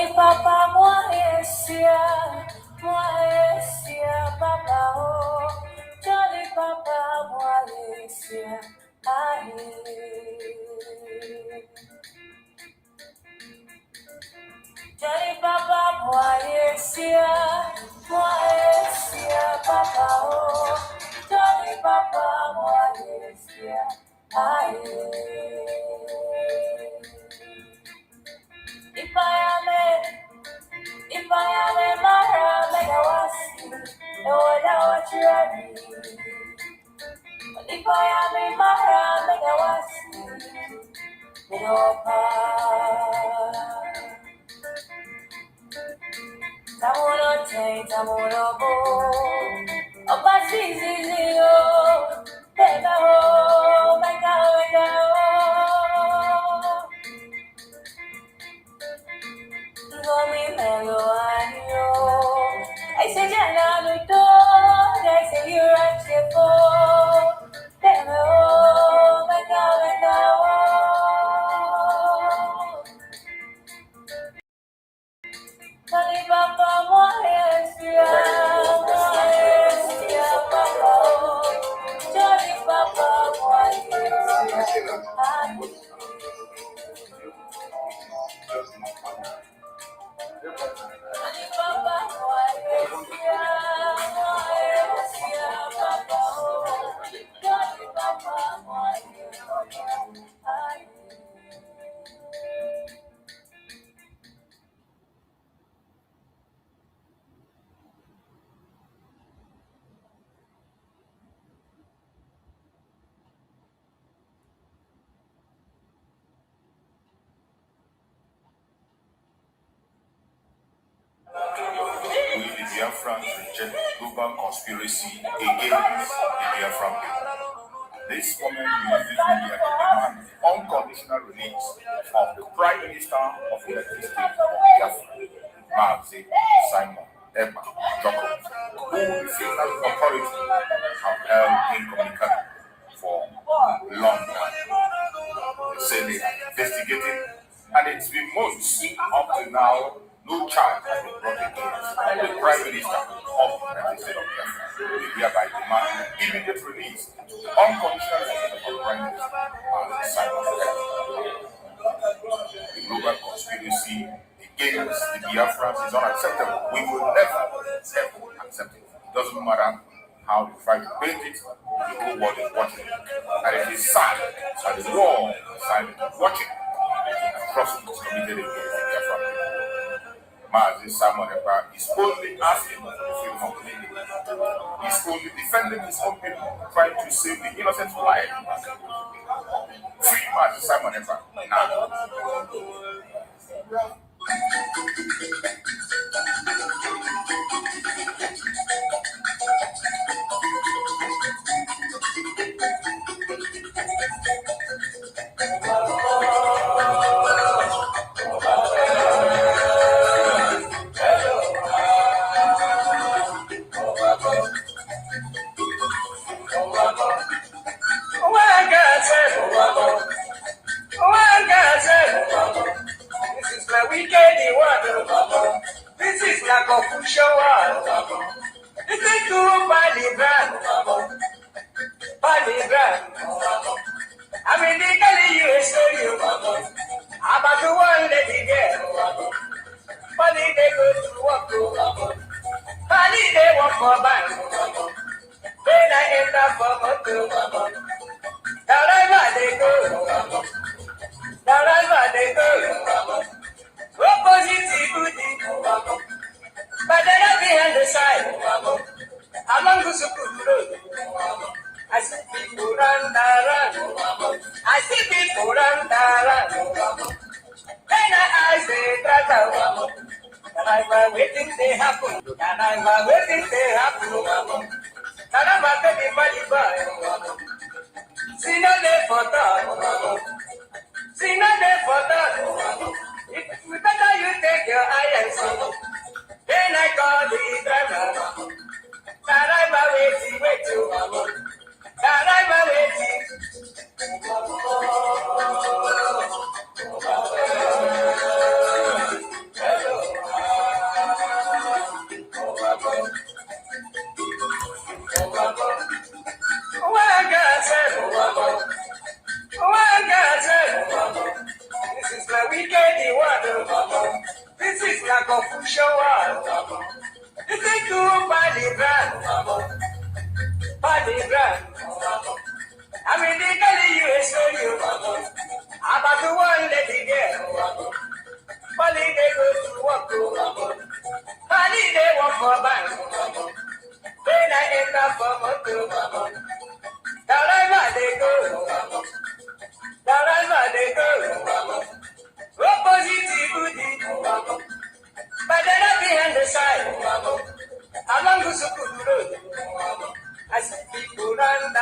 Johnny Papa, moi, Papa, oh. Johnny Papa, moi, Johnny Papa, moi, Papa, oh. Johnny Papa, moi, If I am a Mara, like I was, no one what you ready. But if I am a Mara, like I was, no power. Tamuno change, tamuno go. Opa sisi yo, tena ho, mega. Gomi melo anyo. I say jana luto, I say you right chepo. Tena ho, mega. Johnny Papa, moi, Papa. Johnny Papa, moi, Johnny Papa, moi, Papa. Johnny Papa, moi, We, the Biafrans, reject global conspiracy against the Biafran people. This woman uses media to demand unconditional release of the Prime Minister of the United States of Biafra, Simon Ekpa, who the Finland authorities have held incommunicado for long time. They say they are investigating, and it's been months up to now. No charge has been brought against the Prime Minister of the United States of Biafra. They hereby demand immediate release, unconditional release of Prime Minister Simon Ekpa. The global conspiracy against the Biafrans is unacceptable. We will never accept it. It doesn't matter how you try to paint it, the whole world is watching it. And it is sad that the world is silent watching the atrocities committed against the Biafran people. Simon Ekpa is only asking for the freedom of living. He's only defending his own people, trying to save the innocent life. Free Simon Ekpa now. This is like a food shower. This is too body brand. I mean, they tell you a story. About the one that you get. Money they go to work. Money they work for bank. When I end up for motor. Wherever they go. Opposite booty. But they are behind the side. Along the school road. I see people run. I see people run. When I say that and I'm waiting they happen. And I'm waiting they happen. And I'm a baby boy. See no day for that. See no day for that. If better you take your eyes. Then I call the driver. Driver waiting. Driver waiting. Hello. for show. You think you body brand. I mean, they call you a show. About the one lady girl. Body they go to work. Body they work for bank. When I end up for motor. Wherever they go. Wherever they go. Opposite good. But they're not behind the side. Along the Sukuru Road. I see people run.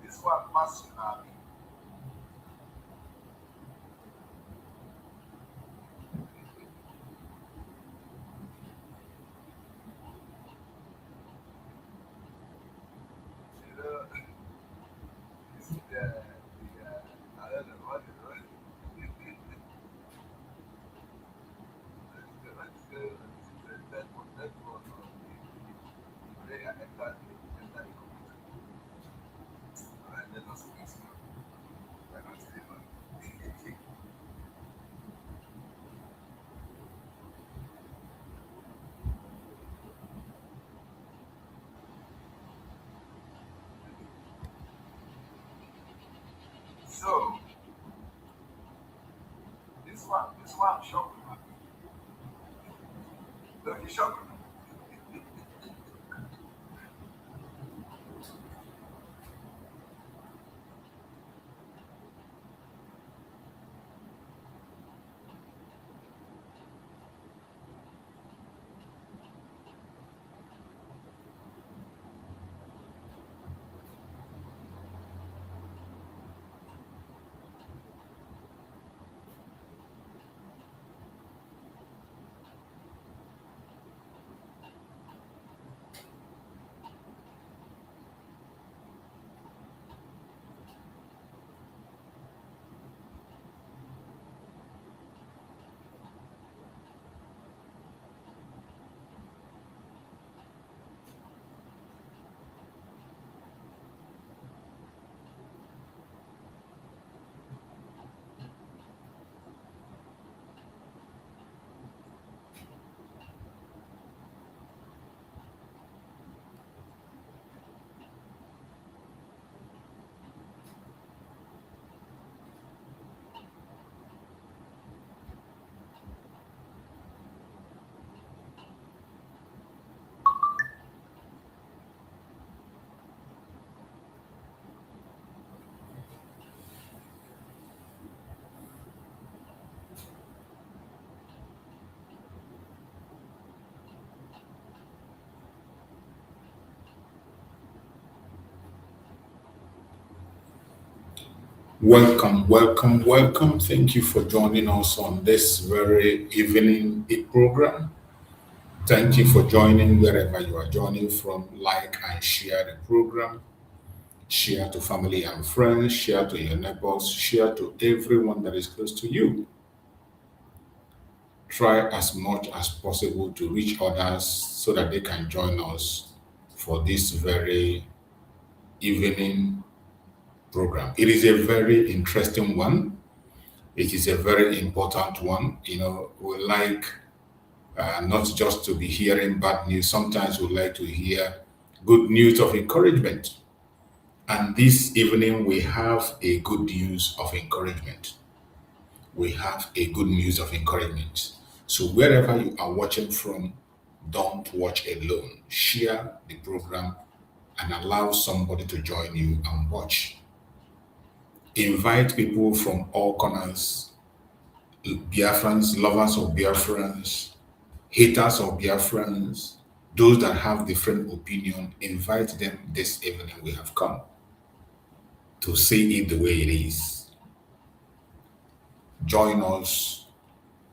This one mass tsunami. You know, this is I don't know what is what. That one. Very exactly. So this one shocked me. Look, he shocked me. Welcome, welcome, welcome. Thank you for joining us on this very evening program. Thank you for joining wherever you are joining from. Like and share the program. Share to family and friends. Share to your neighbors. Share to everyone that is close to you. Try as much as possible to reach others so that they can join us for this very evening program. It is a very interesting one. It is a very important one. We like not just to be hearing bad news. Sometimes we like to hear good news of encouragement. And this evening, we have a good news of encouragement. We have a good news of encouragement. So wherever you are watching from, don't watch alone. Share the program and allow somebody to join you and watch. Invite people from all corners, Biafrans, lovers of Biafrans, haters of Biafrans, those that have different opinion. Invite them this evening. We have come to see it the way it is. Join us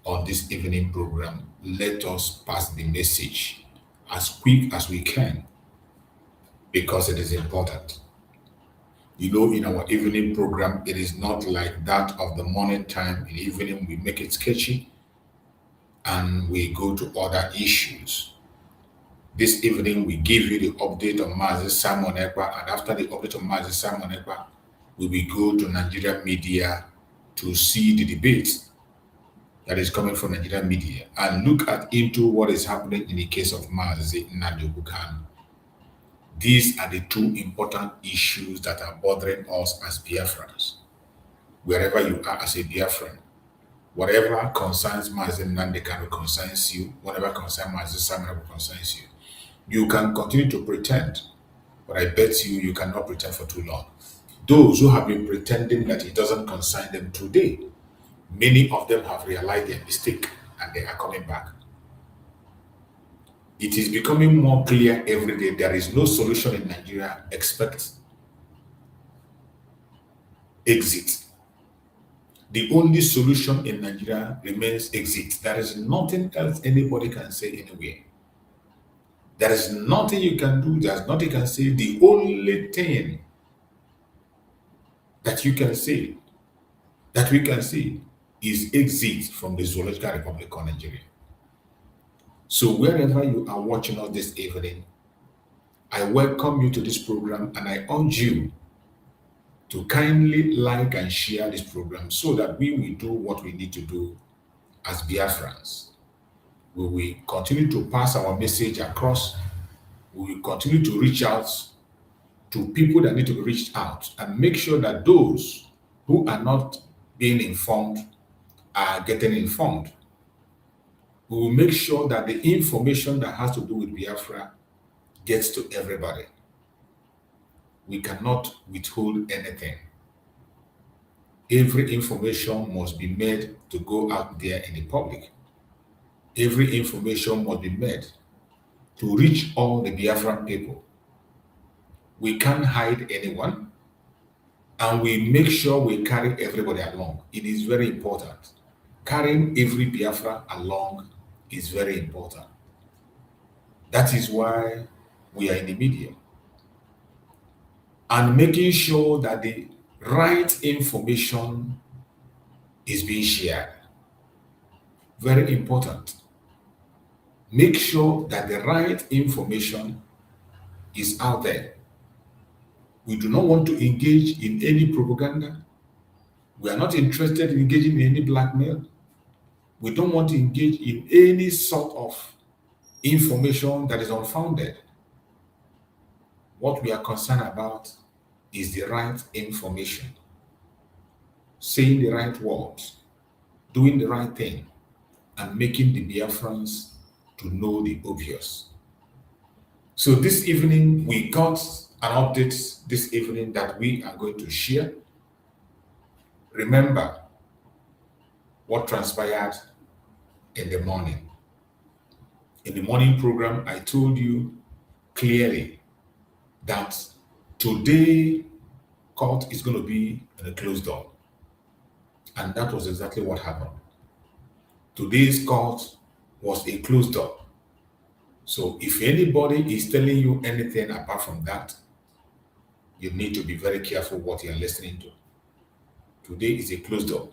on this evening program. Let us pass the message as quick as we can because it is important. In our evening program, it is not like that of the morning time. In the evening, we make it sketchy and we go to other issues. This evening, we give you the update on Mazi Simon Ekpa, and after the update on Mazi Simon Ekpa, we will go to Nigerian media to see the debate that is coming from Nigerian media and look into what is happening in the case of Mazi Nnamdi. These are the two important issues that are bothering us as Biafrans. Wherever you are as a Biafran, whatever concerns Mazi Nnamdi concerns you, whatever concerns Mazi Simon concerns you. You can continue to pretend, but I bet you cannot pretend for too long. Those who have been pretending that it doesn't concern them today, many of them have realized their mistake and they are coming back. It is becoming more clear every day. There is no solution in Nigeria except exit. The only solution in Nigeria remains exit. There is nothing else anybody can say anywhere. There is nothing you can do. There's nothing you can say. The only thing that you can say, that we can say, is exit from the Zoological Republic of Nigeria. So wherever you are watching us this evening, I welcome you to this program and I urge you to kindly like and share this program so that we will do what we need to do as Biafrans. We will continue to pass our message across. We will continue to reach out to people that need to be reached out and make sure that those who are not being informed are getting informed. We will make sure that the information that has to do with Biafra gets to everybody. We cannot withhold anything. Every information must be made to go out there in the public. Every information must be made to reach all the Biafran people. We can't hide anyone, and we make sure we carry everybody along. It is very important. Carrying every Biafra along is very important. That is why we are in the media. And making sure that the right information is being shared. Very important. Make sure that the right information is out there. We do not want to engage in any propaganda. We are not interested in engaging in any blackmail. We don't want to engage in any sort of information that is unfounded. What we are concerned about is the right information, saying the right words, doing the right thing, and making the Biafrans to know the obvious. So this evening, we got an update this evening that we are going to share. Remember what transpired in the morning. In the morning program, I told you clearly that today court is going to be in a closed door. And that was exactly what happened. Today's court was a closed door. So if anybody is telling you anything apart from that, you need to be very careful what you're listening to. Today is a closed door.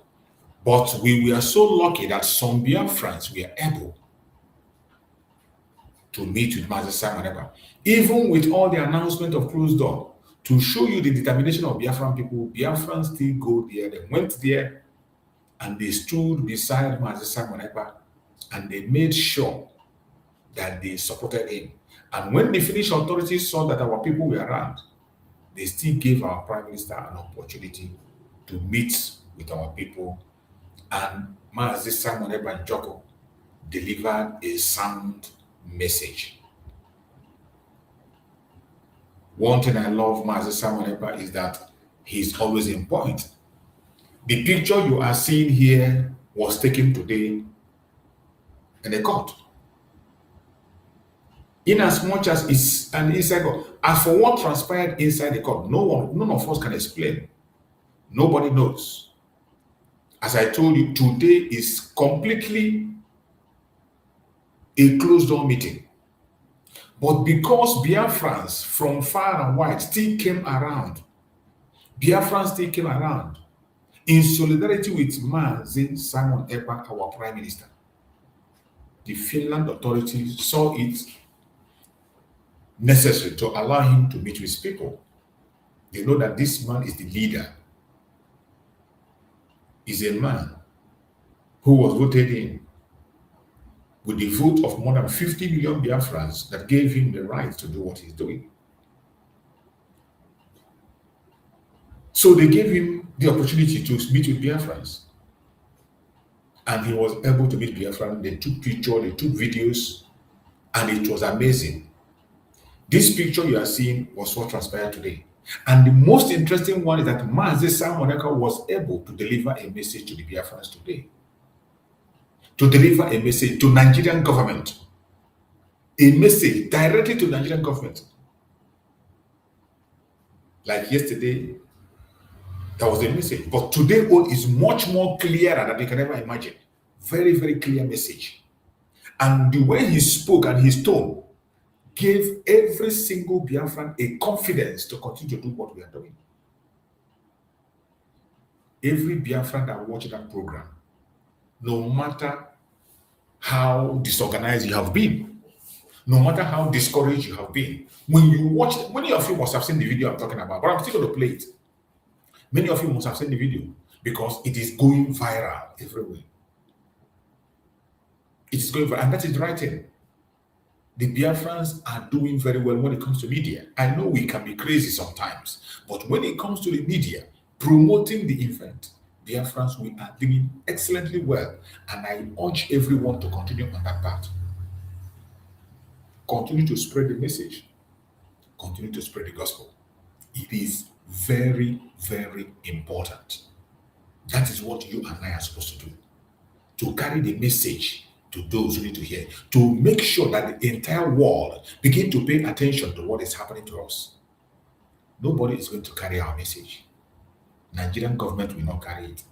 But we were so lucky that some Biafrans were able to meet with Master Simon Ekpa. Even with all the announcement of closed door, to show you the determination of Biafran people, Biafrans still go there. They went there and they stood beside Master Simon Ekpa and they made sure that they supported him. And when the Finnish authorities saw that our people were around, they still gave our Prime Minister an opportunity to meet with our people. And Master Simon Ekpa and Joko delivered a sound message. One thing I love Master Simon Ekpa is that he's always in point. The picture you are seeing here was taken today in the court. In as much as it's an inside court, as for what transpired inside the court, none of us can explain. Nobody knows. As I told you, today is completely a closed door meeting. But because Biafrans from far and wide still came around, Biafrans still came around in solidarity with Mazi Simon Ekpa, our Prime Minister. The Finland authorities saw it necessary to allow him to meet with people. They know that this man is the leader. Is a man who was voted in with the vote of more than 50 million Biafrans that gave him the right to do what he's doing. So they gave him the opportunity to meet with Biafrans. And he was able to meet Biafrans. They took pictures, they took videos, and it was amazing. This picture you are seeing was what transpired today. And the most interesting one is that Mazi Simon Ekpa was able to deliver a message to the Biafrans today. To deliver a message to Nigerian government. A message directly to Nigerian government. Like yesterday, that was a message. But today one is much more clearer than you can ever imagine. Very, very clear message. And the way he spoke and his tone gave every single Biafran a confidence to continue to do what we are doing. Every Biafran that watched that program, no matter how disorganized you have been, no matter how discouraged you have been, when you watched, many of you must have seen the video I'm talking about, but I'm still going to play it. Many of you must have seen the video because it is going viral everywhere. It is going viral, and that is the right thing. The Biafrans are doing very well when it comes to media. I know we can be crazy sometimes, but when it comes to the media, promoting the event. Biafrans, we are doing excellently well, and I urge everyone to continue on that path. Continue to spread the message. Continue to spread the gospel. It is very, very important. That is what you and I are supposed to do. To carry the message to those who need to hear, to make sure that the entire world begin to pay attention to what is happening to us. Nobody is going to carry our message. Nigerian government will not carry it.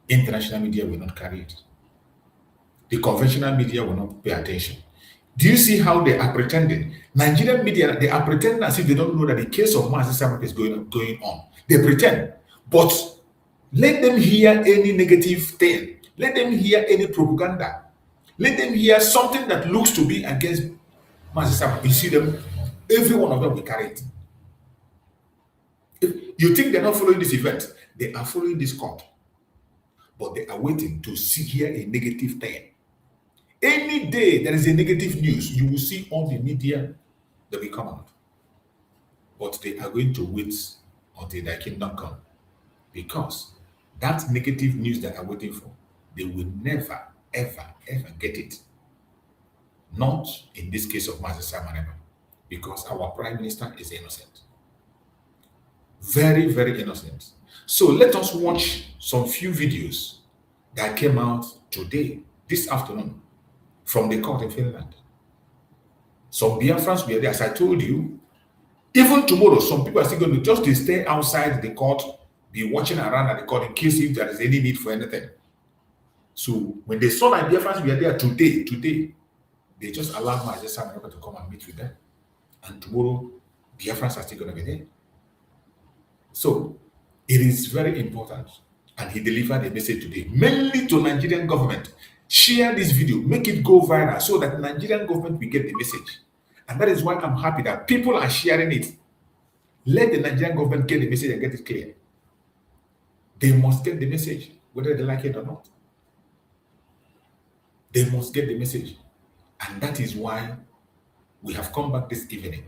International media will not carry it. The conventional media will not pay attention. Do you see how they are pretending? Nigerian media, they are pretending as if they don't know that the case of Mazi Samake is going on. They pretend. But let them hear any negative thing. Let them hear any propaganda. Let them hear something that looks to be against Mazi Samake. You see them, every one of them will carry it. If you think they're not following this event, they are following this court. But they are waiting to hear a negative thing. Any day there is a negative news, you will see all the media that will come out. But they are going to wait until their kingdom come. Because that negative news that they are waiting for, they will never, ever, ever get it. Not in this case of Mazi Simon Ekpa, because our Prime Minister is innocent. Very, very innocent. So let us watch some few videos that came out today, this afternoon, from the court in Finland. Some Biafrans were there, as I told you. Even tomorrow, some people are still going to just stay outside the court, be watching around at the court in case if there is any need for anything. So when they saw my Biafrans were there today, they just allowed my Simon Ekpa to come and meet with them. And tomorrow, Biafrans are still going to be there. So it is very important. And he delivered a message today, mainly to Nigerian government. Share this video, make it go viral so that Nigerian government will get the message. And that is why I'm happy that people are sharing it. Let the Nigerian government get the message and get it clear. They must get the message, whether they like it or not. They must get the message. And that is why we have come back this evening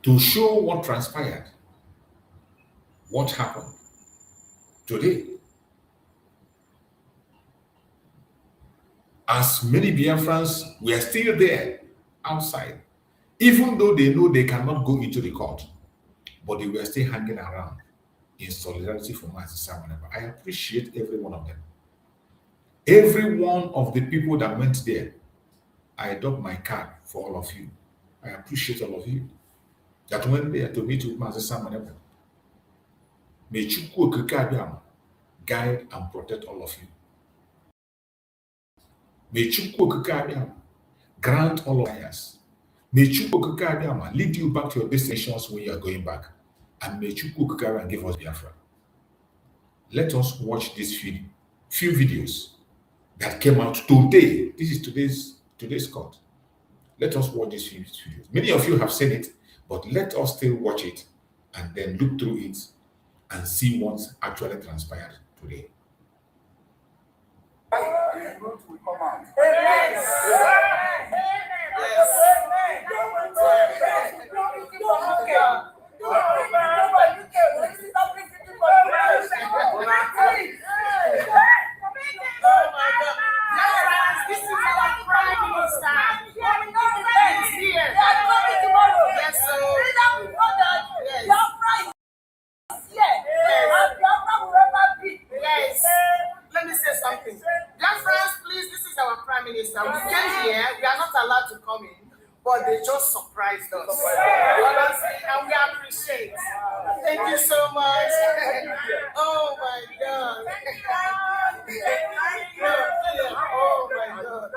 to show what transpired, what happened today. As many Biafrans were still there outside, even though they know they cannot go into the court, but they were still hanging around in solidarity for Mazi Simon Ekpa. I appreciate every one of them. Every one of the people that went there, I adopt my card for all of you. I appreciate all of you that went there to meet with Mazi Simon Ekpa. May Chukwu Okike Abiama guide and protect all of you. May Chukwu Okike Abiama grant all of us. May Chukwu Okike Abiama lead you back to your destinations when you are going back. And may Chukwu Okike Abiama give us Biafra. Let us watch these few videos that came out today. This is today's court. Let us watch these few videos. Many of you have seen it, but let us still watch it and then look through it and see what actually transpired today. Let me say something. Biafrans, please, this is our Prime Minister. We came here, we are not allowed to come in, but they just surprised us. Honestly, and we appreciate. Thank you so much. Oh my God. Oh my God.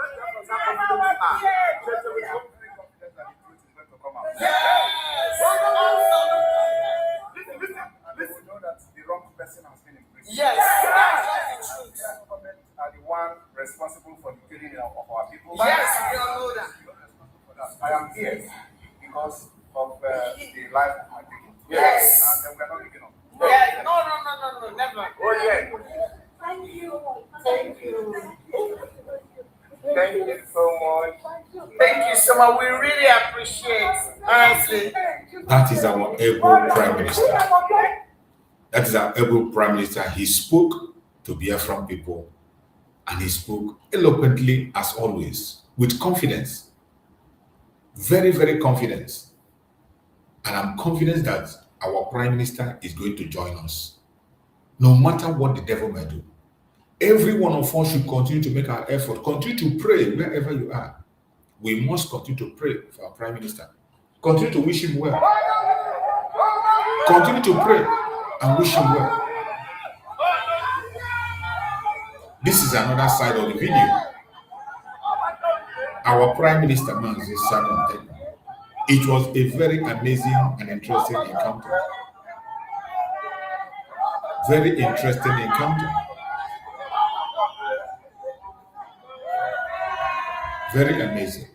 Yes. Government are the one responsible for the killing of our people. Yes, we all know that. I am here because of the life of my people. Yes. And we are not giving up. Yeah. No, never. Oh yeah. Thank you. Thank you. Thank you so much. Thank you so much. We really appreciate. Honestly. That is our able Prime Minister. That is our able Prime Minister. He spoke to Biafran people, and he spoke eloquently as always, with confidence. Very, very confident. And I'm confident that our Prime Minister is going to join us, no matter what the devil may do. Every one of us should continue to make our effort, continue to pray wherever you are. We must continue to pray for our Prime Minister. Continue to wish him well. Continue to pray and wish him well. This is another side of the video. Our Prime Minister, Simon Ekpa. It was a very amazing and interesting encounter. Very interesting encounter. Very amazing.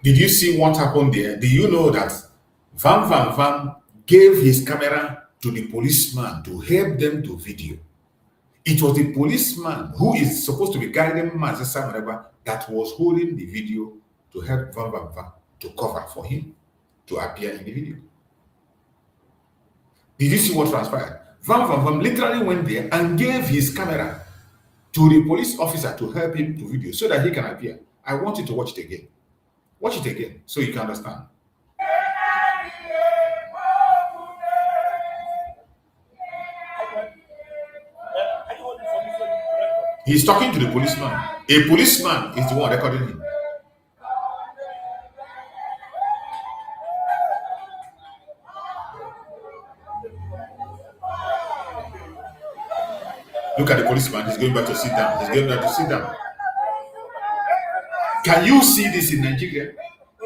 Did you see what happened there? Do you know that Van gave his camera to the policeman to help them to video? It was the policeman who is supposed to be guiding Mazi Simon Ekpa that was holding the video to help Van to cover for him to appear in the video. Did you see what transpired? Van literally went there and gave his camera to the police officer to help him to video so that he can appear. I want you to watch it again. Watch it again so you can understand. He's talking to the policeman. A policeman is the one recording him. Look at the policeman. He's going back to sit down. He's going back to sit down. Can you see this in Nigeria?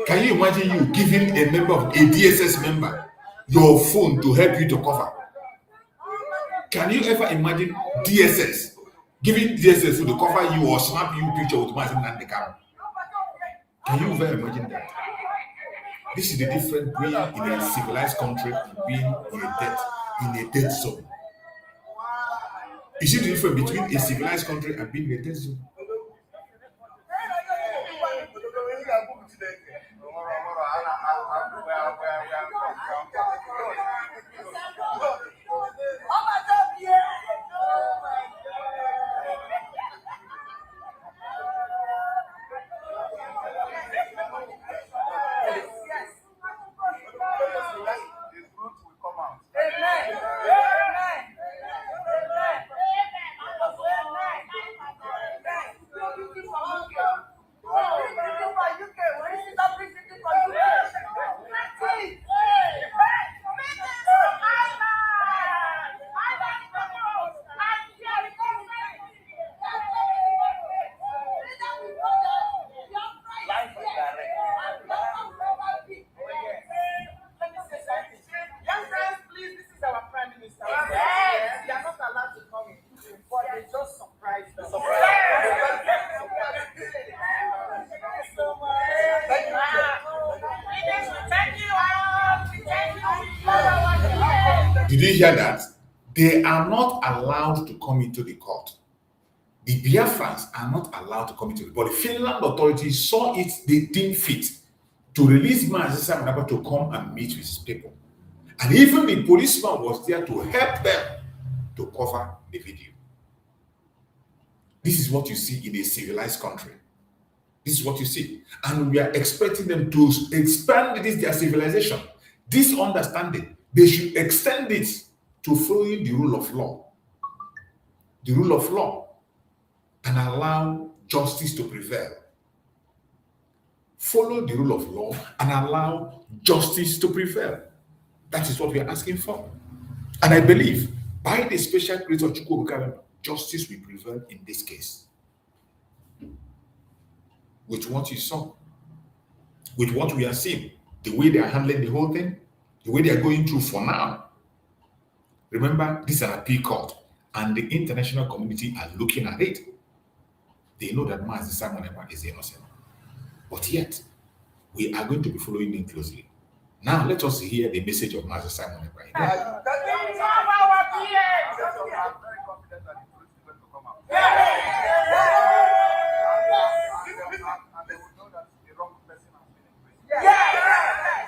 Can you imagine you giving a member of a DSS member your phone to help you to cover? Can you ever imagine DSS giving DSS to cover you or snap you picture with Mazi and the camera? Can you ever imagine that? This is the difference being in a civilized country and being in a dead zone. You see the difference between a civilized country and being in a dead zone? Did you hear that? They are not allowed to come into the court. The Biafrans are not allowed to come into the court. But the Finland authorities saw it, they deemed fit to release Mazi Simon Ekpa to come and meet with his people. And even the policeman was there to help them to cover the video. This is what you see in a civilized country. This is what you see. And we are expecting them to expand this, their civilization, this understanding. They should extend it to following the rule of law. The rule of law. And allow justice to prevail. Follow the rule of law and allow justice to prevail. That is what we are asking for. And I believe by the special grace of Chukwu, justice will prevail in this case. With what you saw, with what we are seeing, the way they are handling the whole thing, the way they are going through for now. Remember, this is an appeal court, and the international community are looking at it. They know that Mazi Simon Ekpa is innocent. But yet, we are going to be following him closely. Now, let us hear the message of Mazi Simon Ekpa. I'm very confident that the truth is going to come out. And they will know that the wrong person has been in prison.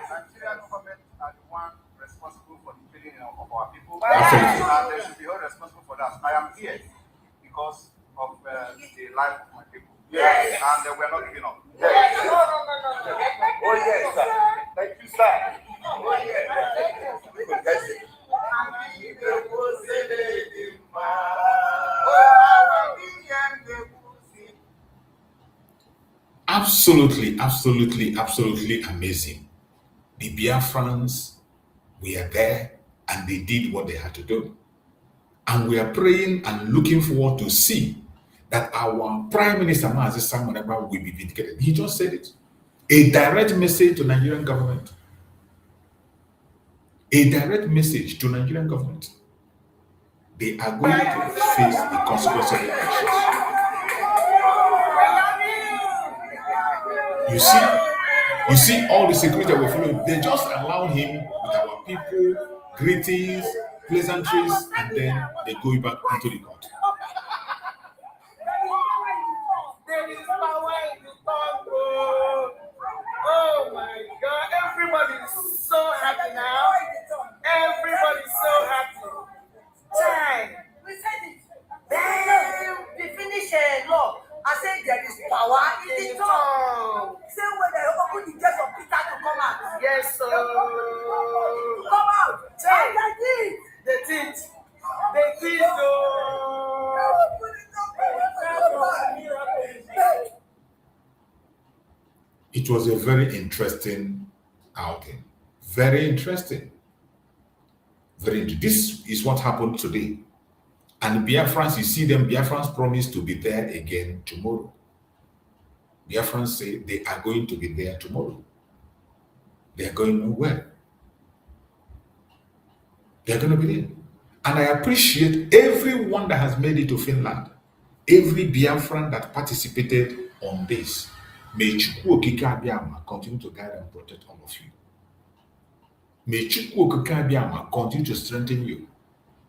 Nigerian government are the one responsible for the killing of our people. Absolutely. And they should be held responsible for that. I am here because of the life of my people. Yes. And we're not giving up. Yes. No. Oh, yes, sir. Thank you, sir. Oh, yes. Absolutely amazing. The Biafrans were there and they did what they had to do. And we are praying and looking forward to see that our Prime Minister Mazi Simon Ekpa will be vindicated. He just said it. A direct message to Nigerian government. A direct message to Nigerian government. They are going to face the consequences of their actions. You see all the security that we're following. They just allow him with our people, greetings, pleasantries, and then they go back into the court. There is power in the tongue. Oh my God! Everybody is so happy now. Everybody is so happy. Time. We said it. Then we finish law. I said there is power in the tongue. Same way they open the gate for Peter to come out. Yes, sir. To come out. And they did. They did. It was a very interesting outing. Very interesting. This is what happened today. And Biafrans, you see them, Biafrans promise to be there again tomorrow. Biafrans say they are going to be there tomorrow. They are going nowhere. They are going to be there. And I appreciate everyone that has made it to Finland. Every Biafran that participated on this. May Chukwu Okike Abiyama continue to guide and protect all of you. May Chukwu Okike Abiyama continue to strengthen you.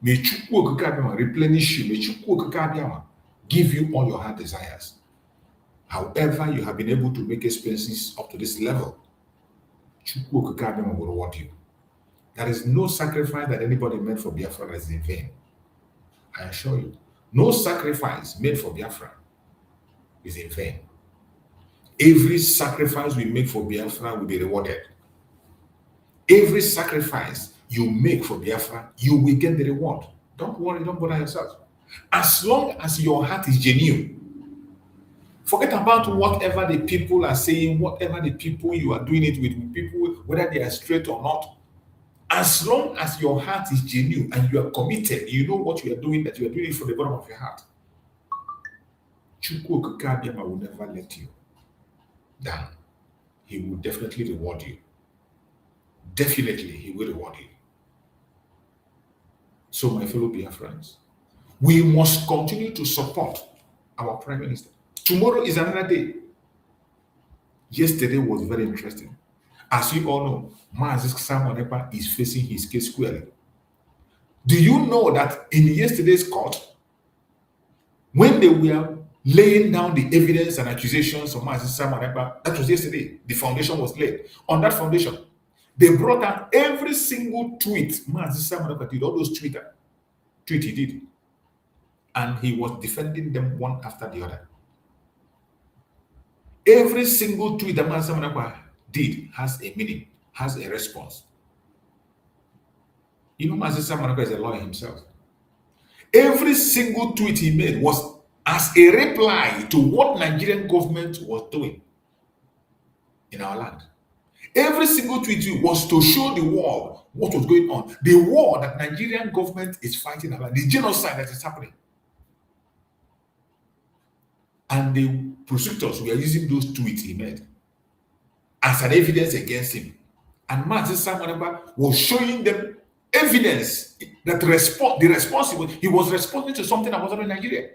May Chukwu Okike Abiyama replenish you. May Chukwu Okike Abiyama give you all your heart desires. However, you have been able to make expenses up to this level, Chukwu Okike Abiyama will reward you. There is no sacrifice that anybody made for Biafra that is in vain. I assure you. No sacrifice made for Biafra is in vain. Every sacrifice we make for Biafra will be rewarded. Every sacrifice you make for Biafra, you will get the reward. Don't worry, don't bother yourself. As long as your heart is genuine, forget about whatever the people are saying, whatever the people you are doing it with people, whether they are straight or not. As long as your heart is genuine and you are committed, you know what you are doing, that you are doing it from the bottom of your heart. Chukwu Okike Abiyama will never let you down. He will definitely reward you. Definitely, he will reward you. So, my fellow Biafrans, we must continue to support our Prime Minister. Tomorrow is another day. Yesterday was very interesting. As you all know, Mazi Simon Ekpa is facing his case squarely. Do you know that in yesterday's court, when they were laying down the evidence and accusations of Mazi Simon Ekpa, that was yesterday, the foundation was laid. On that foundation, they brought out every single tweet Mazi Simon Ekpa did, all those tweet he did. And he was defending them one after the other. Every single tweet that Mazi Simon Ekpa did has a meaning, has a response. You know, Mazi Simon Ekpa is a lawyer himself. Every single tweet he made was as a reply to what Nigerian government was doing in our land. Every single tweet was to show the world what was going on, the war that Nigerian government is fighting about, the genocide that is happening. And the prosecutors were using those tweets he made as an evidence against him. And Mazi Simon Ekpa was showing them evidence that he was responding to something that was happening in Nigeria.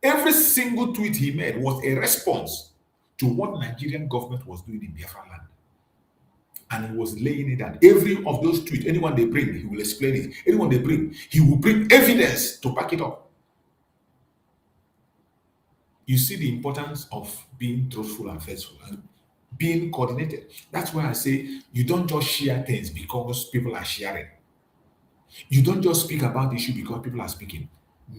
Every single tweet he made was a response to what Nigerian government was doing in Biafra land. And he was laying it down. Every of those tweets, anyone they bring, he will explain it. Anyone they bring, he will bring evidence to back it up. You see the importance of being truthful and faithful and being coordinated. That's why I say you don't just share things because people are sharing. You don't just speak about the issue because people are speaking.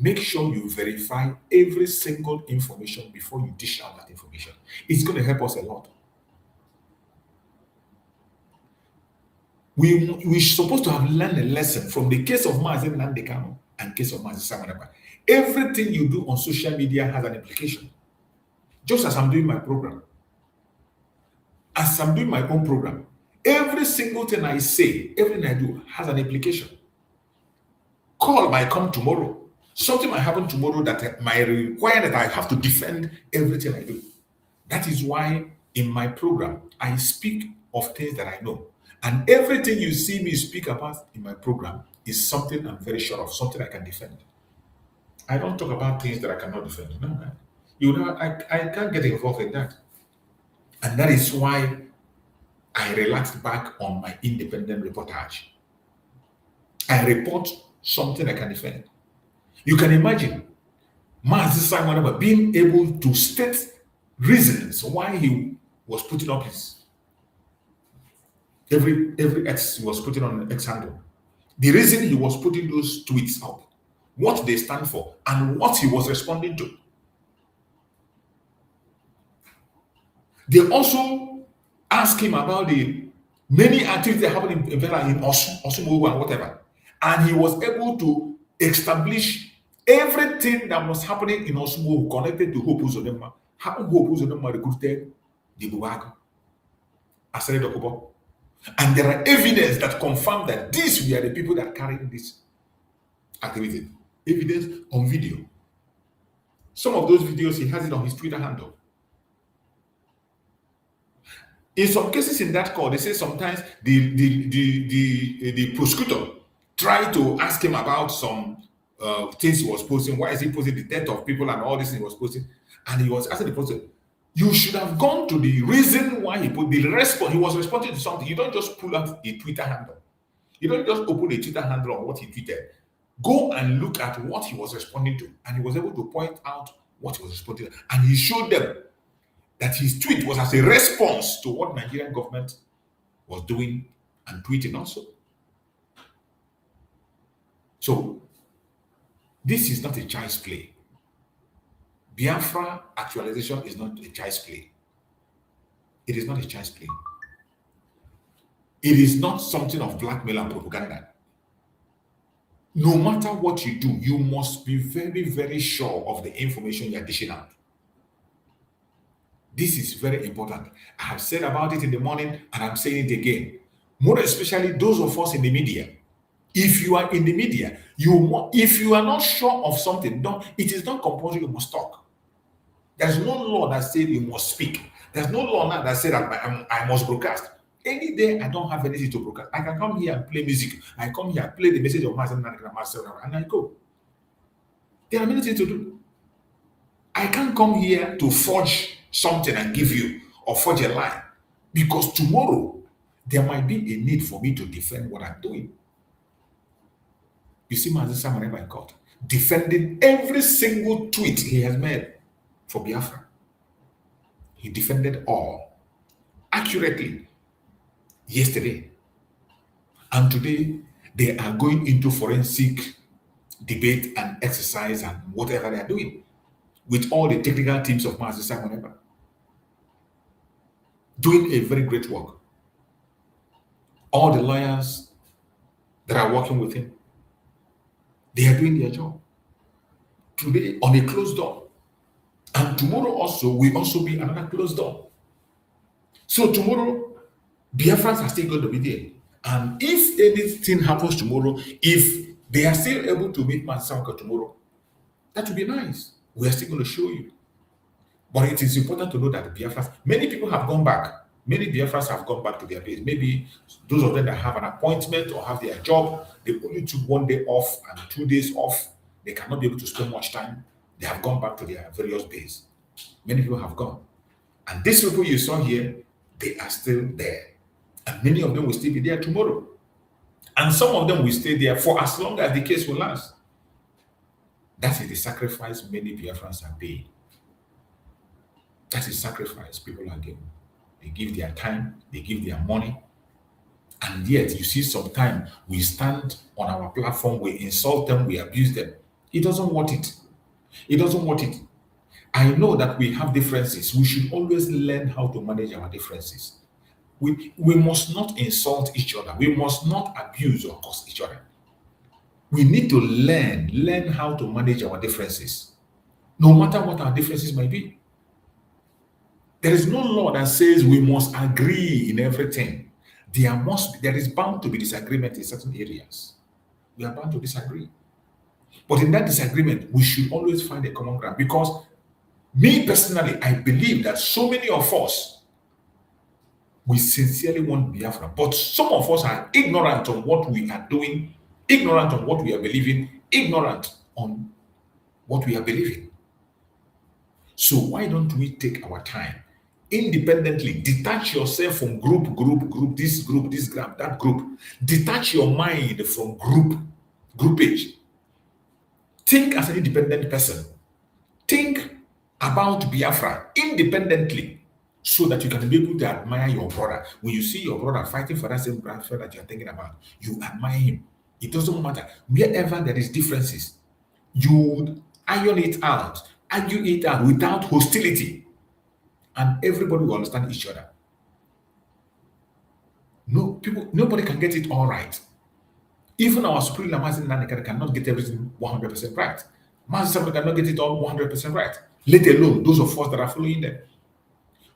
Make sure you verify every single information before you dish out that information. It's going to help us a lot. We're supposed to have learned a lesson from the case of Mazi Nnamdi Kanu and case of Mazi Simon Ekpa. Everything you do on social media has an implication. Just as I'm doing my program, as I'm doing my own program, every single thing I say, everything I do has an implication. Call might come tomorrow. Something might happen tomorrow that might require that I have to defend everything I do. That is why in my program, I speak of things that I know. And everything you see me speak about in my program is something I'm very sure of, something I can defend. I don't talk about things that I cannot defend. No, man. You know, I can't get involved in that. And that is why I relaxed back on my independent reportage. I report something I can defend. You can imagine Mazi Simon Ekpa being able to state reasons why he was putting up his every X he was putting on X handle. The reason he was putting those tweets up, what they stand for, and what he was responding to. They also asked him about the many activities that happened in Osumogu and whatever. And he was able to establish everything that was happening in Osumogu connected to Hope Uzodinma. How Hope Uzodinma recruited the Bubago, Asere Dokubo. And there are evidence that confirm that these were the people that carried this activity. Evidence on video. Some of those videos, he has it on his Twitter handle. In some cases in that court, they say sometimes the prosecutor tried to ask him about some things he was posting. Why is he posting the death of people and all this he was posting? And he was asking the prosecutor, you should have gone to the reason why he put the response. He was responding to something. You don't just pull out a Twitter handle. You don't just open a Twitter handle on what he tweeted. Go and look at what he was responding to. And he was able to point out what he was responding to. And he showed them that his tweet was as a response to what Nigerian government was doing and tweeting also. So, this is not a child's play. Biafra actualization is not a child's play. It is not a child's play. It is not something of blackmail and propaganda. No matter what you do, you must be very, very sure of the information you are dishing out. This is very important. I have said about it in the morning and I'm saying it again. More especially those of us in the media. If you are in the media, if you are not sure of something, it is not compulsory you must talk. There's no law that says you must speak. There's no law now that says that I must broadcast. Any day I don't have anything to broadcast, I can come here and play music. I come here, play the message of myself, and I go. There are many things to do. I can't come here to forge something and give you, or forge a lie, because tomorrow there might be a need for me to defend what I'm doing. You see Mazi Simon Ekpa in court, defending every single tweet he has made for Biafra. He defended all accurately yesterday. And today, they are going into forensic debate and exercise and whatever they are doing with all the technical teams of Mazi Simon Ekpa. doing a very great work. All the lawyers that are working with him, they are doing their job. Today, on a closed door. And tomorrow also will also be another closed door. So tomorrow, Biafrans are still going to be there. And if anything happens tomorrow, if they are still able to meet Mansaka tomorrow, that would be nice. We are still going to show you. But it is important to know that the Biafrans, many people have gone back. Many Biafrans have gone back to their base. Maybe those of them that have an appointment or have their job, they only took 1 day off and 2 days off. They cannot be able to spend much time. They have gone back to their various base. Many people have gone. And these people you saw here, they are still there. And many of them will still be there tomorrow. And some of them will stay there for as long as the case will last. That is the sacrifice many Biafrans are paying. That is sacrifice people are giving. They give their time, they give their money. And yet, you see, sometimes we stand on our platform, we insult them, we abuse them. He doesn't want it. He doesn't want it. I know that we have differences. We should always learn how to manage our differences. We must not insult each other. We must not abuse or curse each other. We need to learn how to manage our differences, no matter what our differences might be. There is no law that says we must agree in everything. There is bound to be disagreement in certain areas. We are bound to disagree. But in that disagreement, we should always find a common ground, because me personally, I believe that so many of us, we sincerely want Biafra, but some of us are ignorant on what we are doing, ignorant on what we are believing, ignorant on what we are believing. So why don't we take our time, independently, detach yourself from group, this group, that group. Detach your mind from groupage. Think as an independent person. Think about Biafra independently, so that you can be able to admire your brother. When you see your brother fighting for that same Biafra that you're thinking about, you admire him. It doesn't matter. Wherever there is differences, you iron it out, argue it out without hostility, and everybody will understand each other. Nobody can get it all right. Even our Supreme Lamazin Nanikara cannot get everything 100% right. Master cannot get it all 100% right, let alone those of us that are following them.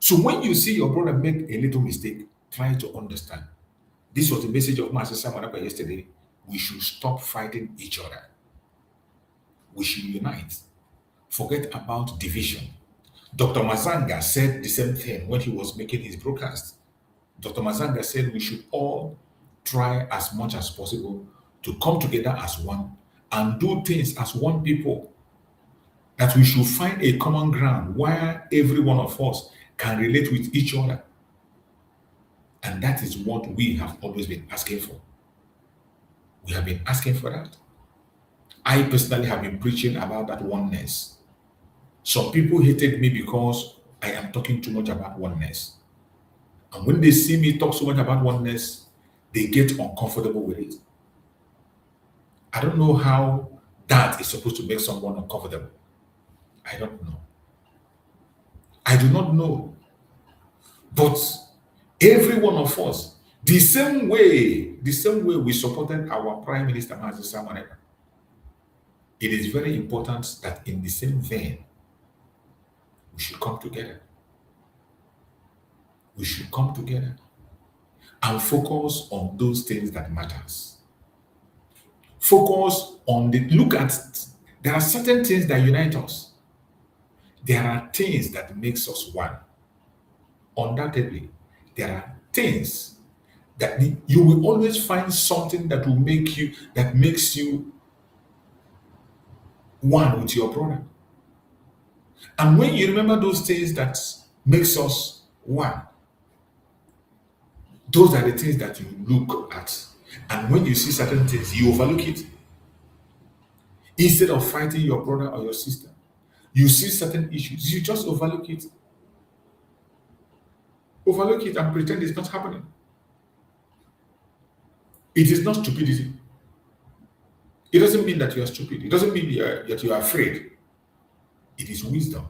So when you see your brother make a little mistake, try to understand. This was the message of Master Simon Ekpa yesterday. We should stop fighting each other. We should unite. Forget about division. Dr. Mazanga said the same thing when he was making his broadcast. Dr. Mazanga said we should all try as much as possible to come together as one and do things as one people. That we should find a common ground where every one of us can relate with each other. And that is what we have always been asking for. We have been asking for that. I personally have been preaching about that oneness. Some people hated me because I am talking too much about oneness. And when they see me talk so much about oneness, they get uncomfortable with it. I don't know how that is supposed to make someone uncomfortable. I don't know. I do not know. But every one of us, the same way we supported our Prime Minister, Mazi Simon Ekpa, it is very important that in the same vein, we should come together. We should come together and focus on those things that matters. Focus on there are certain things that unite us. There are things that makes us one. Undoubtedly, there are things that you will always find something that makes you one with your brother. And when you remember those things that makes us one, those are the things that you look at. And when you see certain things, you overlook it. Instead of fighting your brother or your sister, you see certain issues, you just overlook it. Overlook it and pretend it's not happening. It is not stupidity. It doesn't mean that you are stupid. It doesn't mean that you are afraid. It is wisdom.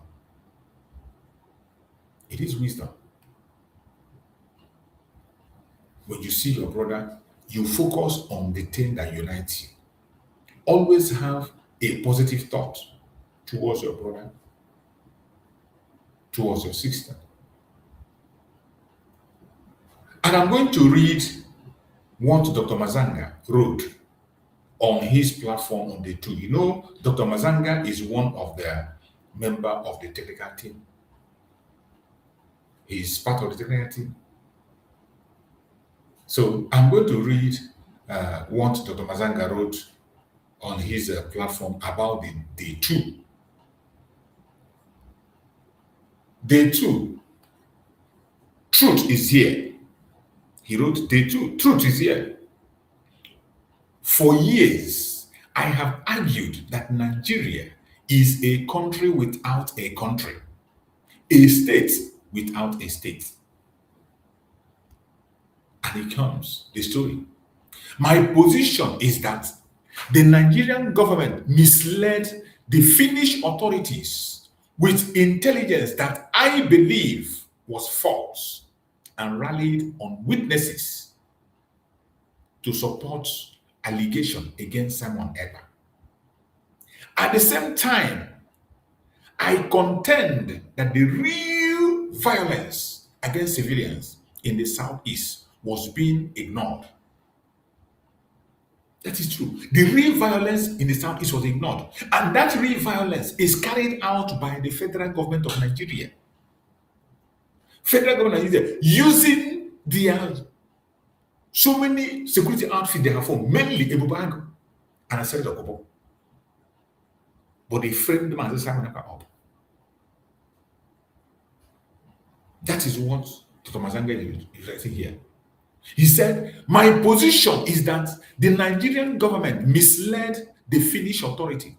It is wisdom. when you see your brother, you focus on the thing that unites you. Always have a positive thought towards your brother, towards your sister. And I'm going to read what Dr. Mazanga wrote on his platform on day 2. You know, Dr. Mazanga is one of the member of the technical team. He's part of the technical team. So I'm going to read what Dr. Mazanga wrote on his platform about the day 2. Day 2, truth is here. He wrote day 2, truth is here. For years, I have argued that Nigeria is a country without a country, a state without a state. And it comes, the story. My position is that the Nigerian government misled the Finnish authorities with intelligence that I believe was false and rallied on witnesses to support allegation against Simon Ekpa. At the same time, I contend that the real violence against civilians in the Southeast was being ignored. That is true. The real violence in the Southeast was ignored. And that real violence is carried out by the federal government of Nigeria. Federal government of Nigeria using their so many security outfits they have formed, mainly Ebubag and Aseret Okobo. But they framed them as Simon Ekpa up. That is what Dr. Mazanga is writing here. He said, my position is that the Nigerian government misled the Finnish authority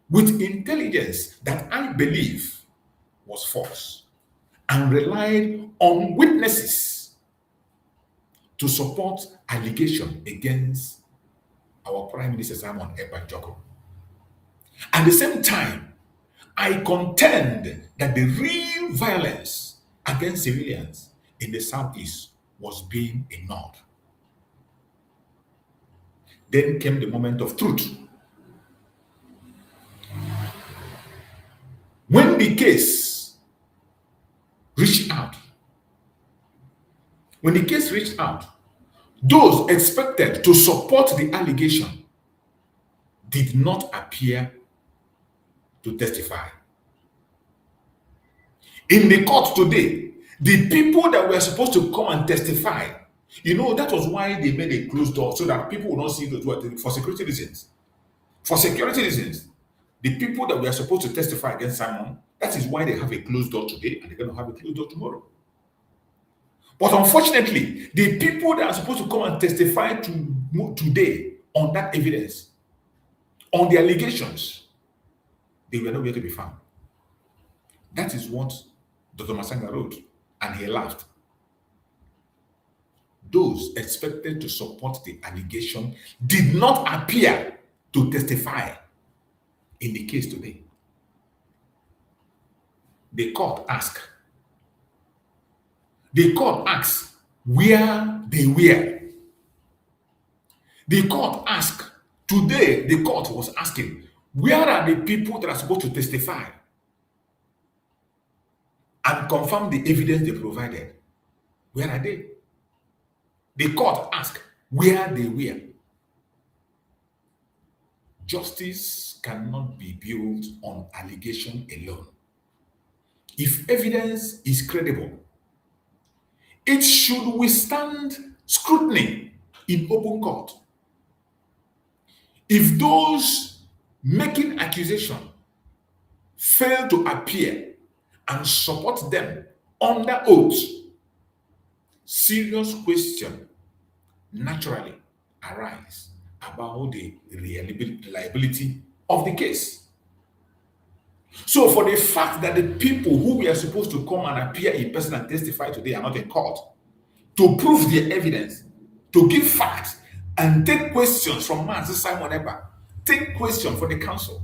with intelligence that I believe was false and relied on witnesses to support allegation against our Prime Minister Simon Ekpa. At the same time, I contend that the real violence against civilians in the Southeast was being ignored. Then came the moment of truth. When the case reached out, those expected to support the allegation did not appear to testify. In the court today, the people that were supposed to come and testify, that was why they made a closed door so that people would not see those for security reasons. For security reasons, the people that were supposed to testify against Simon, that is why they have a closed door today and they're going to have a closed door tomorrow. But unfortunately, the people that are supposed to come and testify today on that evidence, on the allegations, they were nowhere to be found. That is what Dr. Mazanga wrote, and he laughed. Those expected to support the allegation did not appear to testify in the case today. The court asked where they were. The court asked, today the court was asking, where are the people that are supposed to testify and confirm the evidence they provided? Where are they? The court asked where they were. Justice cannot be built on allegation alone. If evidence is credible, it should withstand scrutiny in open court. If those making accusation fail to appear and support them under oath, serious question naturally arise about the reliability of the case. So for the fact that the people who were supposed to come and appear in person and testify today are not in court, to prove their evidence, to give facts, and take questions from Master Simon Ekpa, take questions from the council,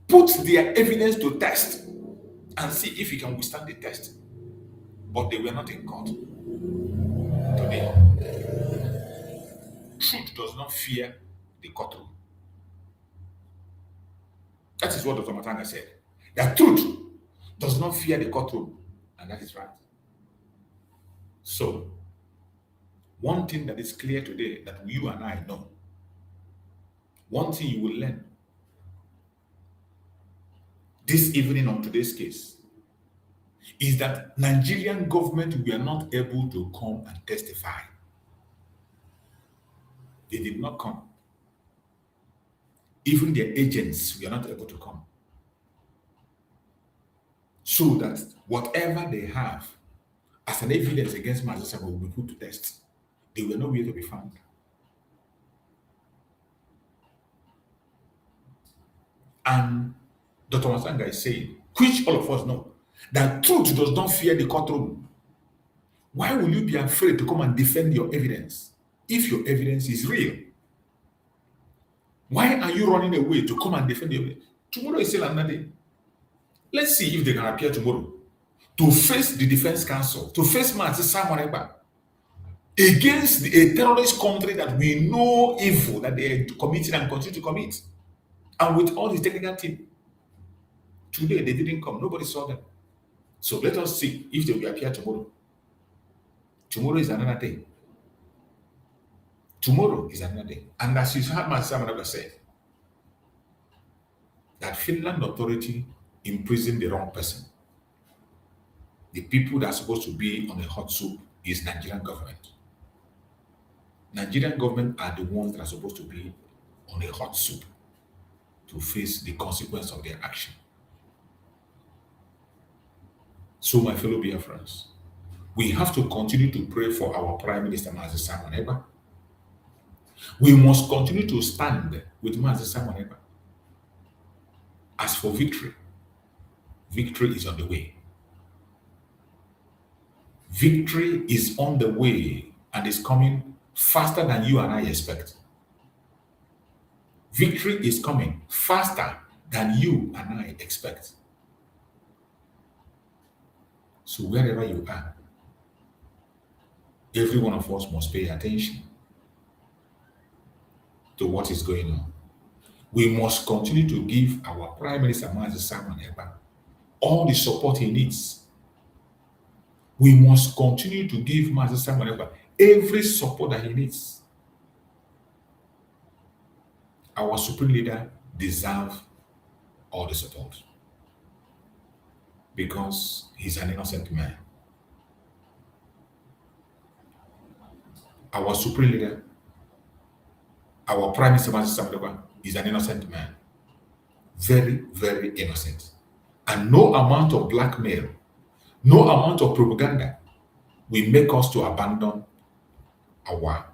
put their evidence to test, and see if he can withstand the test. But they were not in court. today. Truth does not fear the courtroom. That is what Dr. Matanga said. That truth does not fear the courtroom. And that is right. So, one thing that is clear today that you and I know, one thing you will learn this evening on today's case is that Nigerian government were not able to come and testify. They did not come. Even their agents were not able to come. So that whatever they have as an evidence against Mazasaba will be put to test. They were nowhere to be found. And Dr. Masanga is saying, which all of us know, that truth does not fear the courtroom. Why will you be afraid to come and defend your evidence if your evidence is real? Why are you running away to come and defend your evidence? Tomorrow is still another day. Let's see if they can appear tomorrow to face the defense counsel, to face Simon Ekpa against a terrorist country that we know evil that they are committing and continue to commit. And with all the technical team, today they didn't come. Nobody saw them. So let us see if they will appear tomorrow. Tomorrow is another day. Tomorrow is another day. And as you heard Simon Ekpa say, that Finland authority imprisoned the wrong person. The people that are supposed to be on the hot soup is Nigerian government. Nigerian government are the ones that are supposed to be on a hot soup to face the consequence of their action. So, my fellow Biafrans, we have to continue to pray for our Prime Minister, Simon Ekpa. We must continue to stand with Simon Ekpa. As for victory, victory is on the way. Victory is on the way and is coming faster than you and I expect. Victory is coming faster than you and I expect. So wherever you are, every one of us must pay attention to what is going on. We must continue to give our Prime Minister, Simon Ekpa, all the support he needs. We must continue to give Simon Ekpa every support that he needs. Our supreme leader deserves all the support because he's an innocent man. Our supreme leader, our Prime Minister, Simon Ekpa, is an innocent man. Very, very innocent. And no amount of blackmail, no amount of propaganda will make us to abandon our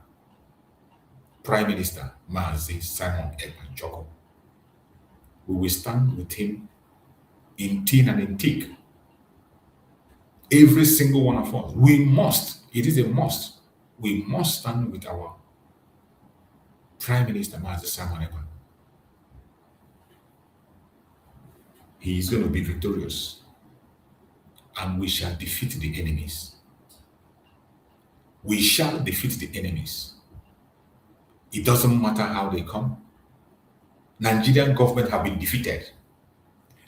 Prime Minister, Simon Ekpa. We will stand with him in thin and in thick. Every single one of us. We must, it is a must, we must stand with our Prime Minister, Simon Ekpa. He is going to be victorious. And we shall defeat the enemies. We shall defeat the enemies. It doesn't matter how they come. Nigerian government have been defeated.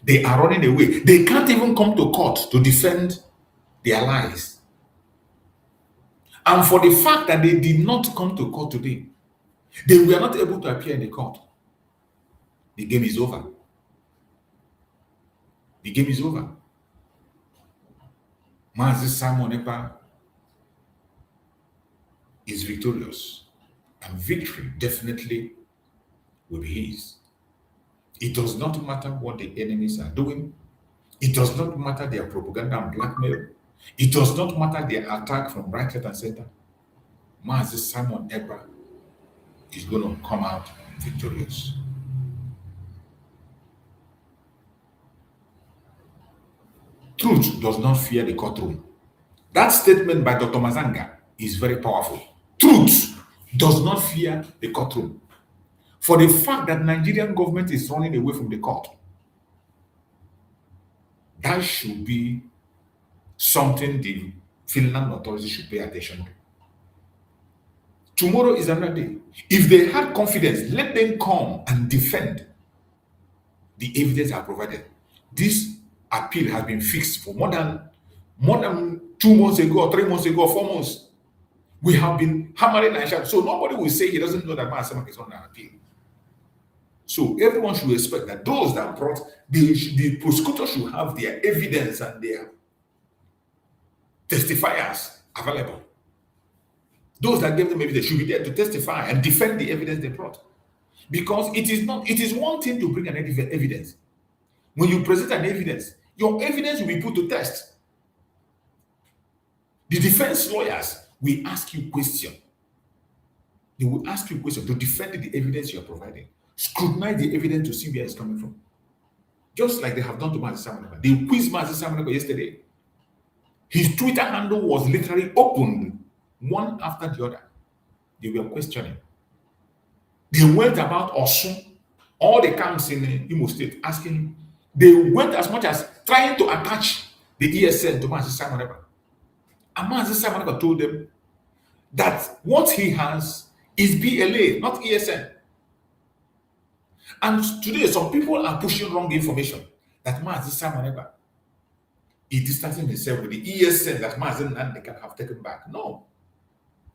They are running away. They can't even come to court to defend their lies. And for the fact that they did not come to court today, they were not able to appear in the court. The game is over. The game is over. Simon Ekpa is victorious. And victory definitely will be his. It does not matter what the enemies are doing. It does not matter their propaganda and blackmail. It does not matter their attack from right, left, and center. Simon Ekpa is going to come out victorious. Truth does not fear the courtroom. That statement by Dr. Mazanga is very powerful. Truth does not fear the courtroom. For the fact that Nigerian government is running away from the court, that should be something the Finland authorities should pay attention to. Tomorrow is another day. If they had confidence, let them come and defend the evidence I provided. This appeal has been fixed for more than 2 months ago, or 3 months ago, or 4 months. We have been hammering and shouting. So nobody will say he doesn't know that Mahasamak is on an appeal. So everyone should expect that those that brought, the prosecutor should have their evidence and their testifiers available. Those that gave them evidence should be there to testify and defend the evidence they brought. Because it is one thing to bring an evidence. When you present an evidence, your evidence will be put to test. The defense lawyers will ask you questions. They will ask you questions to defend the evidence you are providing. Scrutinize the evidence to see where it's coming from. Just like they have done to Mazi Simon Ekpa. They quizzed Mazi Simon Ekpa yesterday. His Twitter handle was literally opened one after the other. They were questioning. They went about Osun, all the camps in Imo State, asking him. They went as much as trying to attach the ESN to Mazi Simon Ekpa. And Mazi Simon Ekpa told them that what he has is BLA, not ESN. And today, some people are pushing wrong information that Mazi Simon Ekpa is distancing himself with the ESN that Mazi Nnamdi can have taken back. No,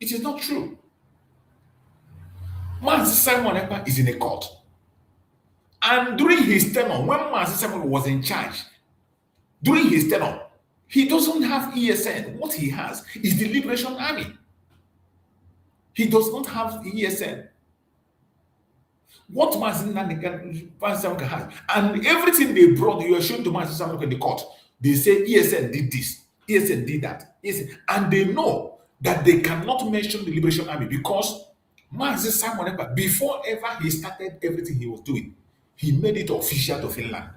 it is not true. Mazi Simon Ekpa is in a court. And during his tenure, when Mazi Simon was in charge, during his tenure, he doesn't have ESN. What he has is the Liberation Army. He does not have ESN. What Mazi Nnamdi has, and everything they brought, you are shown to Mazi Simon Ekpa in the court. They say ESN did this, ESN did that, ESN, and they know that they cannot mention the Liberation Army because Mazi Simon Ekpa, before ever he started everything he was doing, he made it official to Finland.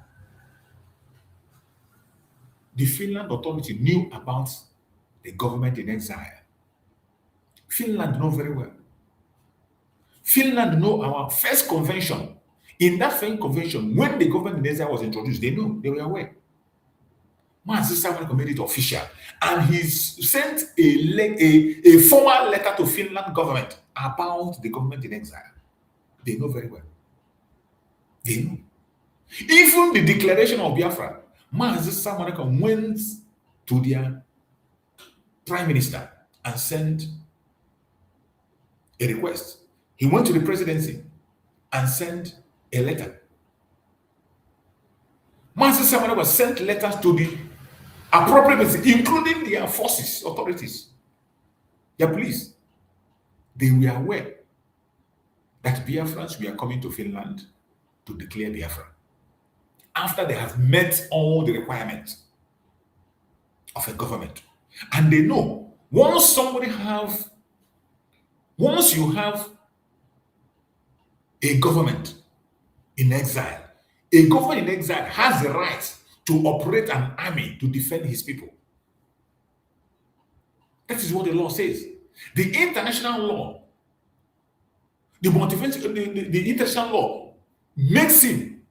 The Finland authority knew about the government in exile. Finland know very well. Finland know our first convention. In that first convention, when the government in exile was introduced, they know, they were aware. Mazi Simon Ekpa made it official, and he sent a formal letter to Finland government about the government in exile. They know very well. They know. Even the declaration of Biafra, Mazi Simon Ekpa went to their prime minister and sent a request. He went to the presidency and sent a letter. Mazi Simon Ekpa sent letters to the appropriate, including their forces, authorities, their police. They were aware that Biafrans were coming to Finland to declare Biafra after they have met all the requirements of a government. And they know once you have a government in exile, a government in exile has the right to operate an army to defend his people. That is what the law says. The international law, the international law makes him,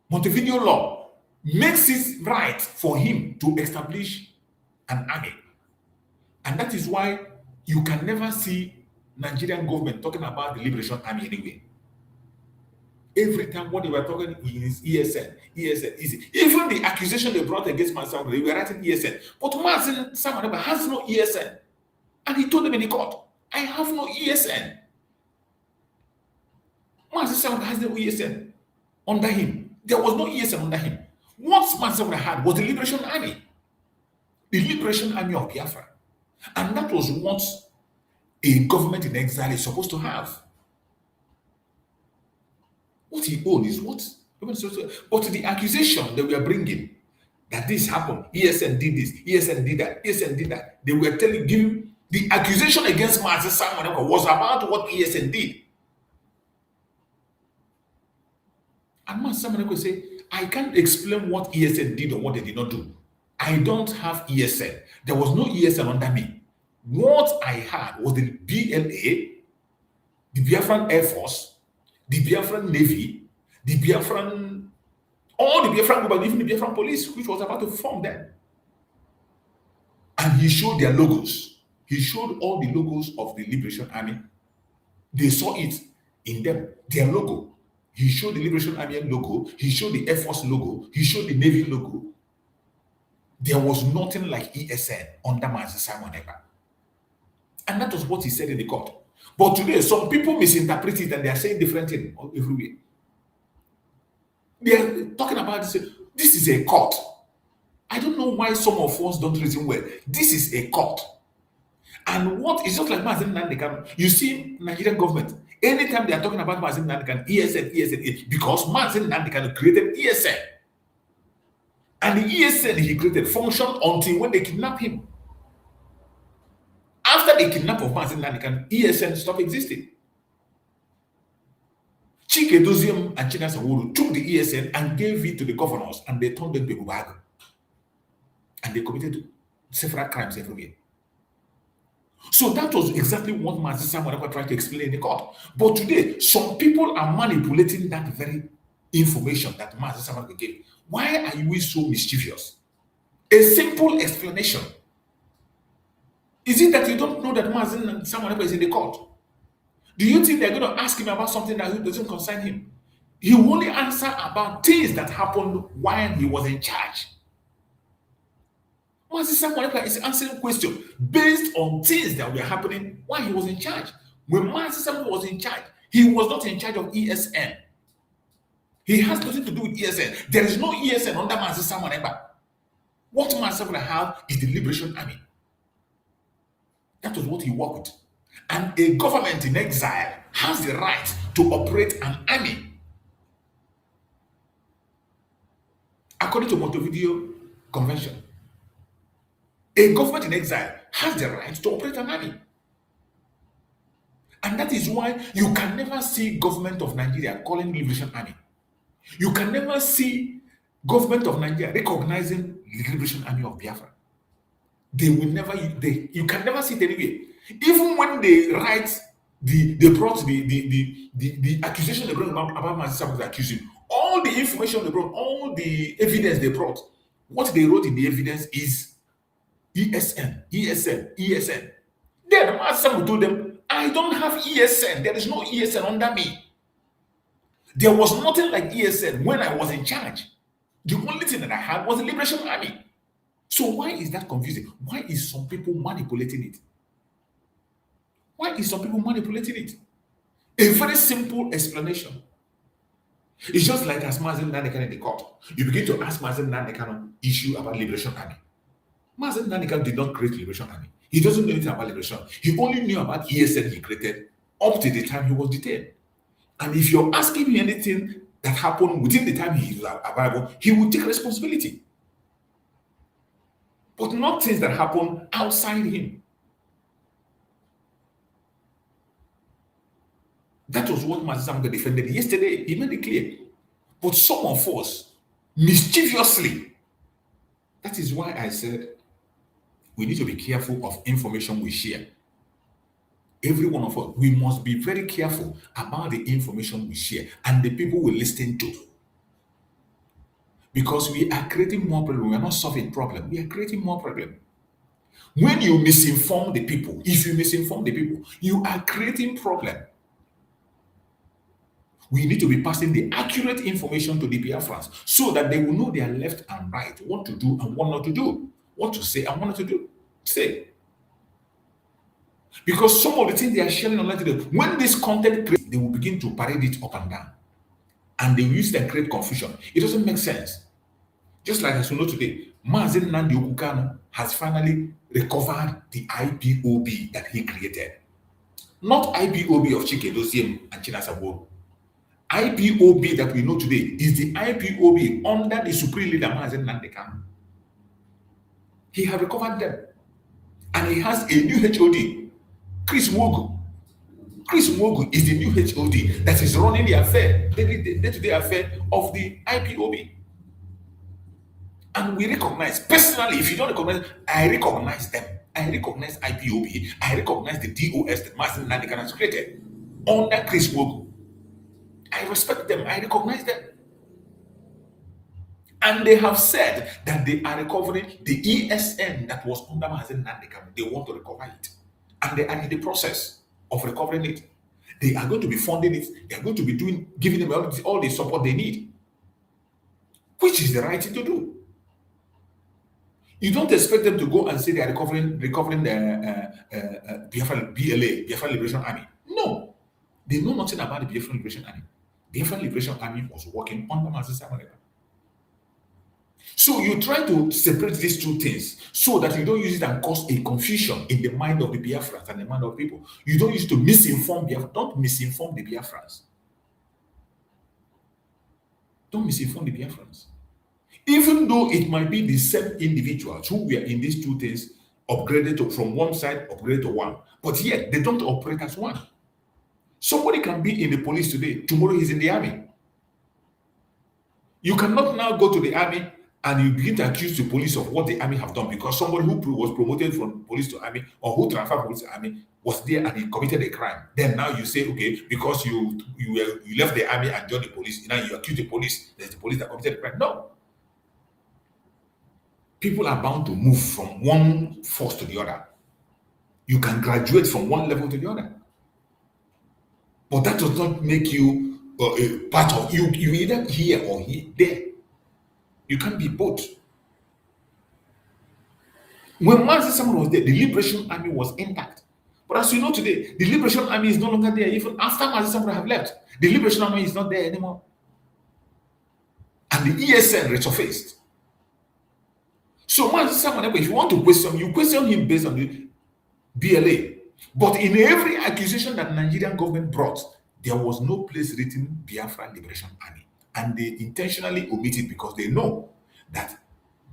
Montevideo law makes it right for him to establish an army. And that is why you can never see Nigerian government talking about the Liberation Army anyway. Every time what they were talking is ESN. Even the accusation they brought against Mazi Simon Ekpa, they were writing ESN. But Mazi Simon Ekpa has no ESN. And he told them in the court, I have no ESN. Mazi Simon Ekpa has no ESN under him. There was no ESN under him. What Mazi Simon Ekpa had was the Liberation Army. The Liberation Army of Biafra. And that was what a government in exile is supposed to have. What he owns is what? But the accusation that we are bringing, that this happened, ESN did this, ESN did that, ESN did that, they were telling him the accusation against Mazi Simon Ekpa was about what ESN did. And Mazi Simon Ekpa say, I can't explain what ESN did or what they did not do. I don't have ESN. There was no ESN under me. What I had was the BLA, the Biafran Air Force, the Biafran Navy, the Biafran, all the Biafran government, even the Biafran police, which was about to form them. And he showed their logos. he showed all the logos of the Liberation Army. They saw it in them, their logo. He showed the Liberation Army logo, he showed the Air Force logo, he showed the Navy logo. There was nothing like ESN under Mazi Simon Ekpa. And that was what he said in the court. But today, some people misinterpret it and they are saying different things everywhere. They are talking about this. This is a court. I don't know why some of us don't reason well. This is a court. And what is just like Mazin Nandekan. You see, Nigerian government, anytime they are talking about Mazin Nandekan, ESN, because Mazin Nandekan created ESN. And the ESN he created functioned until when they kidnapped him. After the kidnap of Mazin Nandekan, ESN stopped existing. Chike Doziem and Chinasa Wuru took the ESN and gave it to the governors, and they turned them to Bubago. And they committed several crimes everywhere. So that was exactly what Mazi Simon Ekpa tried to explain in the court. But today, some people are manipulating that very information that Mazi Simon Ekpa gave. Why are you so mischievous? A simple explanation. Is it that you don't know that Mazi Simon Ekpa is in the court? Do you think they're going to ask him about something that doesn't concern him? He will only answer about things that happened while he was in charge. Mazi Simon Ekpa is answering questions based on things that were happening while he was in charge. When Mazi Simon was in charge, he was not in charge of ESN. He has nothing to do with ESN. There is no ESN under Mazi Simon Ekpa. What Mazi Simon have is the Liberation Army. That was what he worked with. And a government in exile has the right to operate an army. According to Montevideo Convention, a government in exile has the right to operate an army. And that is why you can never see government of Nigeria calling Liberation Army. You can never see government of Nigeria recognizing the Liberation Army of Biafra. They will never, you can never see it anywhere. Even when they write, they brought the accusation they brought about Mazi Simon accusing, all the information they brought, all the evidence they brought, what they wrote in the evidence is ESN. Then Mazi Simon told them, I don't have ESN. There is no ESN under me. There was nothing like ESN when I was in charge. The only thing that I had was the Liberation Army. So why is that confusing? Why is some people manipulating it? Why is some people manipulating it? A very simple explanation. It's just like as Mazi Nandekan in the court. You begin to ask Mazi Nandekan issue about Liberation Army. Mazi Nandekan did not create Liberation Army. He doesn't know anything about Liberation. He only knew about ESN he created up to the time he was detained. And if you're asking me anything that happened within the time he was available, he will take responsibility. But not things that happen outside him. That was what Mazi Simon defended yesterday. He made it clear. But some of us, mischievously, that is why I said we need to be careful of information we share. Every one of us, we must be very careful about the information we share and the people we listen to. Because we are creating more problems. We are not solving problems. We are creating more problems. When you misinform the people, if you misinform the people, you are creating problems. We need to be passing the accurate information to the Biafrans so that they will know their left and right, what to do and what not to do, what to say and what not to do. Say. Because some of the things they are sharing online today, when this content creates, they will begin to parade it up and down. And they will use it and create confusion. It doesn't make sense. Just like as you know today, Mazi Nnamdi Okukano has finally recovered the IPOB that he created. Not IPOB of Chike Doziem and Chinasa Wuru. IPOB that we know today is the IPOB under the supreme leader Mazi Nnamdi Kanu. He has recovered them. And he has a new HOD, Chris Wogu. Chris Wogu is the new HOD that is running the affair, the day-to-day affair of the IPOB. And we recognize, personally, if you don't recognize, I recognize them. I recognize IPOB. I recognize the DOS that Mazi Nnamdi Kanu has created under Chris Wogu. I respect them. I recognize them. And they have said that they are recovering the ESN that was under Mazi Nnamdi Kanu. They want to recover it. and they are in the process of recovering it. They are going to be funding it. They are going to be giving them all the support they need, which is the right thing to do. You don't expect them to go and say they are recovering the Biafra BLA, Biafra Liberation Army. No, they know nothing about the Biafra Liberation Army. Biafra Liberation Army was working under Mazi Simon Ekpa. So you try to separate these two things so that you don't use it and cause a confusion in the mind of the Biafrans and the mind of people. You don't use it to misinform Biafra. Don't misinform the Biafrans. Don't misinform the Biafrans. Even though it might be the same individuals who were in these two things, upgraded from one side, upgraded to one, but yet they don't operate as one. Somebody can be in the police today, tomorrow he's in the army. You cannot now go to the army and you begin to accuse the police of what the army have done because somebody who was promoted from police to army or who transferred from police to army was there and he committed a crime. Then now you say, okay, because you left the army and joined the police, now you accuse the police, there's the police that committed the crime. No. People are bound to move from one force to the other. You can graduate from one level to the other. But that does not make you a part of you. You either here or there. You can't be both. When Mazi Simon was there, the Liberation Army was intact. But as you know today, the Liberation Army is no longer there. Even after Mazi Simon have left, the Liberation Army is not there anymore. And the ESN resurfaced. So Mazi Simon Ekpa, if you want to question, you question him based on the BLA. But in every accusation that Nigerian government brought, there was no place written Biafra Liberation Army. And they intentionally omit it because they know that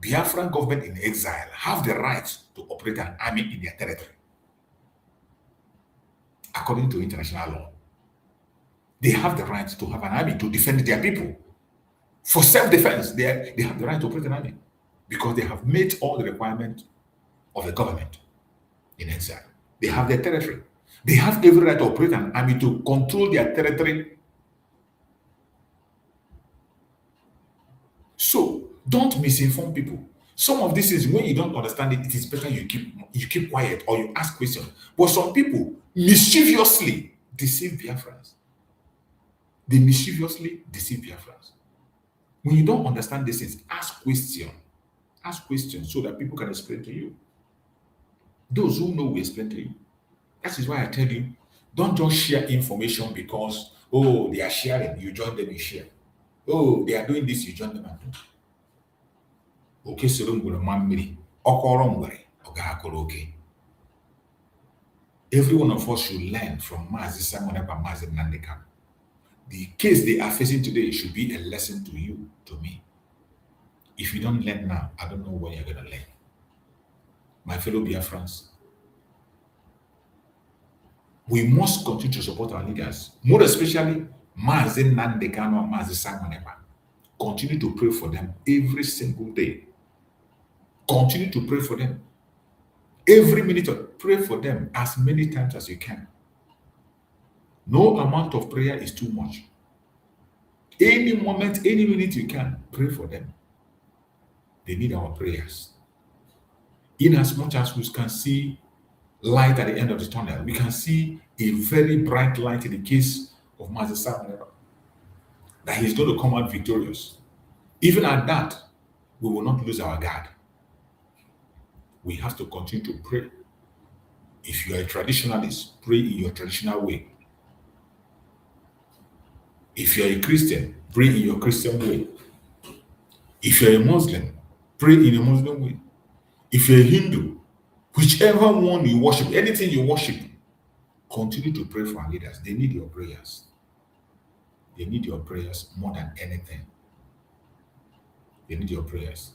Biafran government in exile have the right to operate an army in their territory. According to international law, they have the right to have an army to defend their people. For self-defense, they have the right to operate an army because they have met all the requirements of the government in exile. They have their territory. They have every right to operate an army to control their territory. So don't misinform people. Some of this is when you don't understand it, it is better you keep quiet or you ask questions. But some people mischievously deceive Biafrans. They mischievously deceive Biafrans. When you don't understand these things, ask questions. Ask questions so that people can explain to you. Those who know will explain to you. That is why I tell you, don't just share information because, oh, they are sharing, you join them, you share. Oh, they are doing this, you join them and do. Okay, so okay. Every one of us should learn from Mazi Simon Ekpa, Mazi Nandekano. The case they are facing today should be a lesson to you, to me. If you don't learn now, I don't know when you're going to learn. My fellow Biafrans, we must continue to support our leaders, more especially Mazi Nandekano and Mazi Simon Ekpa. Continue to pray for them every single day. Continue to pray for them. Every minute, pray for them as many times as you can. No amount of prayer is too much. Any moment, any minute you can, pray for them. They need our prayers. In as much as we can see light at the end of the tunnel, we can see a very bright light in the case of Mazi Simon Ekpa, that he's going to come out victorious. Even at that, we will not lose our guard. We have to continue to pray. If you are a traditionalist, pray in your traditional way. If you are a Christian, pray in your Christian way. If you are a Muslim, pray in a Muslim way. If you are a Hindu, whichever one you worship, anything you worship, continue to pray for our leaders. They need your prayers. They need your prayers more than anything. They need your prayers.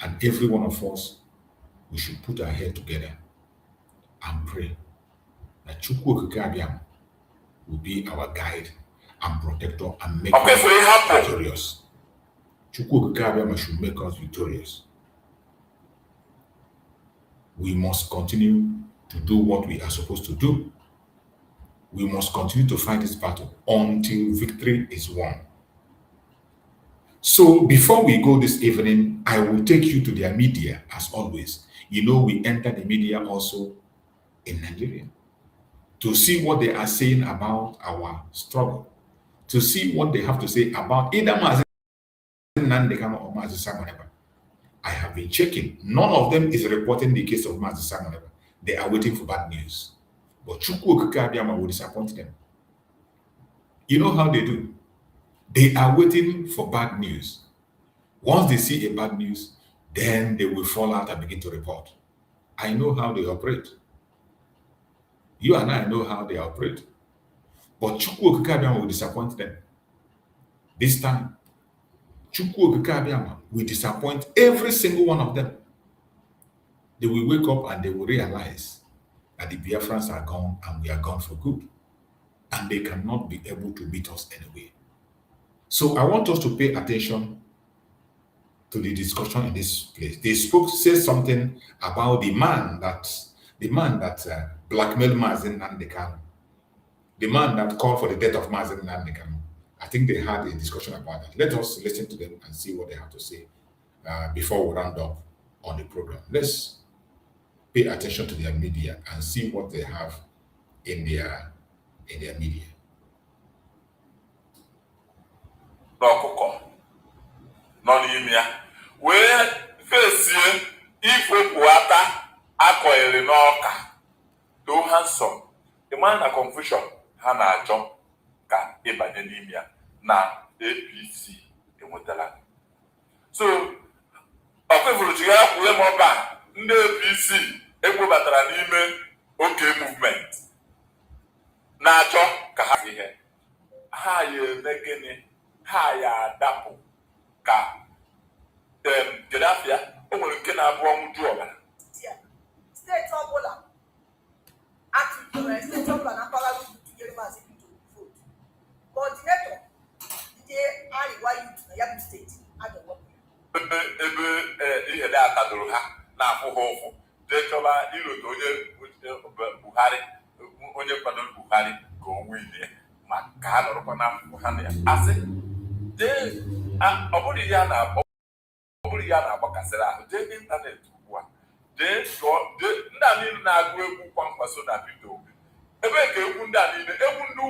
And every one of us, we should put our head together and pray that Chukwu Okike Abiam will be our guide and protector and make us victorious. Chukwu Okike Abiam should make us victorious. We must continue to do what we are supposed to do. We must continue to fight this battle until victory is won. So before we go this evening, I will take you to their media as always. You know, we enter the media also in Nigeria, to see what they are saying about our struggle, to see what they have to say about either Mazi Nandekano or Mazi Simon Ekpa. I have been checking. None of them is reporting the case of Mazi Simon Ekpa. They are waiting for bad news. But Chukwu Okike Abiyama will disappoint them. You know how they do? They are waiting for bad news. Once they see a bad news, then they will fall out and begin to report. I know how they operate. You and I know how they operate. But Chukwu Okike Abiyama will disappoint them. This time, Chukwu Okike Abiyama will disappoint every single one of them. They will wake up and they will realize that the Biafrans are gone and we are gone for good. And they cannot be able to beat us anyway. So I want us to pay attention to the discussion in this place. They said something about the man that blackmailed Mazi Nandekano, the man that called for the death of Mazi Nandekano. I think they had a discussion about that. Let us listen to them and see what they have to say before we round up on the program. Let's pay attention to their media and see what they have in their media. N'ọkụkọ nọ n'ime ya wee fesie ifopụ aka akọnyere n'ọka doo ha nsọ. Ịma na confusion ha na-achọ ka ịbanye n'ime ya na APC enwetala. So ọkụfụrụchi ya kwuo m ọba ndị APC ekwebatara n'ime oke movement na-achọ ka ha ihe ha ya eme gịnị, ha ya adapụ ka kedu afịa o nwere nke na-abụ ọnwụ ju ọbara. Steeti ọbụla atụtụrụ steeti ọbụla na mpaghara ugwu tinyere Maazị Peter Obi votu. Coordinator ndị Ariwa Youth na ya bụ steeti a ga-ewepụ ebe ihe dị atadoro ha na-afụ ha ụfụ jee chọba ilote onye Buhari, onye kwadoro Buhari ka o nwee ma ka ha nọrọkwa n'afọ ha na ya asị ọ bụrụ ihe a na-agbakasịrị ahụ jee n'ịntanetị ugbu a jee ndị a niile na-agụ egwu kwamkwaso na Peter Obi ebe ka egwu ndị a niile egwu ndị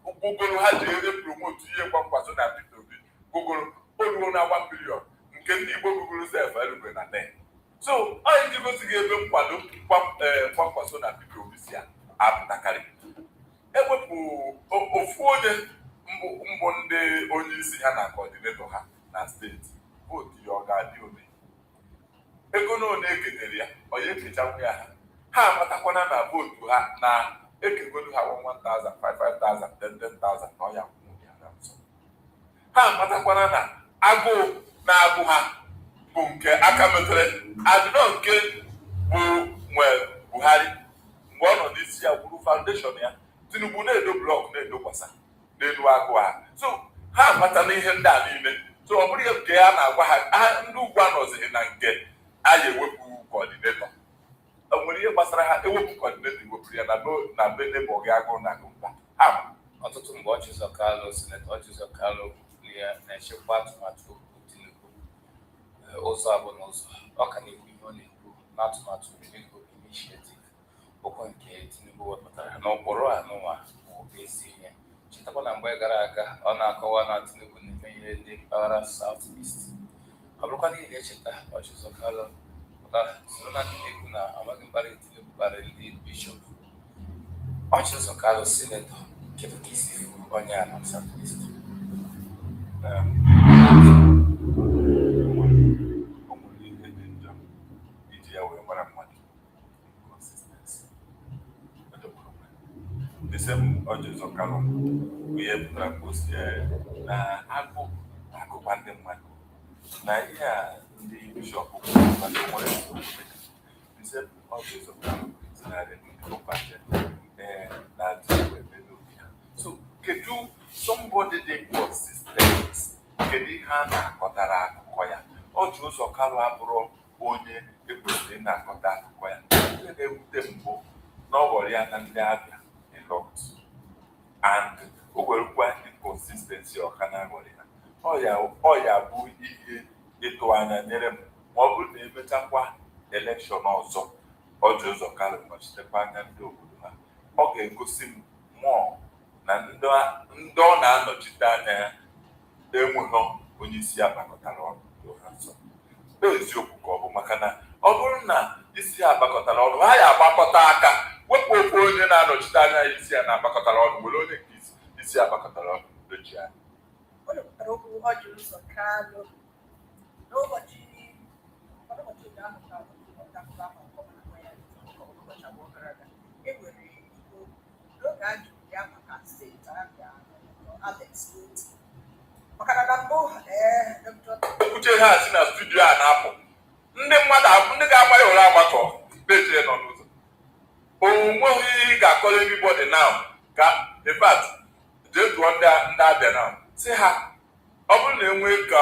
ugwugoro ha ji promotu ihe kwamkwaso na Peter Obi gụgoro oruo na 1 billion nke ndị Igbo gụgoro sef erugwe na 10. So ọ iji gosi gị ebe nkwado kwamkwaso na Peter Obi si apụtakarị. Ewepụ ofu onye mbụ ndị onye isi ha na coordinator ha na steeti votu ya ọ ga-adị ole, ego na one eketere ya ọ ya ekechanwu ya ha amatakwana na votu ha na ekegolu ha 1,000, 5,000, 10,000 na ọ ya kwụrụ ya na nso. Ha amatakwana na agụụ na-agụ ha bụ nke aka metere adịnọ nke bụ nwe Buhari mgbe ọ nọ n'isi ya gwuru foundation ya, Tinubu na-edo blọk na-edokwasa n'elu agụ ha. So ha amata na ihe ndị a niile. So ọ bụrụ nke ya na-agwa ha ndị ugwu anọzighị na nke a ya ewepụ coordinator. O nwere ihe gbasara ha ewepụ coordinator ewepụrụ ya na be n'ebe ọ ga-agụ na agụmba ha. Ọtụtụ mgbe Ọchịzọ Kalụ Sinetọ Ọchịzọ Kalụ na-echekwa atụmatụ Tinubu ụzọ abụ n'ụzọ ọ ka na-ekwu ihe ọ na-ekwu n'atụmatụ ego initiative okwu nke Tinubu wepụtara n'ụkpụrụ anụnwa bụ ezi ihe. Chetakwa na mgbe gara aga ọ na-akọwa na Tinubu na-eme ihe ndị mpaghara South East. Ọ bụrụkwa n'ihi echeta Ọchịzọ Kalụ soro na ndị na-ekwu na amaghị mkparị Tinubu kparịrị ndị bishọp. Ọchịzọ Kalụ Sinetọ kedu ka isi fụ onye a na South East? The same Ọchịzọ Kalụ ihe pụtara post na agụkwa ndị mmadụ na ihe a ndị bishọp nwere the same Ọchịzọ Kalụ tinarị ndị ụbọchị na so kedu somebody dị consistent, kedu ihe a na-akọtara akụkọ ya? Ọchịzọ Kalụ abụrụ onye ekwesịrị na-akọta akụkọ ya. Ihe na-ewute mbụ na ọ ghọrọ ya na ndị Abịa and o nwerekwa inconsistency ọka na aghọrị ha. Ọ ya bụ ihe ịtụ anya nyere m ma ọ bụrụ na emechakwa elekshọn ọzọ ọ ji ụzọ kalụ nọchitekwa anya ndị obodo ha. Ọ ga-egosi m mmụọ na ndị ọ na-anọchite anya ya enweghị onye isi agbakọtara ọnụ ha nso. Eziokwu ka ọ bụ, maka na ọ bụrụ na isi agbakọtara ọnụ ha ya agbakọta aka wepụ okwu onye na-anọchite anya ya isi ya na-agbakọtara ọnụ were onye nke isi agbakọtara ọnụ dochie anya. O lepụtara okwu ọ ji ụzọ kalụ n'ụbọchị ahụ ka ọdakụkọ ahụ ọkọmana ya ụbọchị abụọ gara aga. E nwere Igbo n'oge a jụrụ ya maka steeti Abịa Alex Oti. Maka na mbụ uche ha si na studio a na-apụ ndị mmadụ ndị ga-agba ya ụra agbakọ na-echere nọ n'ụzọ. O nweghị ihe ị ga-akọrọ everybody now ka in fact jee tụọ ndị Abịa now si ha ọ bụrụ na enwee ka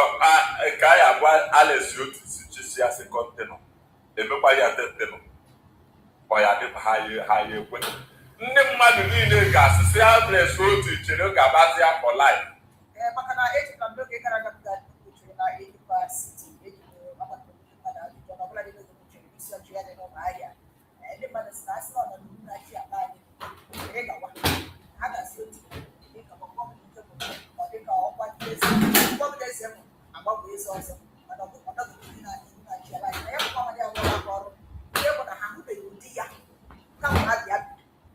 a ya agwa Alex Oti si chisi ya sekọntenọ emekwa ya tentenọ ọ ya dịba ha ya ekwe. Ndị mmadụ niile ga-asịsị Alex Oti chere ga-agbazi ya for life. Maka na echeta n'oge gara aga chere na Ekpa City ejiri agbata obi mmadụ ajụjụ na ọbụla dị n'oge chere isi ọchị ya dị n'ụmụ ahịa. Ndị mmadụ si na asị na ọnọdụ na-achị akpa anyị chere gawa ha ga-asị otu dịka ọ dịka ọkwa ndị eze mụ agbanwe eze ọzọ mana ọnọdụ ndị na-achị ala anyị na ya bụkwa mmadụ agwụrụ aka ọrụ ihe bụ na ha hụbeghị ụdị ya kama ha bịa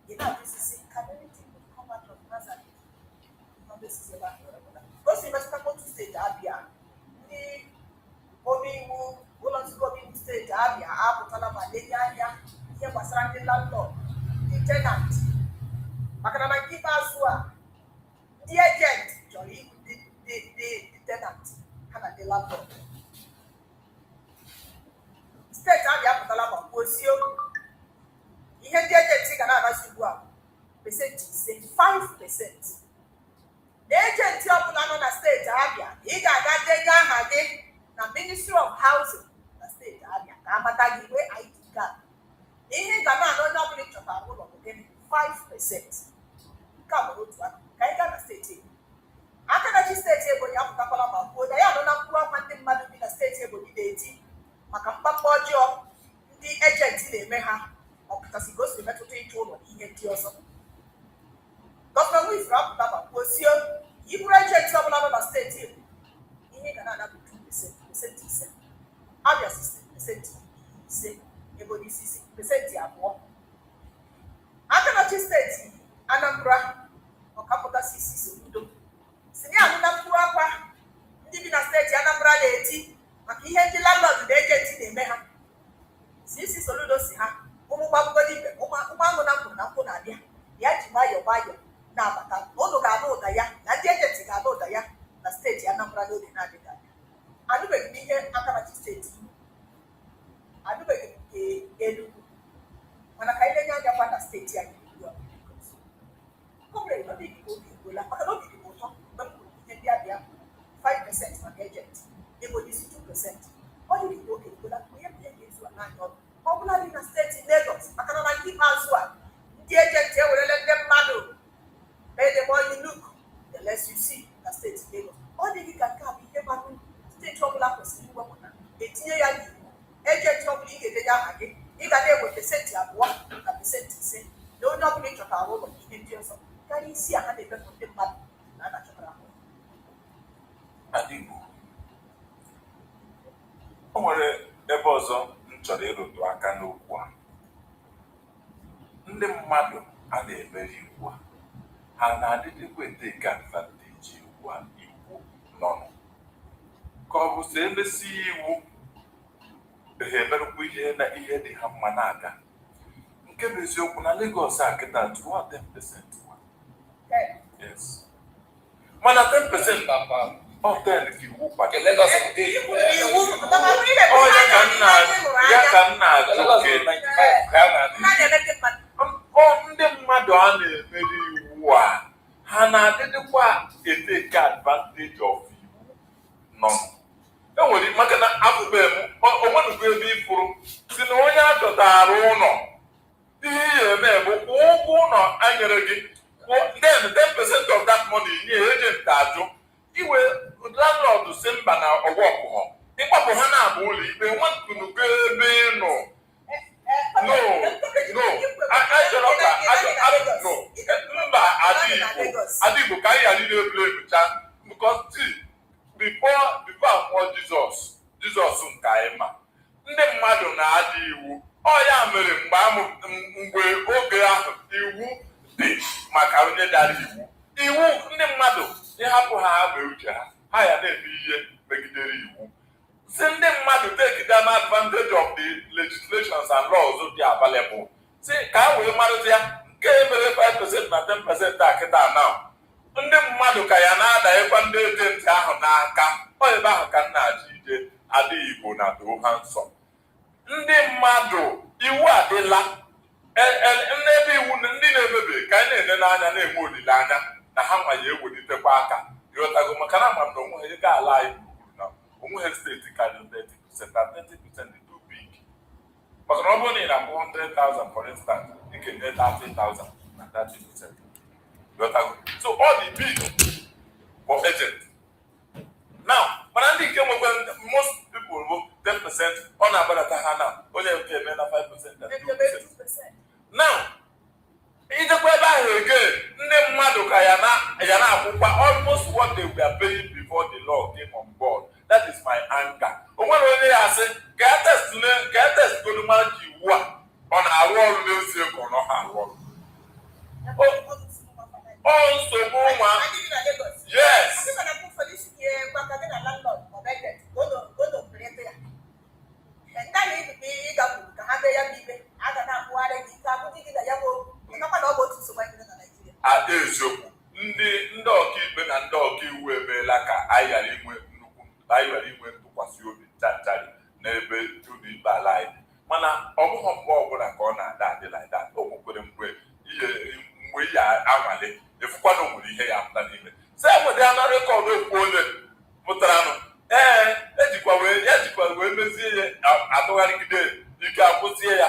ị na-abụsisi o si metụta otu steeti Abịa. Ndị omeiwu ụlọ nzukọ omeiwu steeti Abịa apụtala ma lenye anya ihe gbasara ndị landlord, ndị tenant, maka na nke ikpeazụ a ndị ejent chọrọ ibu ndị tenant ha na ndị landlord. Steeti Abịa apụtala ma kwuosie ihe ndị ejenti ga na-anasị ugbu a pesenti 5%. Na ejenti ọbụla nọ na steeti Abịa ị ga-aga denye aha gị na Ministry of Housing na steeti Abịa ka amata gị nwee ID card. Ihe ga na-anọ onye ọbụla ịchọtara ụlọ bụ gịnị 5%. Nke a bụrụ otu aka ka anyị gaa na steeti Ebonyi. Aka na-achị steeti Ebonyi apụtakwala ma kwuo na ya nọ na mkpụrụ akwa ndị mmadụ bi na steeti Ebonyi na-eti maka mkpakọ ọjọọ ndị ejenti na-eme ha, ọkachasị ka o si metụta ịchụ ụlọ na ihe ndị ọzọ. Gọvanọ Wifre apụta ma kwuosie iburu ejenti ọbụla nọ na steeti Ebonyi ihe ga na-ada bụ 2%, Abịa 5%, Ebonyi 2%. Aka na-achị steeti Anambra ọkapụta Sisi Soludo si na anụ na mkpụrụ akwa ndị bi na steeti Anambra na-eti maka ihe ndị landlord na ejenti na-eme ha. Sisi Soludo si ha ụmụ gbagodi ibe ụmụ aṅụ na mkpụrụ na mkpụ na-abịa ya ji nwayọọ na-abata ụnụ ga-anụ ụda ya na ndị ejenti ga-anụ ụda ya na steeti Anambra n'oge na-adịghị anya. Anụbeghị m ihe aka na-achị steeti anụbeghị m nke Enugu, mana ka anyị lenye anya kwa na steeti anyị ugbu a obi dị obi igbola maka na obi dị ụtọ mgbe m kwuru ihe ndị Abịa 5% maka ejenti Ebonyi 2%. Ọ dị dị oge igbola ihe bụ ihe ga-ezu n'anya ọrụ ọ bụla dị na steeti Lagos maka na nke ikpeazụ a ndị ejenti ewerele ndị mmadụ the more you look the less you see na steeti Lagos. Ọ dị gị ka nke a bụ ihe bara steeti ọbụla kwesịrị iwepụta etinye ya n'iwu. Ejenti ọbụla ị ga-edenye aha gị ị ga na-enwe 2% na 5% na onye ọbụla ịchọtara ụlọ na ihe ndị ọzọ karịa isi a ha na-emepụ ndị mmadụ na anachọtara ahụ. Igbo o nwere ebe ọzọ m chọrọ ịrụtụ aka n'okwu a. Ndị mmadụ a na-emeri iwu a ha na-adịdịkwa take advantage iwu nọ ka ọ bụ so emesi iwu ha emerụkwa ihe na ihe dị ha mma na-aga. Nke bụ eziokwu na Lagos a kịta tụọ 10%. Yes. Mana 10% ọ 10 ka iwu kwadoro. Ya ka nna ndị mmadụ a na-emeri iwu a ha na-adịdịkwa eteke advantage of iwu nọ. Enwere maka na abụbeghị m onwenugo ebe ifuru si na onye a chọtara ụlọ ihe ya eme bụ kwụọ ụgwọ ụlọ anyere gị then 10% of that money nye ejenti ajụ iwe landlord si mba na ọgwọ ọkụghọ ịkpapụ ha na-abụ ụlọ ikpe nwakunugo ebe ịnụ Adibo ka ya ni blame cha because see before amụọ Jesus nke anyị ma ndị mmadụ na-adị iwu ọ ya mere mgbe oge ahụ iwu dị maka onye dara iwu ndị mmadụ ịhapụ ha mee uche ha ya na-eme ihe megidere iwu si ndị mmadụ take down advantage of the legislations and laws dị available si ka ha wee marụzi ya nke emere 5% na 10% a kịta na ndị mmadụ ka ya na-adanyekwa ndị ejenti ahụ n'aka ọ ebe ahụ ka nna ji ije adị Igbo na doo ha nsọ ndị mmadụ iwu adịla n'ebe iwu ndị na-emebi ka anyị na-ene n'anya na-eme olileanya na ha nwa ya ewelitekwa aka ịghọtago maka na ama m na onweghị ego ala anyị gburugburu na onweghị steeti karịrị 30% and 30% dị too big maka na ọ bụrụ na ị na-akwụ 100,000 for instance ị ga-enye 30,000 na 30%. So all the big for agent. Now, mana ndị nke nwekwa most people bụ 10% ọ na-agbadata ha na onye nke eme na 5% na 2%. Now, ijekwa ebe ahụ again ndị mmadụ ka ya na-akwụkwa almost what they were paying before the law came on board. That is my anger. O nwere onye ya asị ka ya test goduma ji iwu a ọ na-arụ ọrụ n'ezie ka ọ nọ ha arụ ọrụ. nsogbu nwa yes eziokwu ndị ọkaikpe na ndị ọkaiwu emeela ka anyị ghara inwe ntụkwasị obi chachari n'ebe ụlọ ikpe ala anyị mana ọ bụghị mgbe ọbụla ka ọ na-ada adịla ada o nwekwere mgbe ya anwale efukwana nwere ihe ya apụta n'ime se nwere ana rekọdụ ekwu onye pụtaranụ ejikwa wee mezie ya atụgharịgide ike akwụsie ya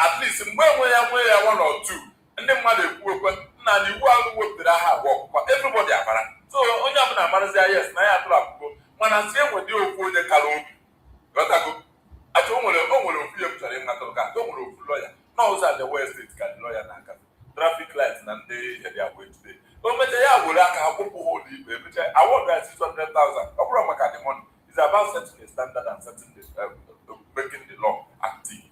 at least mgbe nwee ya one or two ndị mmadụ ekwuekwe nna na iwu ahụ wepụtara aha agwa ọkụkwa everybody amara so onye ọbụla amarazi ya yes na ya atụrụ akwụkwọ mana si enwedị okwu onye kara obi ghọtago achọ o nwere ofu ihe m chọrọ ịmata ụka o nwere ofu lọya na ụzọ aja west steeti ka dị lọya na-aga traffic light na ndị ihe ya wee today o mecha ya were aka ha kwụpụ ha ụlọ ikpe emecha award ya 600,000 ọ bụrụ maka the money is about setting a standard and setting the making the law active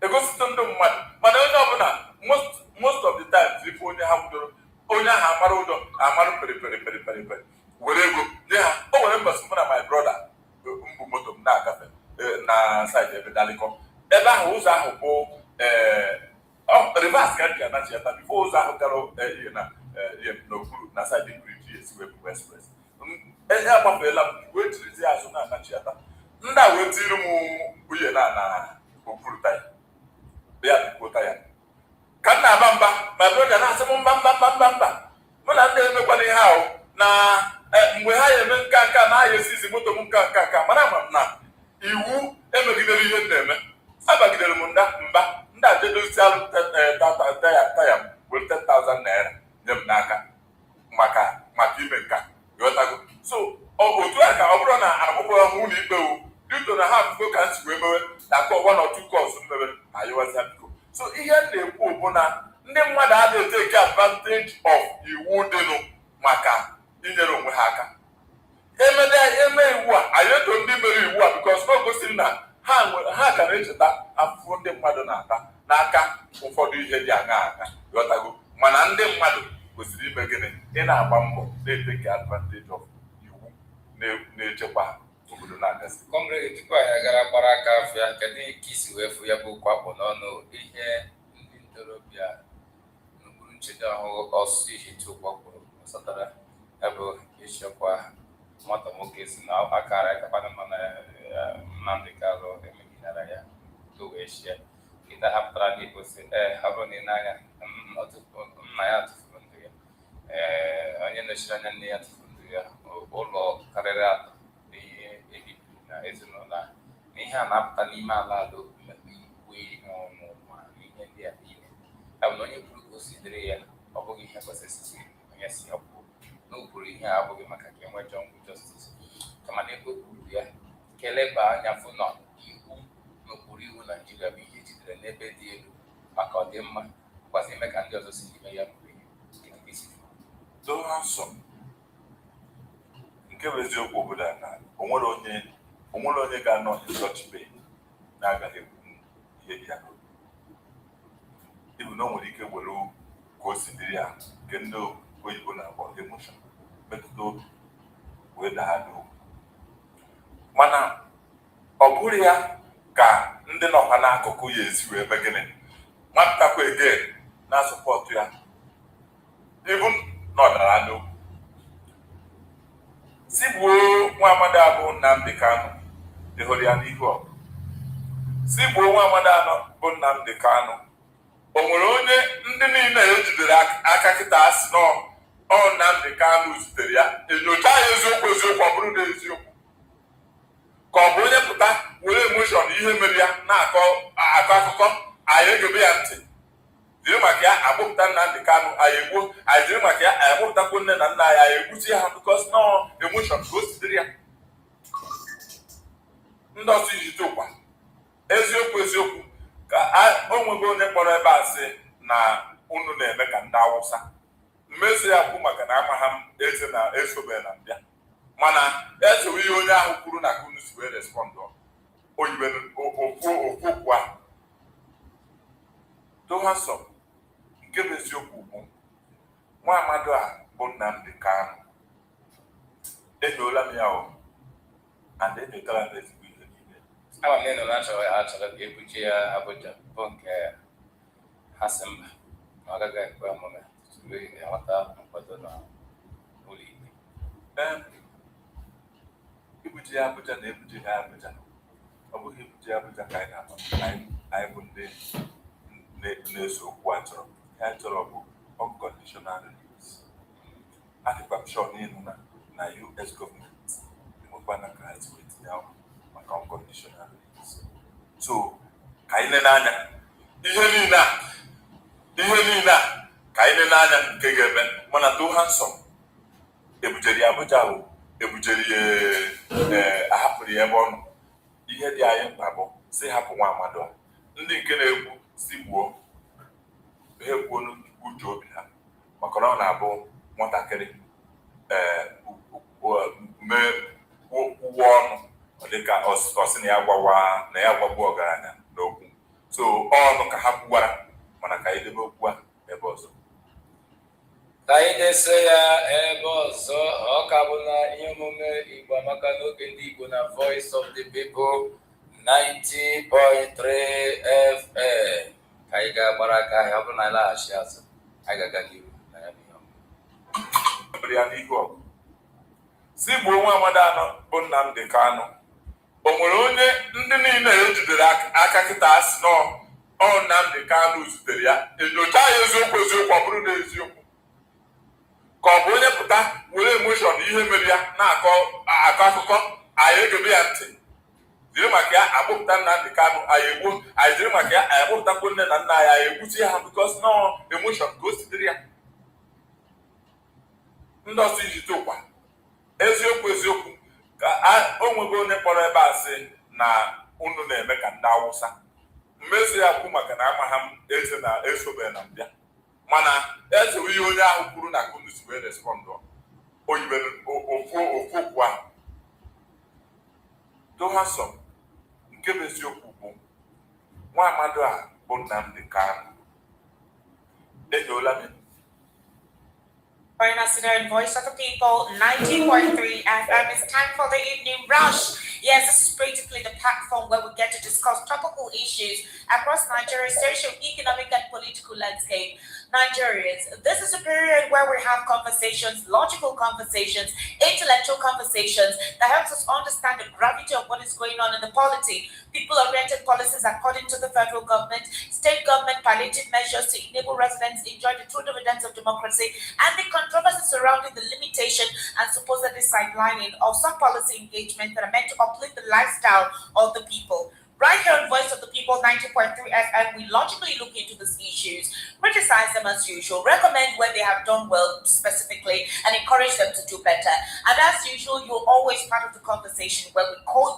egosite ndị mmadụ mana onye ọbụla most of the times ife onye ha bidoro onye ahụ amara ụjọ amarụ periperi were ego nye ha o nwere mbọsị mụ na my brother mbụ moto m na-agafe na site ebe dalikọ ebe ahụ ụzọ ahụ bụ reverse ka nke anachi ata bifo ụzọ ahụ gara ihe na n'okpuru na side bridge esi wepụ express ihe agbafeela m wee jirizi azụ na-anachi ata ndị a wee tiri m nwunye na okpuru taya ya dịkwo taya ka m na-aba mba my brother na-asị m mba mụ na ndị emekwana ihe ahụ na mgbe ha ya eme nka na ahịa esizi moto m nka mana ama m na iwu emegidere ihe m na-eme abagidere m mba ndị ajedozi alụ taya m were 10,000 naira nye m n'aka maka ime nka ghọtago so otu a ka ọ bụrụ na akwụkwọ ọhụụ ụlọ ikpe wu dito na ha afụgo ka nsi wee mewe na aka one or two calls mmebe ayịwazia biko so ihe m na-ekwu bụ na ndị mmadụ adịghị take advantage of iwu dịnụ maka inyere onwe ha aka eme iwu a anyị eto ndị mere iwu a because o gosiri na ha ka na-echeta afụfụ ndị mmadụ na-ata n'aka ụfọdụ ihe dị aṅa ghọtago mana ndị mmadụ kwesịrị ime gịnị ị na-agba mbọ na-eteke advantage of iwu na-echekwa obodo na-agasị kọmrade tupu anyị gara gbara aka afịa kedu ka isi wee fụ ya bụ kwapụ n'ọnụ ihe ndị ntorobịa n'okpuru nchedo ahụ ọsụ ihe tụkwapụrụ gbasatara ebe ịchekwa nwata nwoke si na akara ịkakwana nọ na Nnamdị Kalụ emegidere ya to wee shie ịta hapụtara gị gosi ha bụrụ na ị na-anya nna ya tụfuru ndụ ya onye nọchiri anya nne ya tụfuru ndụ ya ụlọ karịrị atọ ihe ebipụrụ na ezinụlọ a na ihe a na-apụta n'ime ala ala mmekpa igwe ihe ọmụma na ihe ndị a niile ya bụ na onye kwuru ka o si dịrị ya ọ bụghị ihe kwesịrị onye si ya kwuo n'okpuru ihe a abụghị maka ka enwe jọngụ justice kama na ebe kwuru ya keleba anya fụ na iwu n'okpuru iwu Naijiria bụ ihe ejidere n'ebe dị elu maka ọdịmma kwasị ime ka ndị ọzọ si n'ime ya mụrụ ihe. Doo ha nsọ nke bụ eziokwu obodo a na onwere onye ga-anọ ịzọchibe na-agaghị ekwu ihe dị ya n'obi. Ibu na o nwere ike were ka o si dịrị ya nke ndị oyibo na-akpọ emotion metụta obi wee daa n'okwu, mana ọ bụrụ ya ka ndị nọkwa n'akụkụ ya esi wee mee gịnị nwapụtakwa ege na-asọpọtụ ya ibu na ọ dara n'okwu. Si gbuo nwa amadi abụ Nnamdi Kanu ịhụrụ ya n'ihu ọgụ. Si gbuo nwa amadi anọ bụ Nnamdi Kanu. O nwere onye ndị niile ejidere aka kịta asị nọ Nnamdi Kanu zutere ya enyocha ya eziokwu ọ bụrụ na eziokwu ka ọ bụ onye pụta were emoshọn ihe mere ya na-akọ akụkọ anyị egebe ya ntị jiri maka ya akpọpụta Nnamdi Kanu anyị egbuo anyị jiri maka ya anyị akpọpụtakwu nne na nna anyị egbuchi ha bikos nọ emoshọn ka o sitere ya. Ndị ọzọ ijite ụkwa eziokwu ka o nwego onye kpọrọ ebe a sị na unu na-eme ka ndị Awụsa mmeso ya kwu maka na amagha m eze na esobe na mbịa mana esowe ihe onye ahụ kwuru na ka unu si wee respọndụ oyibe okwu ahụ. Doo ha nsọ nke bụ eziokwu bụ nwa amadi a bụ Nnamdi Kanu enyoola m ya and enyotara m ezigbo ihe niile. Ama m na achọrọ ka ebuche ya Abuja bụ nke ha si mba na ọ gaghị ekwe omume tupu enweta nkwado na ụlọ ikpe. Ibute ya Abuja na ebute ha Abuja ọ bụghị ibute ya Abuja ka anyị bụ ndị na-eso okwu a chọrọ. Ihe a chọrọ bụ unconditional release. Adịkwa m sure n'ihu na US gọọmenti enwekwana ka ha wee tinye ahụ maka unconditional release. So ka anyị nene anya ihe niile a ka anyị nene anya nke ga-eme mana doo ha nsọ ebujere ya Abuja ahụ ebujere ya ahapụrụ ya ebe ọ nọ. Ihe dị anyị mkpa bụ si hapụ nwa amadi a. Ndị nke na-egwu si gbuo ha egbuo n'uche obi ha maka na ọ na-abụ nwatakịrị mee ụgwọ ọnụ ọ dịka ọsị na ya gwagbu ọgaranya n'okwu. So ọnụ ka ha kwuwara mana ka anyị debe okwu a ebe ọzọ. Ka anyị dese ya ebe ọzọ ọ ka bụ na ihe omume Igbo Amaka n'oge ndị Igbo na Voice of the People 90.3 FM. Ka anyị ga-agbara aka ahịa ọ bụrụ na anyị laghachi azụ anyị ga-aga n'ihu na ya bụ ihe ya n'ihu ọgụ. Si gbuo nwa amadi anọ bụ Nnamdi Kanu. O nwere onye ndị niile ejidere aka kịta asị nọ Nnamdi Kanu zutere ya enyocha ya eziokwu ọ bụrụ na eziokwu ka ọ bụ onye pụta were emoshọn ihe mere ya na-akọ akụkọ anyị egebe ya ntị jiri maka ya akpọpụta Nnamdi Kanu anyị egbuo anyị jiri maka ya anyị akpọpụtakwu nne na nna anyị egbuchi ha bikos nọ emoshọn ka o sitere ya. Ndị ọzọ ijite ụkwa eziokwu ka o nwego onye kpọrọ ebe a sị na unu na-eme ka ndị Awụsa mmeso ya kwu maka na amagha m eze na esobe na mbịa mana esowe ihe onye ahụ kwuru na ka unu si wee respọndụ oyibe okwu ahụ. Doo ha nsọ nke bụ eziokwu bụ nwa amadi a bụ Nnamdi Kanu enyoola m. Foreign Voice of the People, 90.3 FM. It's time for the evening rush. Yes, this is basically the platform where we get to discuss topical issues across Nigeria's social, economic, and political landscape. Nigerians, this is a period where we have conversations, logical conversations, intellectual conversations that helps us understand the gravity of what is going on in the polity. People-oriented policies according to the federal government, state government palliative measures to enable residents enjoy the true dividends of democracy, and the controversy surrounding the limitation and supposedly sidelining of some policy engagements that are meant to uplift the lifestyle of the people. Right here on Voice of the People 90.3 FM, we logically look into these issues, criticize them as usual, recommend where they have done well specifically, and encourage them to do better. And as usual, you're always part of the conversation where you call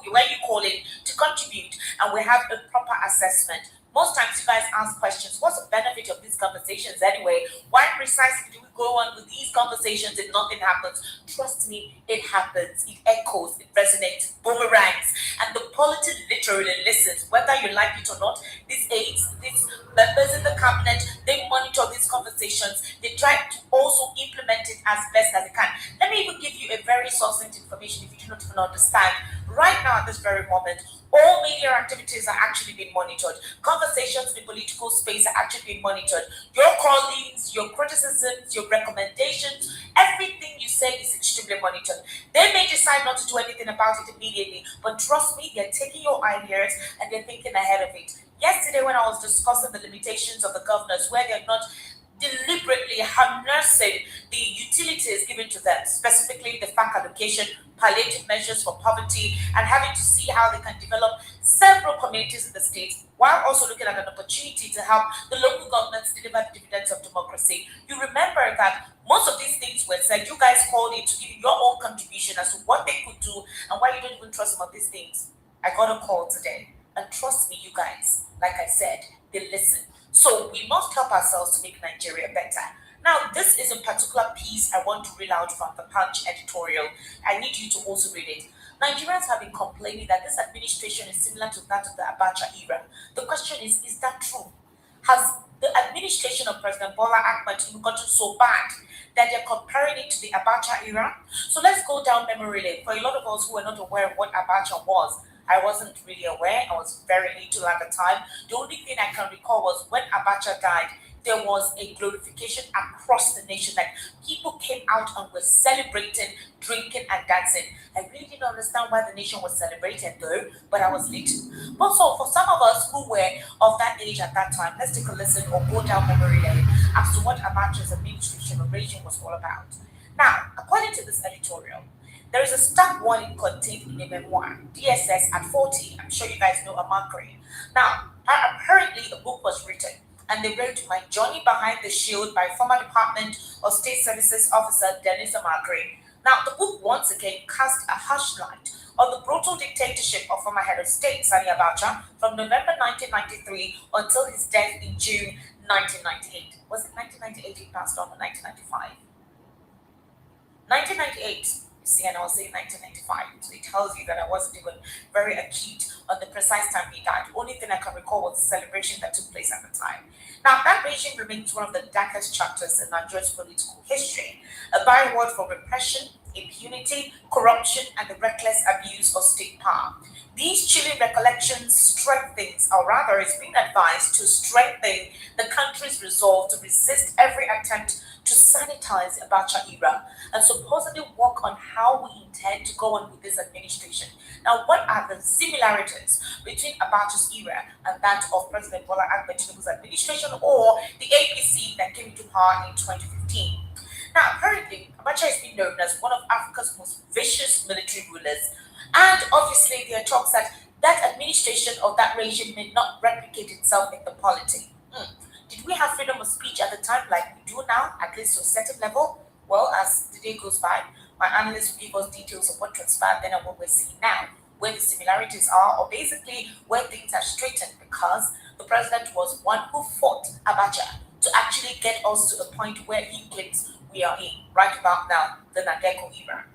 in to contribute, and we have a proper assessment. Most times you guys ask questions, what's the benefit of these conversations anyway? Why precisely do we go on with these conversations if nothing happens? Trust me, it happens. It echoes, it resonates, it boomerangs. And the polity literally listens, whether you like it or not. These aides, these members in the cabinet, they monitor these conversations. They try to also implement it as best as they can. Let me even give you a very succinct information if you do not even understand. Right now, at this very moment, all media activities are actually being monitored. Conversations in the political space are actually being monitored. Your callings, your criticisms, your recommendations, everything you say is extremely monitored. They may decide not to do anything about it immediately, but trust me, they're taking your ideas and they're thinking ahead of it. Yesterday, when I was discussing the limitations of the governors, where they're not deliberately harnessing the utilities given to them, specifically the FAC allocation, palliative measures for poverty, and having to see how they can develop several communities in the state, while also looking at an opportunity to help the local governments deliver the dividends of democracy. You remember that most of these things were said, you guys called in to give your own contribution as to what they could do and why you don't even trust some of these things. I got a call today, and trust me, you guys, like I said, they listen. So we must help ourselves to make Nigeria better. Now, this is a particular piece I want to read out from the Punch editorial. I need you to also read it. Nigerians have been complaining that this administration is similar to that of the Abacha era. The question is that true? Has the administration of President Bola Ahmed gotten so bad that they're comparing it to the Abacha era? So let's go down memory lane. For a lot of us who are not aware of what Abacha was, I wasn't really aware. I was very little at the time. The only thing I can recall was when Abacha died, there was a glorification across the nation. Like people came out and were celebrating, drinking and dancing. I really didn't understand why the nation was celebrating though, but I was little. But so for some of us who were of that age at that time, let's take a listen or go down memory lane as to what Abacha's administration or regime was all about. Now, according to this editorial, there is a stark warning contained in a memoir, DSS at 40. I'm sure you guys know Amakri. Now, apparently a book was written, and they wrote My Journey Behind the Shield by former Department of State Services Officer Dennis Amakri. Now, the book once again cast a harsh light on the brutal dictatorship of former head of state Sani Abacha from November 1993 until his death in June 1998. Was it 1998 he passed on or 1995? 1998. You see, and I was saying 1995. So it tells you that I wasn't even very acute on the precise time he died. The only thing I can recall was the celebration that took place at the time. Now, that regime remains one of the darkest chapters in Nigeria's political history, a byword for repression, impunity, corruption, and the reckless abuse of state power. These chilling recollections strengthens, or rather is being advised to strengthen the country's resolve to resist every attempt to sanitize the Abacha era and supposedly work on how we intend to go on with this administration. Now, what are the similarities between Abacha's era and that of President Bola Ahmed Tinubu's administration or the APC that came into power in 2015? Now, apparently, Abacha has been known as one of Africa's most vicious military rulers. And obviously, there are talks that that administration or that regime may not replicate itself in the polity. Did we have freedom of speech at the time like we do now, at least to a certain level? Well, as the day goes by, my analysts will give us details of what transpired then and what we're seeing now, where the similarities are, or basically where things are straightened, because the president was one who fought Abacha to actually get us to a point where he claims we are in, right about now, the Nadeko era.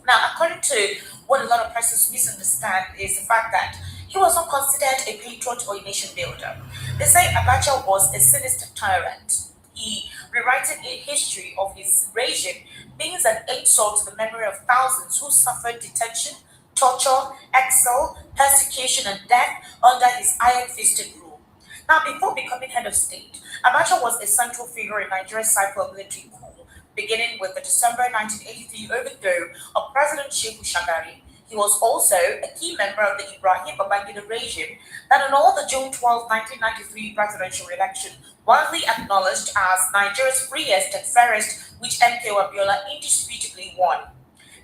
Now, according to what a lot of persons misunderstand is the fact that he was not considered a patriot or a nation builder. They say Abacha was a sinister tyrant. He, rewriting a history of his regime, means an insult to the memory of thousands who suffered detention, torture, exile, persecution, and death under his iron-fisted rule. Now, before becoming head of state, Abacha was a central figure in Nigeria's cycle military coup, beginning with the December 1983 overthrow of President Shehu Shagari. He was also a key member of the Ibrahim Babangida regime that annulled the June 12, 1993 presidential election, widely acknowledged as Nigeria's freest and fairest, which MK Abiola indisputably won.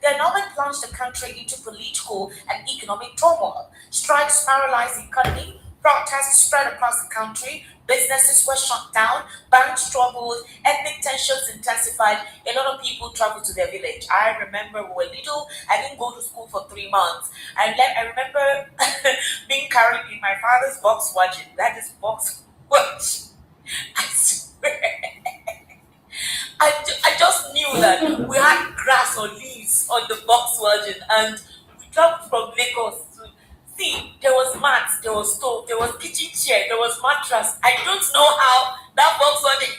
The annulment plunged the country into political and economic turmoil. Strikes paralyzed the economy, Protests spread across the country, businesses were shut down, banks struggled, ethnic tensions intensified, a lot of people traveled to their village. I remember we were little, I didn't go to school for 3 months. I remember being carried in my father's box wagon. That is box wagon. I swear. I just knew that we had grass or leaves on the box wagon, and we traveled from Lagos to see. There was mats, there was stove, there was kitchen chair, there was mattress. I don't know how that box wagon.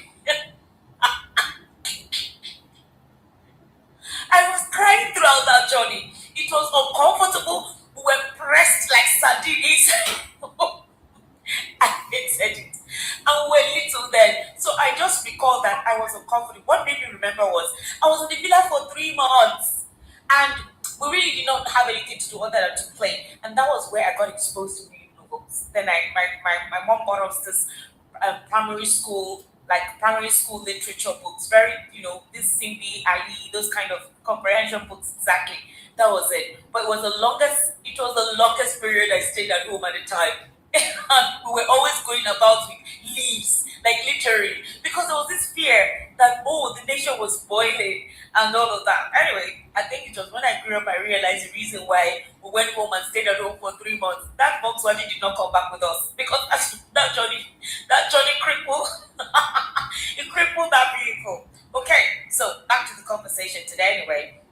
I was crying throughout that journey. It was uncomfortable. We were pressed like sardines. I hated it. And we were little then. So I just recall that I was uncomfortable. What made me remember was I was in the villa for 3 months. And we really did not have anything to do other than to play. And that was where I got exposed to reading novels. Then my mom bought us this primary school literature books. Very, this Simbi, Ali, those kind of comprehension books exactly. That was it. But it was the longest period I stayed at home at the time. And we were always going about with leaves, like literally, because there was this fear that the nation was boiling and all of that. Anyway, I think it was when I grew up I realized the reason why we went home and stayed at home for 3 months. That Volkswagen did not come back with us because that Johnny crippled. It crippled that vehicle. Okay, so back to the conversation today. Anyway.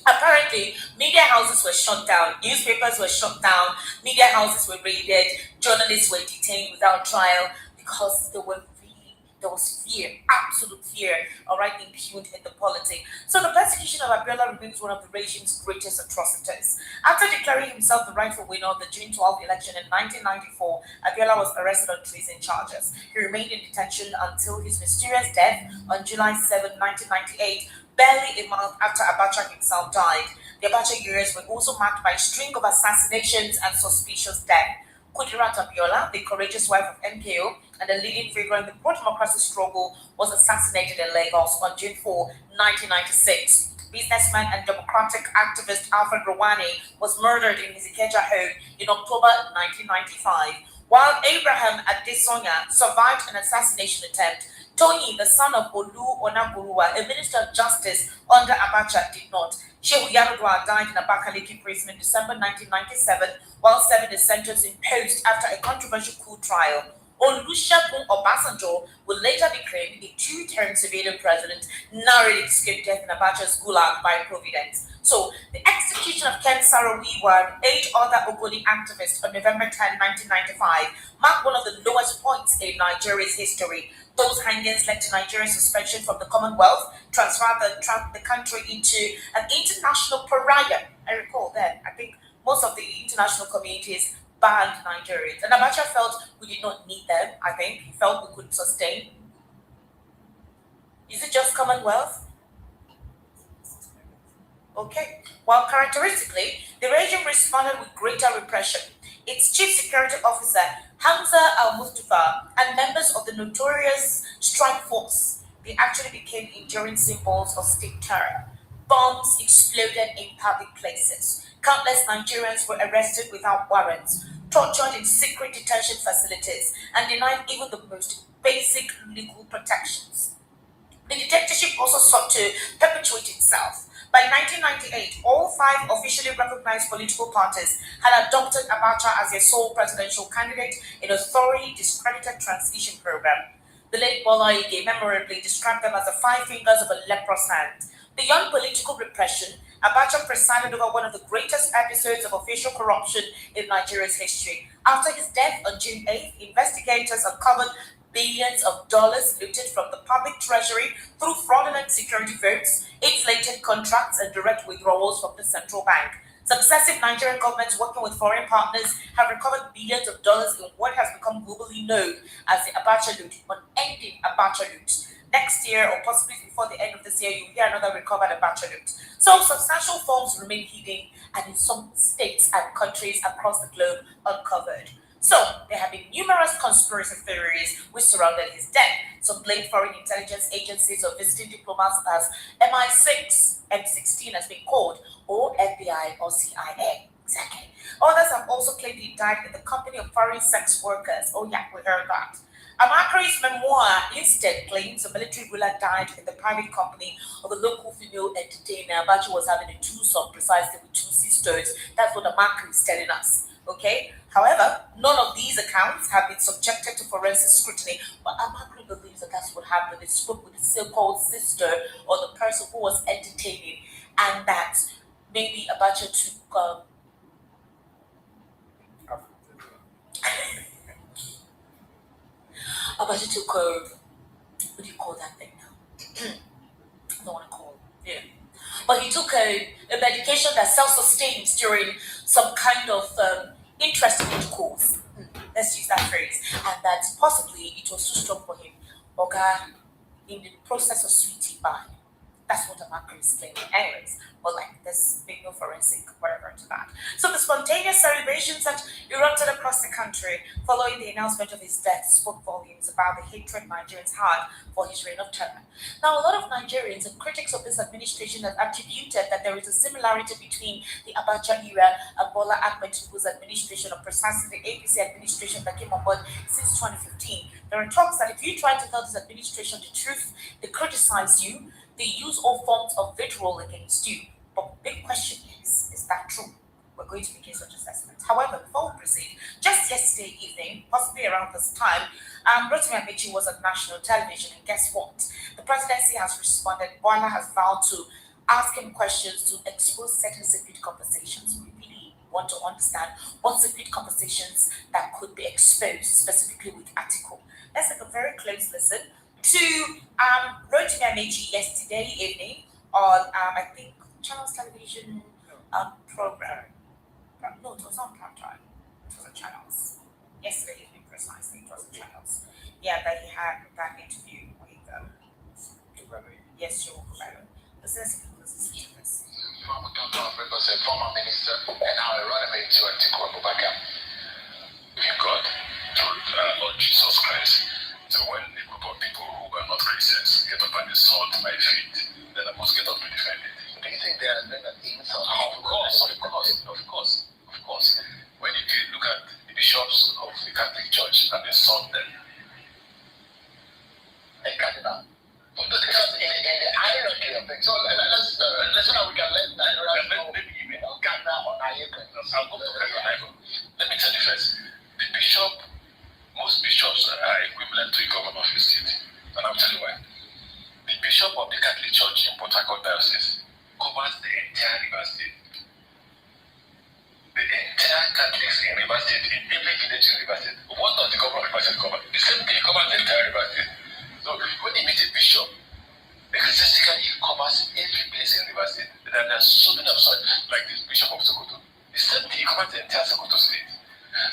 Apparently, media houses were shut down, newspapers were shut down, media houses were raided, journalists were detained without trial because there was fear, absolute fear, impugned in the polity. So the persecution of Abiola remains one of the regime's greatest atrocities. After declaring himself the rightful winner of the June 12 election in 1994, Abiola was arrested on treason charges. He remained in detention until his mysterious death on July 7, 1998, barely a month after Abacha himself died. The Abacha years were also marked by a string of assassinations and suspicious deaths. Kudirat Abiola, the courageous wife of MKO and a leading figure in the pro-democracy struggle, was assassinated in Lagos on June 4, 1996. Businessman and democratic activist Alfred Rwani was murdered in his Ikeja home in October 1995. While Abraham Adesonya survived an assassination attempt, Tony, the son of Olu Onaguruwa, a minister of justice under Abacha, did not. Shehu Yar'Adua died in Abakaliki prison in December 1997 while serving a sentence imposed after a controversial coup trial. Olusegun Obasanjo will later become a 2-term civilian president, narrowly escaped death in Abacha's gulag by providence. So, the execution of Ken Saro-Wiwa and 8 other Ogoni activists on November 10, 1995 marked one of the lowest points in Nigeria's history. Those hangings led to Nigeria's suspension from the Commonwealth, transferred the country into an international pariah. I recall that. I think most of the international communities banned Nigerians. And Abacha felt we did not need them, I think. He felt we couldn't sustain. Is it just Commonwealth? Okay. While characteristically, the regime responded with greater repression. Its chief security officer, Hamza al-Mustafa, and members of the notorious strike force, they actually became enduring symbols of state terror. Bombs exploded in public places. Countless Nigerians were arrested without warrants, tortured in secret detention facilities, and denied even the most basic legal protections. The dictatorship also sought to perpetuate itself. By 1998, all 5 officially recognized political parties had adopted Abacha as their sole presidential candidate in a thoroughly discredited transition program. The late Bola Ige memorably described them as the 5 fingers of a leprous hand. Beyond political repression, Abacha presided over one of the greatest episodes of official corruption in Nigeria's history. After his death on June 8th, investigators uncovered billions of dollars looted from the public treasury through fraudulent security votes, inflated contracts, and direct withdrawals from the central bank. Successive Nigerian governments working with foreign partners have recovered billions of dollars in what has become globally known as the Abacha loot, unending Abacha loot. Next year, or possibly before the end of this year, you'll hear another recovered Abacha loot. So substantial forms remain hidden and in some states and countries across the globe uncovered. So, there have been numerous conspiracy theories which surrounded his death. Some blamed foreign intelligence agencies or visiting diplomats as MI6, M16 has been called, or FBI or CIA. Exactly. Others have also claimed he died in the company of foreign sex workers. Oh yeah, we heard that. Amakri's memoir instead claims a military ruler died in the private company of a local female entertainer. Abacha was having a twosome precisely with two sisters. That's what Amakri is telling us. Okay? However, none of these accounts have been subjected to forensic scrutiny, but Amakri believes that that's what happened. He spoke with the so-called sister or the person who was entertaining, and that maybe Abacha took Abacha took what do you call that thing now? I don't want to call it. Yeah. But he took a medication that self-sustains during some kind of interesting intercourse. Let's use that phrase. And that possibly it was too strong for him. Oga, in the process of sweetie pie. That's what Amakri is claiming. Anyways, but like there's big no forensic, whatever to that. So the spontaneous celebrations that erupted across the country following the announcement of his death spoke volumes about the hatred Nigerians had for his reign of terror. Now, a lot of Nigerians and critics of this administration have attributed that there is a similarity between the Abacha era and Bola Ahmed Tinubu's administration, or precisely the APC administration that came on board since 2015. There are talks that if you try to tell this administration the truth, they criticize you, they use all forms of vitriol against you. But the big question is that true? We're going to begin such assessments. However, before we proceed, just yesterday evening, possibly around this time, Rotimi Amechi was on national television, and guess what? The presidency has responded. Bola has vowed to ask him questions to expose certain secret conversations. We really want to understand what secret conversations that could be exposed, specifically with Article. Let's take a very close listen to Rotimi Amechi yesterday evening on, I think, Channels Television program. No, it was not prime time. It was a Channels. Yesterday evening, precisely, it was a Channels. Yeah, that he had that interview with yes, Joe Kubalo. Let's listen to this. Former governor of Rivers, a former minister, and now a running mate to Atiku Abubakar. We've got Lord Jesus Christ. So when a group of people who are not Christians get up and insult my faith, then I must get up to defend it. Do you think they are doing an insult? Of course. When you look at the bishops of the Catholic Church and insult them, and Cardinal. Because in the hierarchy of things, so let's see how we can let Nigerians know. Maybe you may not Cardinal or Nayaka. I'll go to Cardinal. Let me tell you first. The bishop, most bishops are equivalent to a governor of a state. And I'll tell you why. The bishop of the Catholic Church in Port Harcourt Diocese covers the entire River State. The entire Catholics in River State, in every village in River State. What does the governor of River State cover? The same thing covers the entire River State. So when you meet a bishop, ecclesiastically he covers every place in River State. There are so many of such, like this Bishop of Sokoto. The same thing, he covers the entire Sokoto State.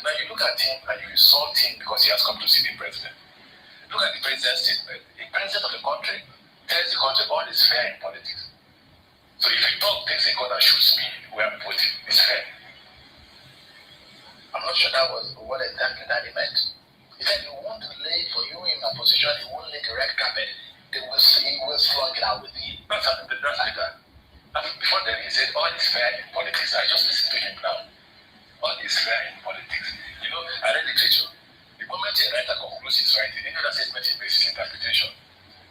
Now you look at him and you insult him because he has come to see the president. Look at the president's statement. The president of the country tells the country all is fair in politics. So if a dog takes a gun and shoots me where I'm voting, it's fair. I'm not sure that was what exactly that he meant. He said he won't lay for you in a position, he won't lay the red carpet. He will slug it out with you. That's like that. Before then he said all is fair in politics. I just listened to him now. All is fair in politics. You know, I read literature. The moment a writer concludes his writing, any other statement he makes his interpretation.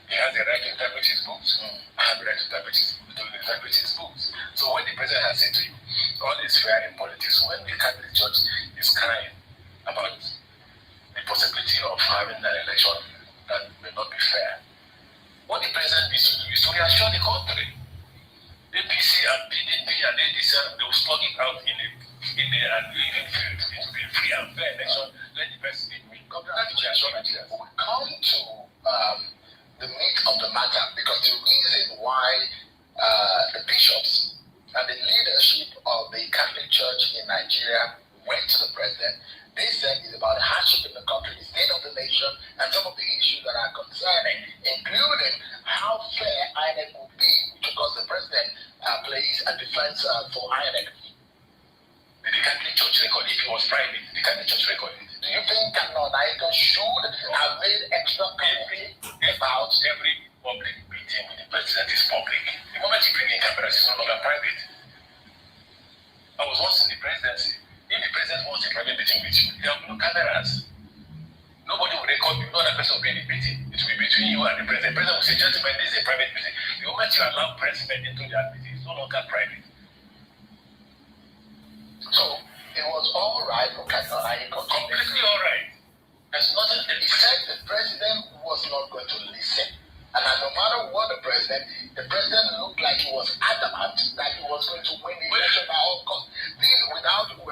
He has the right to interpret his books. I have the right to interpret his books. So when the president has said to you, all is fair in politics, when the Catholic Church is crying about the possibility of having an election that may not be fair, what the president needs to do is to reassure the country. APC and PDP and ADC, they will slug it out in the and even field. It will be a free and fair election. Let the president win. We come to the meat of the matter, because the reason why the bishops and the leadership of the Catholic Church in Nigeria went to the president, they said it's about hardship in the country, the state of the nation, and some of the issues that are concerning, including how fair INEC will be, because the president plays a defense for INEC. The Catholic Church record, if it was private, the Catholic Church record it. Do you think Canonaica should have made extra commentary about every public meeting with the president is public? The moment you bring in cameras, it's no longer private. I was once in the presidency. say, gentlemen, this is a private meeting. The moment you allow pressmen into that meeting, it's no longer private. So it was all right for Cardinal Ayiko. Completely all right. There's nothing. He said the president was not going to listen. And no matter what the president looked like he was adamant that he was going to win the election by all costs. This without not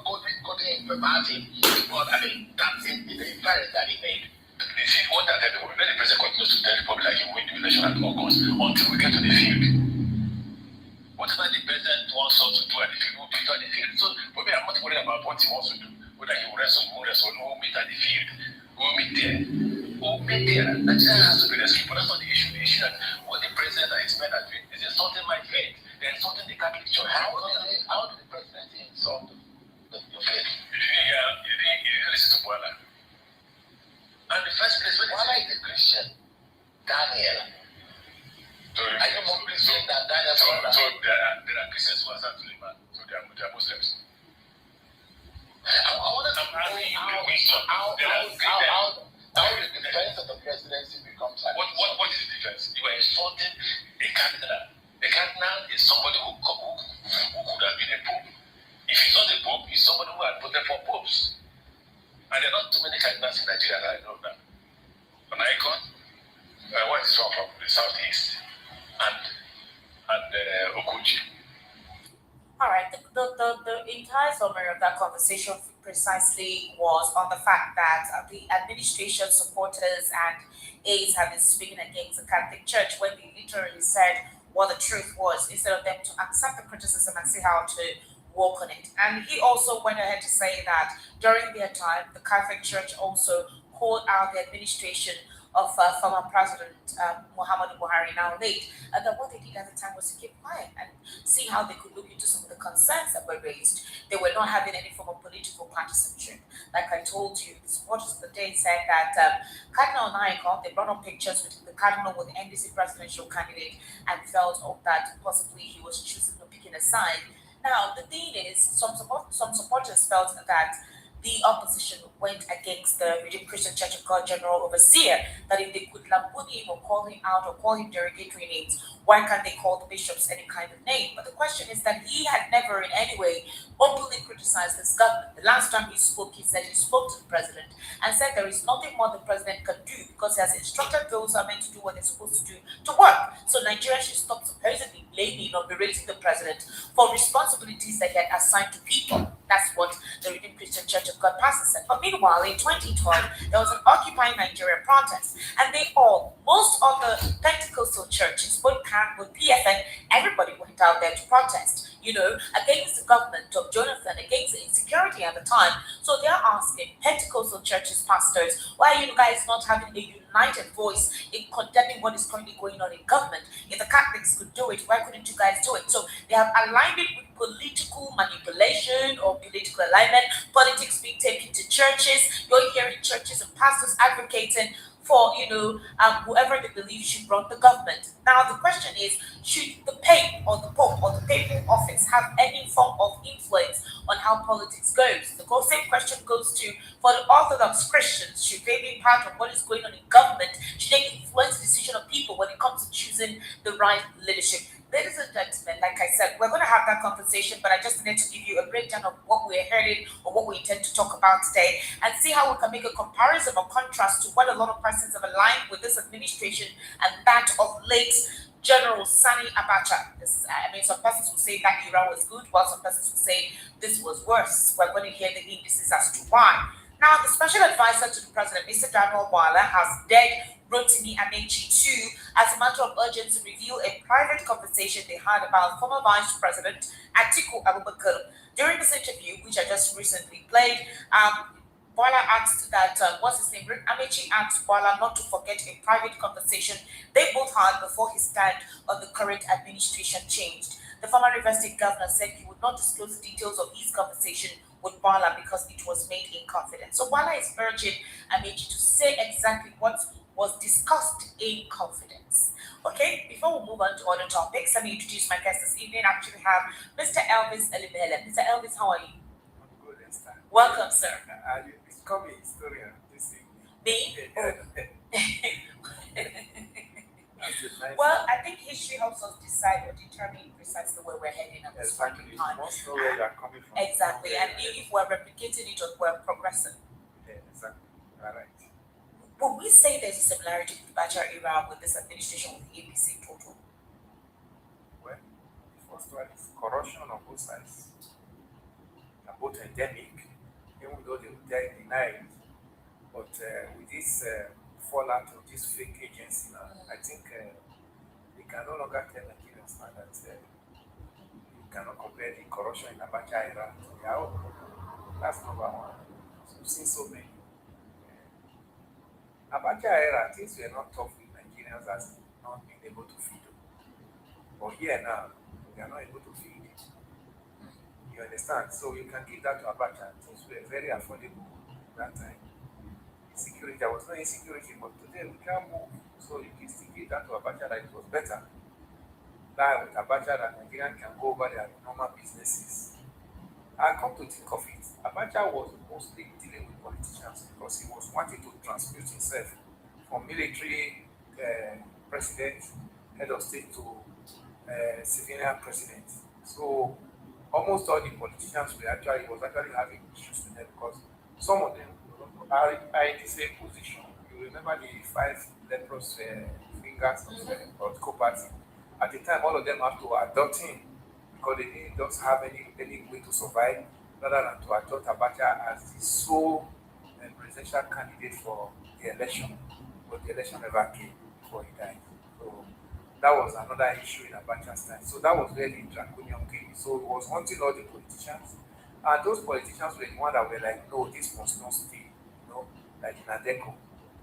quoting him verbatim, but I mean that's the inference that he made. You see, what that when the president continues to tell the public that he will win the election at all costs until we get to the field. Whatever the president wants us to do at the field, we'll do it at the field. So probably I'm not worried about what he wants to do, whether he will wrestle, we'll meet at the field. We'll meet there. That has to be rescued, but that's not the issue. The issue that what the president and his men are doing is insulting my faith. They're insulting the Catholic Church. How did the president insult your faith? You didn't listen to Bola. And the first place, Bola is a Christian. Daniel. Are you more Christian than Daniel? So there are Christians who are actually man. So they are Muslims. I want to know how the defense of the presidency becomes what is the defense? You are insulting a cardinal. A cardinal is somebody who could have been a pope. If he's not a pope, he's somebody who had voted for popes. And there are not too many cardinals in Nigeria that I know that. An icon, what is from the southeast, and Okuchi. All right, the entire summary of that conversation precisely was on the fact that the administration supporters and aides have been speaking against the Catholic Church when they literally said what the truth was, instead of them to accept the criticism and see how to work on it. And he also went ahead to say that during their time, the Catholic Church also called out the administration of former President Muhammadu Buhari, now late, and that what they did at the time was to keep quiet and see how they could look into some of the concerns that were raised. They were not having any form of political partisanship. Like I told you, the supporters of the day said that Cardinal Naiko, they brought on pictures with the Cardinal with the NDC presidential candidate and felt that possibly he was choosing or picking a side. Now, the thing is, some supporters felt that the opposition went against the Redeemed Christian Church of God General Overseer, that if they could lampoon him or call him out or call him derogatory names, why can't they call the bishops any kind of name? But the question is that he had never in any way openly criticized this government. The last time he spoke, he said he spoke to the president and said there is nothing more the president can do because he has instructed those who are meant to do what they're supposed to do to work. So Nigeria should stop supposedly blaming or berating the president for responsibilities that he had assigned to people. That's what the Redeemed Christian Church of God pastor said. But meanwhile, in 2012, there was an Occupy Nigeria protest, and most of the Pentecostal churches, both CAN, both PFN, everybody went out there to protest, against the government of Jonathan, against the insecurity at the time. So they're asking Pentecostal churches, pastors, why are you guys not having a united voice in condemning what is currently going on in government? If the Catholics could do it, why couldn't you guys do it? So they have aligned it with political manipulation or political alignment, politics being taken to churches. You're hearing churches and pastors advocating for, whoever they believe should run the government. Now, the question is, should the Pope or the Pope or the papal office have any form of influence on how politics goes? The same question goes to, for the Orthodox Christians, should they be part of what is going on in government? Should they influence the decision of people when it comes to choosing the right leadership? Ladies and gentlemen, like I said, we're going to have that conversation, but I just need to give you a breakdown of what we're hearing or what we intend to talk about today and see how we can make a comparison or contrast to what a lot of persons have aligned with this administration and that of late General Sani Abacha. Some persons will say that Iran was good, while some persons will say this was worse. We're going to hear the indices as to why. Now, the special advisor to the president, Mr. Daniel Wala, has dared Rotimi Amechi to, as a matter of urgency, reveal a private conversation they had about former Vice President Atiku Abubakar. During this interview, which I just recently played, Bola asked that, Amechi asked Bola not to forget a private conversation they both had before his stand on the current administration changed. The former River State governor said he would not disclose the details of his conversation with Bola because it was made in confidence. So Bola is urging Amechi to say exactly what was discussed in confidence. Okay, before we move on to other topics, let me introduce my guest this evening. I actually have Mr. Elvis Elimele. Mr. Elvis, how are you? I'm good, Esther. Welcome, sir. You become a historian this evening. Me? Well, I think history helps us decide or determine precisely where we're heading at this point in time. Most know where you are coming from. Exactly, and if we're replicating it or we're progressing. Yeah, exactly. All right. Would we say there's a similarity with the Bachar era with this administration with the APC total? Well, the first one is corruption on both sides. They're both endemic, even though they would deny it. But with this fallout of this fake agency now, I think they can no longer tell Nigerians now that you cannot compare the corruption in Abacha era to their own. That's number one. So we've seen so many. Abacha era, things were not tough with Nigerians as not being able to feed them. But here now, they are not able to feed. You understand? So you can give that to Abacha. Things were very affordable that time. Security, there was no insecurity, but today we can't move. So you can still give that to Abacha that it was better. That with Abacha that Nigerian can go over their normal businesses. I come to think of it, Abacha was mostly dealing with politicians because he was wanting to transmute himself from military president, head of state to civilian president. So almost all the politicians was actually having issues with them because some of them are in the same position. You remember the 5 leprous fingers of the Political Party? At the time, all of them had to adopt him because they didn't just have any way to survive rather than to adopt Abacha as the sole presidential candidate for the election. But the election never came before he died. So that was another issue in Abacha's time. So that was where the draconian came. So he was hunting all the politicians. And those politicians were the ones that were like, no, this must not stay. You know, like in Adeko,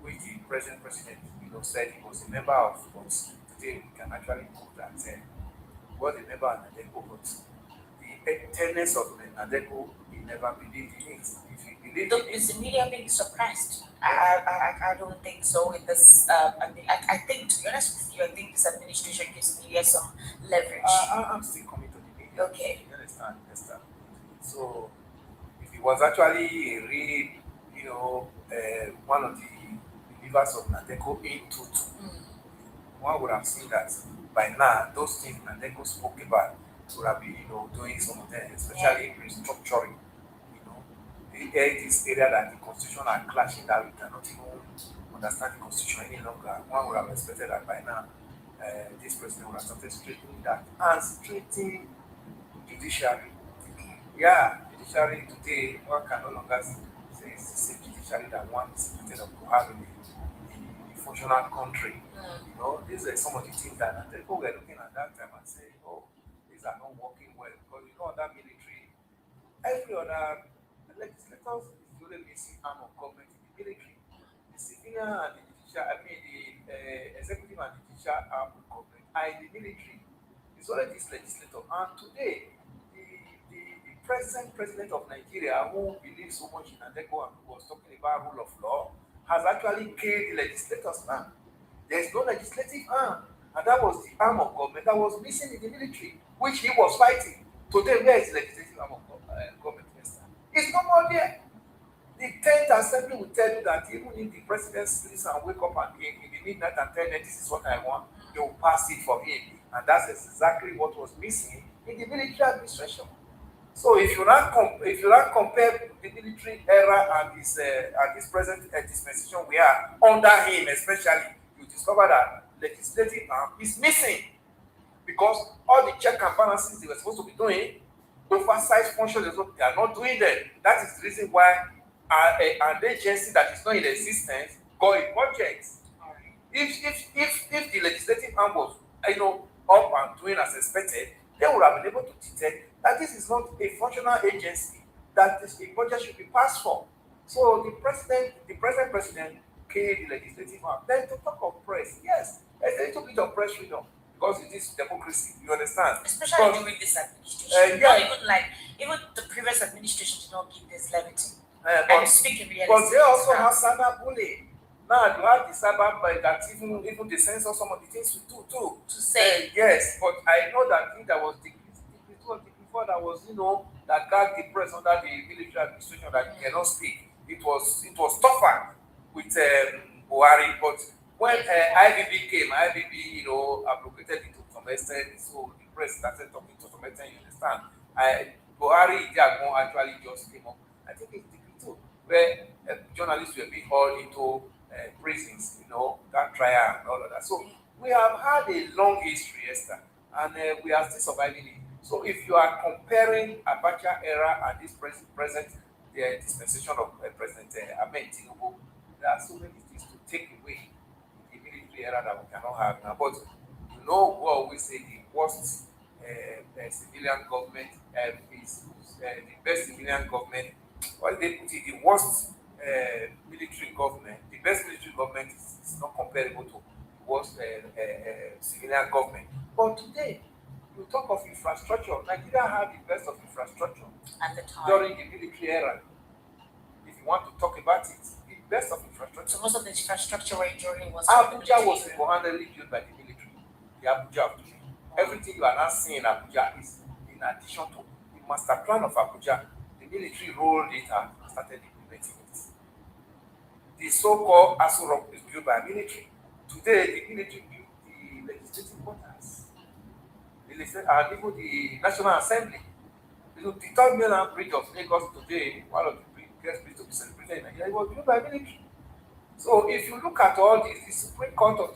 which the present president, said he was a member of, but today we can actually prove that he was a member of Adeko, but the tenets of Adeko, he never believed in it. If he believed in it, Is the media being suppressed? I don't think so. In this, I think, to be honest with you, I think this administration gives media some leverage. I'm still coming to the media. Okay. You understand? So, if he was actually a real, one of the believers of Nadeko in Tutu, one would have seen that by now, those things Nadeko spoke about would have been, doing some of them, especially restructuring. This area that the constitution are clashing that we cannot even understand the constitution any longer. One would have expected that by now, this president would have started straightening that and straightening judiciary. Yeah, judiciary today, one can no longer say it's the same judiciary that one is expected to have in a functional country. These are some of the things that people were looking at that time and saying, oh, these are not working well. Because that military, every other legislators is the only basic arm of government in the military. The civilian and the judicial, the executive and the judicial arm of government are in the military. It's only this legislator. And today, the present president of Nigeria, who believes so much in Adeko and who was talking about rule of law, has actually killed the legislators now. There is no legislative arm. And that was the arm of government that was missing in the military, which he was fighting. Today, where is the legislative arm of government? It's no more there. The 10th Assembly will tell you that even if the president sleeps and wake up and in the midnight and tell them this is what I want, they will pass it for him. And that's exactly what was missing in the military administration. So if you not compare the military era and this present dispensation we are under him, especially, you discover that legislative arm is missing because all the check and balances they were supposed to be doing, oversized functions, they are not doing them. That is the reason why an agency that is not in existence got a budget. If the legislative arm was up and doing as expected, they would have been able to detect that this is not a functional agency that a budget should be passed for. So the present president killed the legislative arm. Then to talk of press, yes, there's a little bit of press freedom because it is democracy. You understand? Especially during this administration. Not even the previous administration did not give this levity. I'm speaking realistically. But they also have cyberbullying. Now you have the cyber that even they censor some of the things we do too. To say yes, but I know that thing that was before that was that gagged the press under the military administration that you cannot speak. It was tougher with Buhari. But when IBB came, IBB, abrogated it to some extent, so the press started talking to some extent, you understand. Buhari Jagon actually just came up. I think it's the too, where journalists were being hauled into prisons, that trial and all of that. So we have had a long history, Esther, and we are still surviving it. So if you are comparing Abacha era and this present dispensation of President Ahmed Tinubu, there are so many things to take away in the military era that we cannot have now. But we always say the worst civilian government is the best civilian government. What they put it, the worst military government, the best military government is not comparable to the worst civilian government. But today, you talk of infrastructure. Nigeria had the best of infrastructure at the time during the military era. If you want to talk about it, the best of infrastructure. So most of the infrastructure we're enjoying was Abuja was single-handedly built by the military. The Abuja of today. Everything you are now seeing in Abuja is in addition to the master plan of Abuja. The military rolled it out and started implementing it. The so-called Aso Rock is built by military. Today, the military built the legislative quarters. And even the National Assembly. The third mainland bridge of Lagos today, one of the biggest bridges to be celebrated in Nigeria, was built by military. So if you look at all this, the Supreme Court of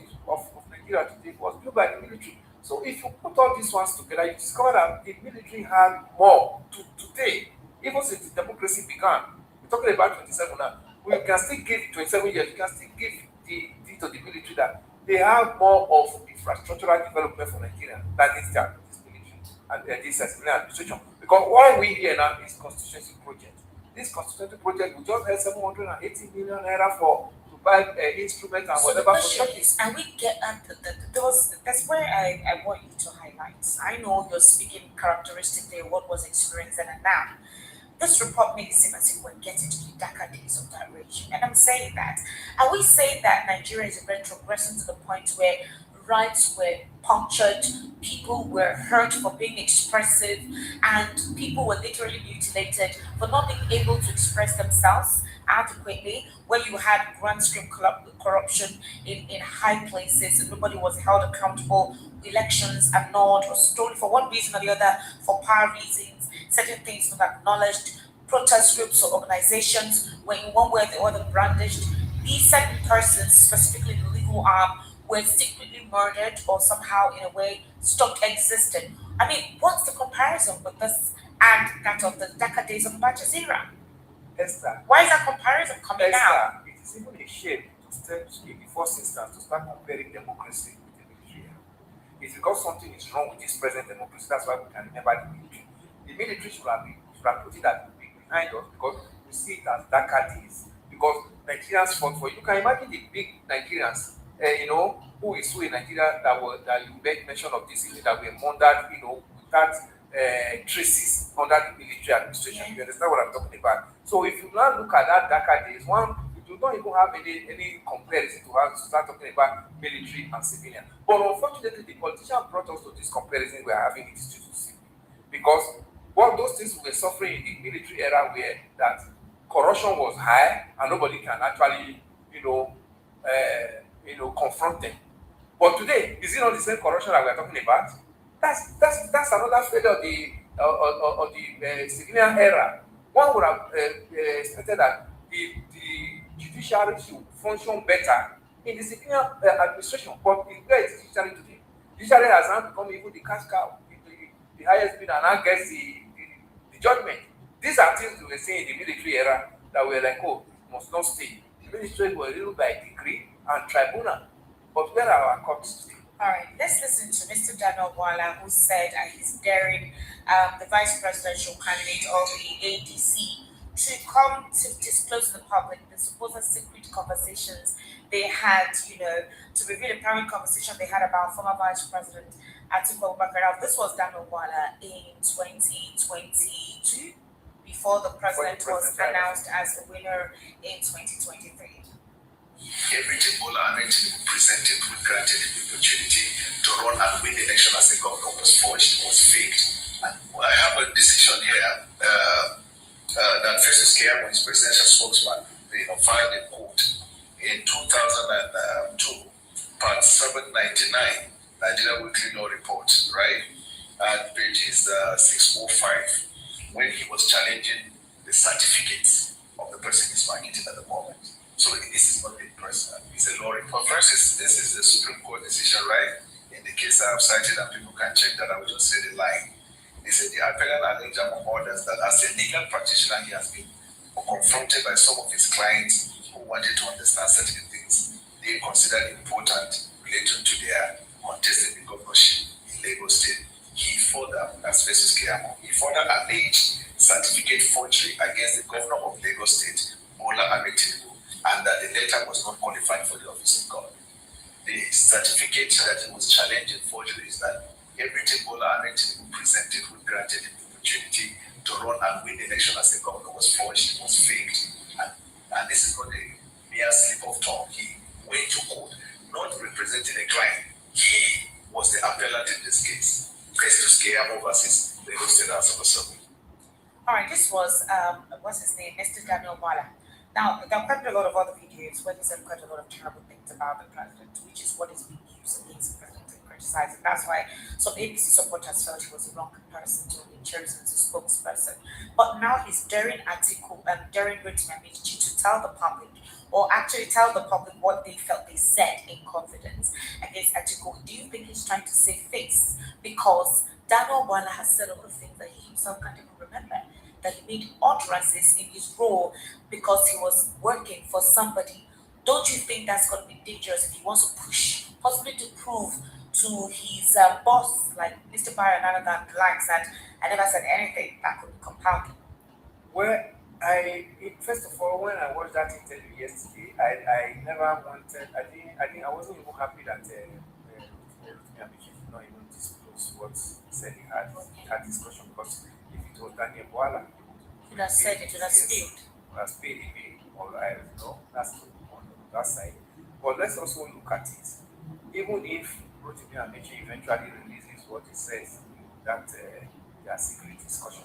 Nigeria today was built by the military. So if you put all these ones together, you discover that the military had more today, even since the democracy began. We're talking about 27 now. We can still give 27 years, we can still give the to the military that they have more of infrastructural development for Nigeria than this military and this civilian administration. Because what we hear now is constituency project. This constituency project will just have 780 million naira to buy instruments and whatever for churches. And we get that's where I want you to highlight. I know you're speaking characteristically of what was experienced then and now. This report makes it seem as if we're getting to the darker days of that regime. And I'm saying that. Are we saying that Nigeria is retrogressing to the point where rights were punctured, people were hurt for being expressive, and people were literally mutilated for not being able to express themselves adequately, where you had grand scale corruption in high places and nobody was held accountable, elections annulled or stolen for one reason or the other, for power reasons, certain things not acknowledged, protest groups or organizations were in one way or the other brandished, these certain persons, specifically the legal arm, were secretly murdered or somehow in a way stopped existing. I mean, what's the comparison with this and that of the darker days of Abacha's era? Esther, why is that comparison coming out? It is even a shame to step in the first instance to start comparing democracy with the military. It's because something is wrong with this present democracy. That's why we can remember the military. The military should have put it behind us because we see it as darker days. Because Nigerians fought for it. You can imagine the big Nigerians, who is who in Nigeria that you made mention of this, that were murdered, without traces under the military administration. You understand what I'm talking about? So if you now look at that darker days, you do not even have any comparison to start talking about military and civilian. But unfortunately, the politicians brought us to this comparison we are having in this institution. Because what those things we were suffering in the military era were that corruption was high and nobody can actually, confront them. But today, is it not the same corruption that we are talking about? That's another failure of the civilian era. One would have expected that the judiciary should function better in the civilian administration, but in where is judiciary today? Judiciary has now become even the cash cow, the highest bidder, and now gets the judgment. These are things we were seeing in the military era that were like, it must not stay. The military were ruled by decree and tribunal. But where are our courts today? All right, let's listen to Mr. Daniel Wala, who said he's daring the vice presidential candidate of the ADC to come to disclose to the public the supposed secret conversations they had, to reveal a private conversation they had about former Vice President Atiku Abubakar. This was Daniel Wala in 2022, before the president was announced as the winner in 2023. Everything Bola Ahmed Tinubu presented when granted the opportunity to run and win the election as a governor was forged, was faked. And I have a decision here that Festus Keyamo, his presidential spokesman, filed a quote in 2002, part 799, Nigeria Weekly Law Report, right? At pages 605, when he was challenging the certificates of the person he's marketing at the moment. So this is not a person, it's a law report. First, this is the Supreme Court decision, right? In the case I have cited, and people can check that, I will just say the line. He said the appellant alleged among others that as a legal practitioner, he has been confronted by some of his clients who wanted to understand certain things they considered important related to their contest in the governorship in Lagos State. He further, as Festus Kiyamo, he further alleged certificate forgery against the governor of Lagos State, Bola Ahmed Tinubu, and that the letter was not qualified for the office of God. The certificate that he was challenging forgery is that everything Bola Ahmed Tinubu presented who granted him the opportunity to run and win the election as a governor was forged, was faked. And this is not a mere slip of tongue. He went to court, not representing a client. He was the appellant in this case. Festus Kiyamo versus Lagos State House of Assembly. All right, this was what's his name, Mr. Daniel Wala. Now, there are quite a lot of other videos where he said quite a lot of terrible things about the president, which is what is being used against the president and criticized. And that's why some ABC supporters felt he was the wrong person to be chosen as a spokesperson. But now he's daring Atiku and daring Rotimi Amici to tell the public, or actually tell the public what they felt they said in confidence against Atiku. Do you think he's trying to save face? Because Daniel Wala has said a lot of things that he himself can't even remember, that he made utterances in his role because he was working for somebody. Don't you think that's going to be dangerous if he wants to push, possibly to prove to his boss, like Mr. Byron Anadan, likes that I never said anything that could be compounded? Well, first of all, when I watched that interview yesterday, I never wanted. I wasn't even happy that Amici did not even disclose what he said he had discussion, because if it was Daniel Wala, He would have said it, would have spilled. Would have spilled it. All right, no, that's on that side. But let's also look at it. Even if Rotimi Amici eventually releases what he says in that their secret discussion,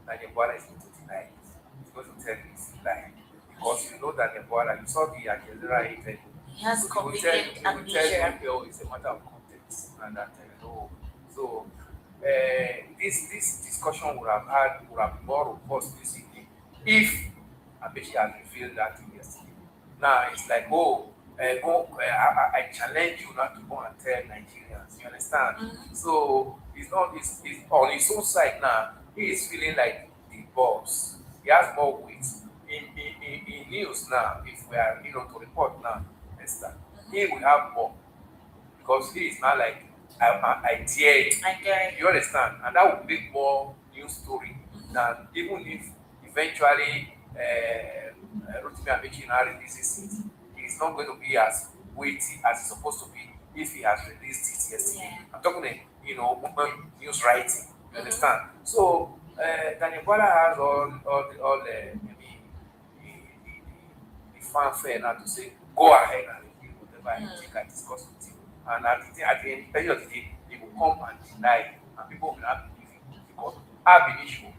Daniel Wala is going to deny it. He's going to tell you it's a lie. Because you know that Daniel Wala, you saw the Al Jazeera interview. He has convenient amnesia. It's a matter of context, and that so this discussion would have been more robust this evening if Amici had revealed that thing yesterday. Now it's like, I challenge you not to go and tell Nigerians. You understand? Mm-hmm. So it's on his own side now. He is feeling like the boss. He has more weight in news now. If we are to report now, Esther, he will have more, because he is not like I dare you. I dare You understand? And that would make more news story than even if eventually Rotimi Amici now releases it. It's not going to be as weighty as it's supposed to be if he has released it yesterday. Yeah. I'm talking, news writing. You understand? So Daniel Wala has all maybe the fanfare now to say, go ahead and review whatever you think I discuss with you. And at the end of the day, they will come and deny, and people will not believe it, because I believe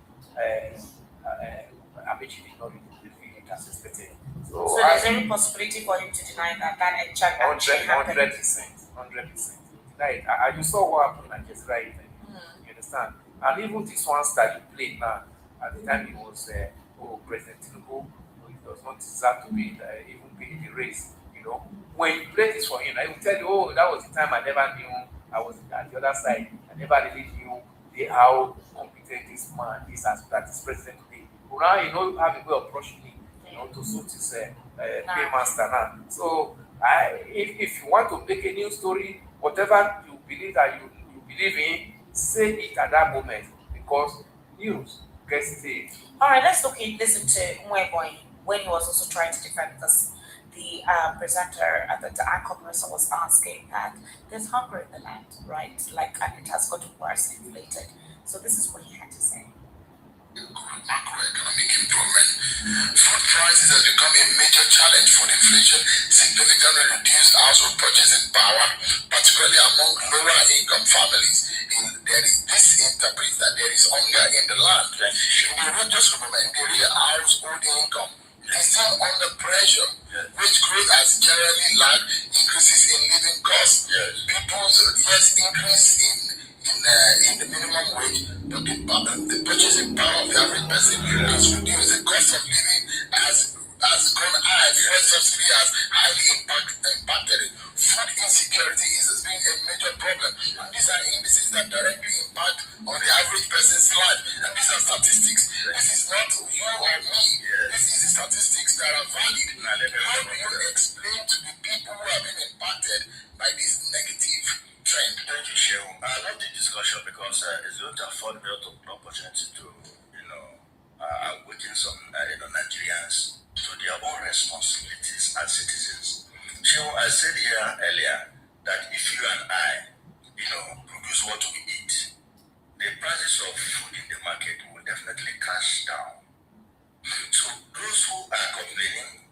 Amici did not reveal it as expected. So there's any possibility for him to deny that actually happened? 100%. Deny it. You saw what happened at Jazeera event. You understand? And even this one that he played now, at the time he was President Tinubu, he does not deserve to be even be in the race. When you play this for him, I will tell you, that was the time I never knew. I was at the other side. I never really knew how competent this man is as president today. But now you have a way of approaching him, to suit his paymaster now. So if you want to make a new story, whatever you believe that you believe in, say it at that moment, because news gets staged. All right, let's listen to Mweboy when he was also trying to defend this. The presenter, the anchor person was asking that there's hunger in the land, right? And it has gotten worse, inflated. So this is what he had to say. Macroeconomic improvement. Food prices has become a major challenge for inflation, significantly reduced household purchasing power, particularly among lower income families. This interprets that there is hunger in the land. Just remember, in the real household income, is still under pressure, which growth has generally lagged increases in living costs. People's increase in the minimum wage, but the purchasing power of the average person has reduced. The cost of living has gone high. Fuel subsidy has highly impacted it. Food insecurity is being a major problem. And these are indices that directly impact on the average person's life. And these are statistics. This is not you or me. This is the statistics that are valid. How do you explain to the people who have been impacted by this negative trend? Thank you, Shehu. I love the discussion because it's going to afford me the opportunity to, awaken some, Nigerians to their own responsibilities as citizens. Shehu, I said here earlier that if you and I, produce what we eat, the prices of food in the market will definitely crash down. So those who are complaining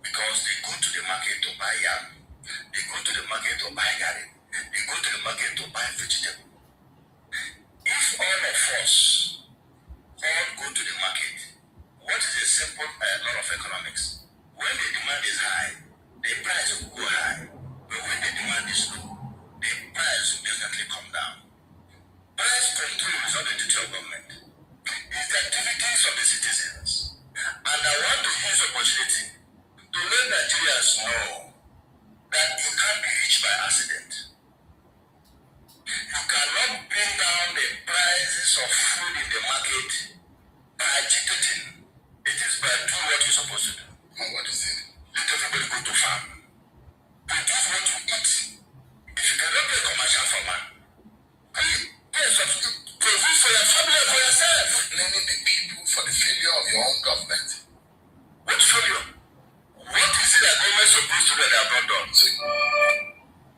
because they go to the market to buy yam, they go to the market to buy garden, they go to the market to buy vegetable. If all of us all go to the market, what is a simple law of economics? When the demand is high, the price will go high. But when the demand is low, the price will definitely come down. Price control is not the duty of government. It's the activities of the citizens. And I want to use the opportunity to let Nigerians know that you can't be rich by accident. You cannot bring down the prices of food in the market by agitating. It is by doing what you're supposed to do. And what is it? Let everybody go to farm. Produce what you eat. If you cannot be a commercial farmer, produce for your family and for yourself. Blaming the people for the failure of your own government. What failure? What is it that government is supposed to do that they have not done?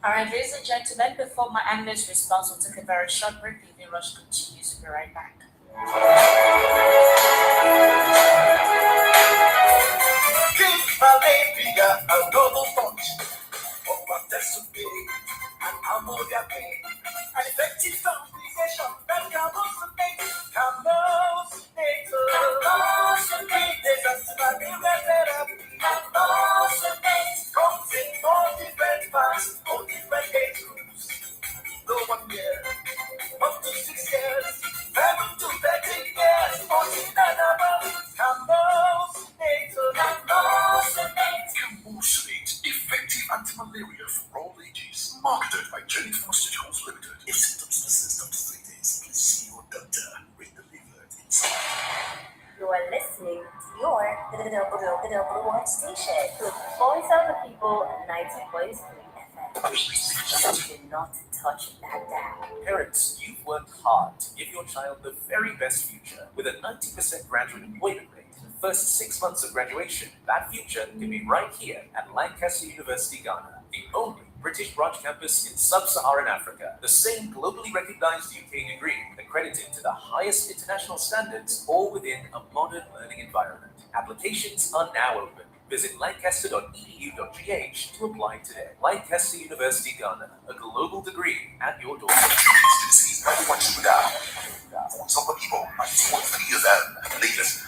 All right, ladies and gentlemen, before my analyst response, we'll take a very short break. Leaving Rush continues. We'll be right back. Give my baby a double punch of participate and ammonia pain. An effective foundation that can also make there's a malaria therapy. Comes in all different parts, all different age groups. No 1 year, up to 6 years, 7 to 13 years, 14 and above. Cambosolate, effective anti-malaria for all ages. Marketed by Jenny Pharmaceuticals Limited. If symptoms persist after 3 days, please see your doctor. Delivered inside. You are listening to your the number one station, the voice of the people, 90.3 FM. Do not touch that dial. Parents, you've worked hard to give your child the very best future. With a 90% graduate employment rate in the first 6 months of graduation, that future can be right here at Lancaster University, Ghana, the only British branch campus in sub-Saharan Africa. The same globally recognized UK degree, accredited to the highest international standards, all within a modern learning environment. Applications are now open. Visit lancaster.edu.gh to apply today. Lancaster University, Ghana, a global degree at your doorstep. This is 91 Sugar. Some people are 23 years old. Ladies.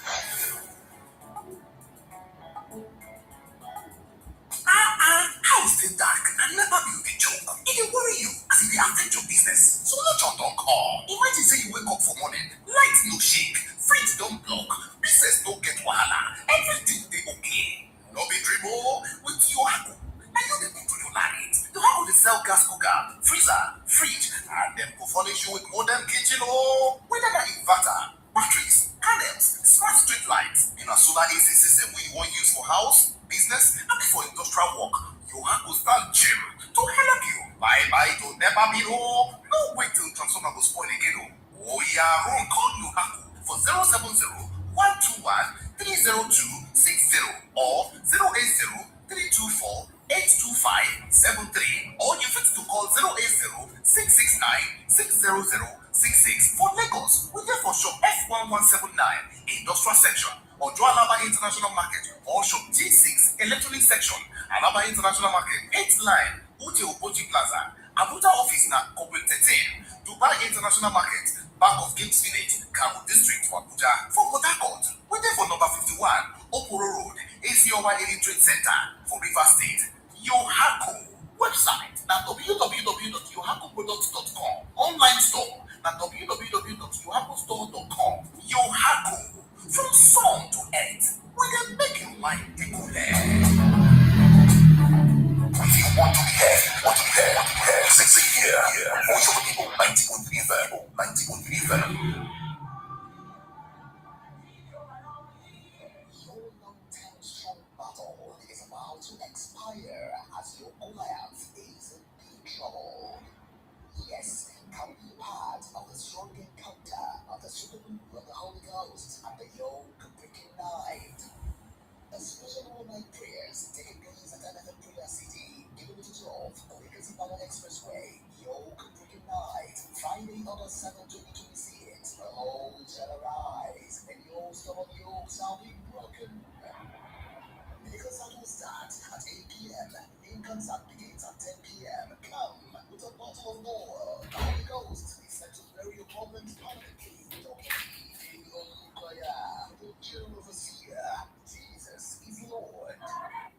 How is it dark? I never knew the joke. It will worry you as if they affect your business. So let your talk on. Imagine say you wake up for morning, light no shake, fridge don't block, business don't get wahala, everything they okay. No be dribble with your haku. And you be to your light. You have to sell gas cooker, freezer, fridge, and then go furnish you with modern kitchen or whether that inverter, batteries, panels, smart street lights, in a solar AC system we want use for house, business, and for industrial work. You have to start gym to help you. Bye to never be no. No wait till transformer go spoil again. Oh yeah, run call you Haku for 070-121-30260 or 080-324-82573, or you fit to call 080-669-60066. For Lagos, we there for shop F1179 Industrial Section, or Alaba International Market, or shop G6 Electronic Section, Alaba International Market, 8th line, Ute Oboji Plaza, Abuja office na Corporate 13, Dubai International Market, back of Games Village, Kabo District, Abuja. For Port Harcourt, we there for number 51, Oporo Road, is your Trade Center for River State. Yohaco website na www.yohacoproducts.com. Online store na www.yohacostore.com. Yohaco, from sun to earth, we can make your mind declare. If you want to be heard, say here. Voice of the people, 90.3 FM. 90.3 FM. Your long-term strong battle is about to expire as your Goliath is in big trouble. Yes, come be part of the strong encounter of the super move of the Holy Ghost and the yoke breaking night. A special all-night prayers taking place at another prayer city, Kilometer 12, Legacy Power Expressway, yoke breaking night, Friday, August 7, 2026. The whole shall arise, and your stubborn yokes shall be broken. Medical will start at 8 p.m. Main concert begins at 10 p.m. Come with a bottle of oil. The Holy Ghost is set to bury your problems permanently. Don't be the general overseer. Jesus is Lord.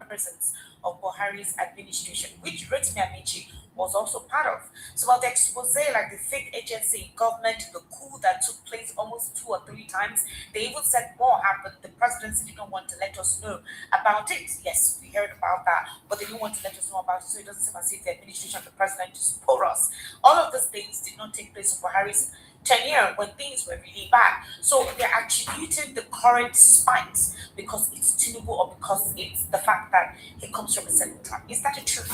Presence of Buhari's administration, which Rotimi Amici was also part of. So about the expose, like the fake agency government, the coup that took place almost 2 or 3 times, they even said more happened. The presidency didn't want to let us know about it. Yes, we heard about that, but they didn't want to let us know about it, so it doesn't seem as if the administration of the president is porous. All of those things did not take place in Buhari's tenure when things were really bad. So they're attributing the current spikes because it's Tinubu or because it's the fact that he comes from a certain tribe. Is that the truth?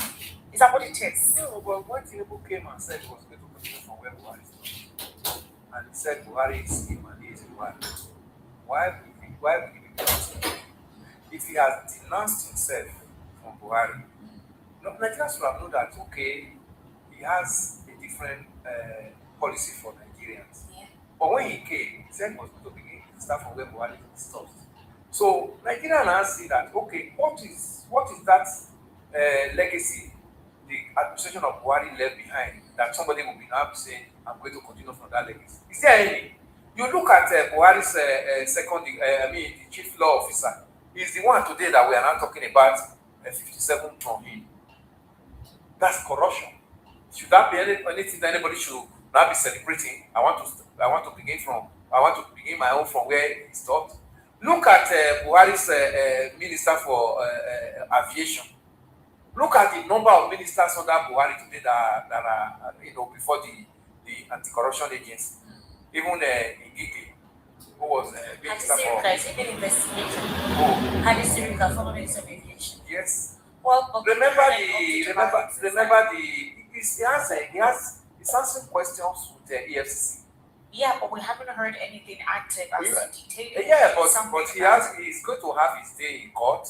Is that what it is? No, but when Tinubu came and said he was going to continue from where Buhari stopped, and he said Buhari is him and he is Buhari, why would he be denounced? If he has denounced himself from Buhari, Nigerians will have known that, okay, he has a different policy for Nigerians. Yeah. But when he came, he said he was going to begin to start from where Buhari stopped. So Nigerians now see that, okay, what is that legacy the administration of Buhari left behind that somebody will be now saying, I'm going to continue from that legacy? Is there any? You look at Buhari's the chief law officer. He's the one today that we are now talking about 57 from him. That's corruption. Should that be anything that anybody should now be celebrating? I want to begin my own from where he stopped. Look at Buhari's minister for aviation. Look at the number of ministers under Buhari today that are before the anti-corruption agency. Even Ngige, who was minister for investigation. Had a serious former minister of aviation. Yes. Well, he's answering questions with the EFCC. Yeah, but we haven't heard anything active as detailed. Yeah, but he's going to have his day in court.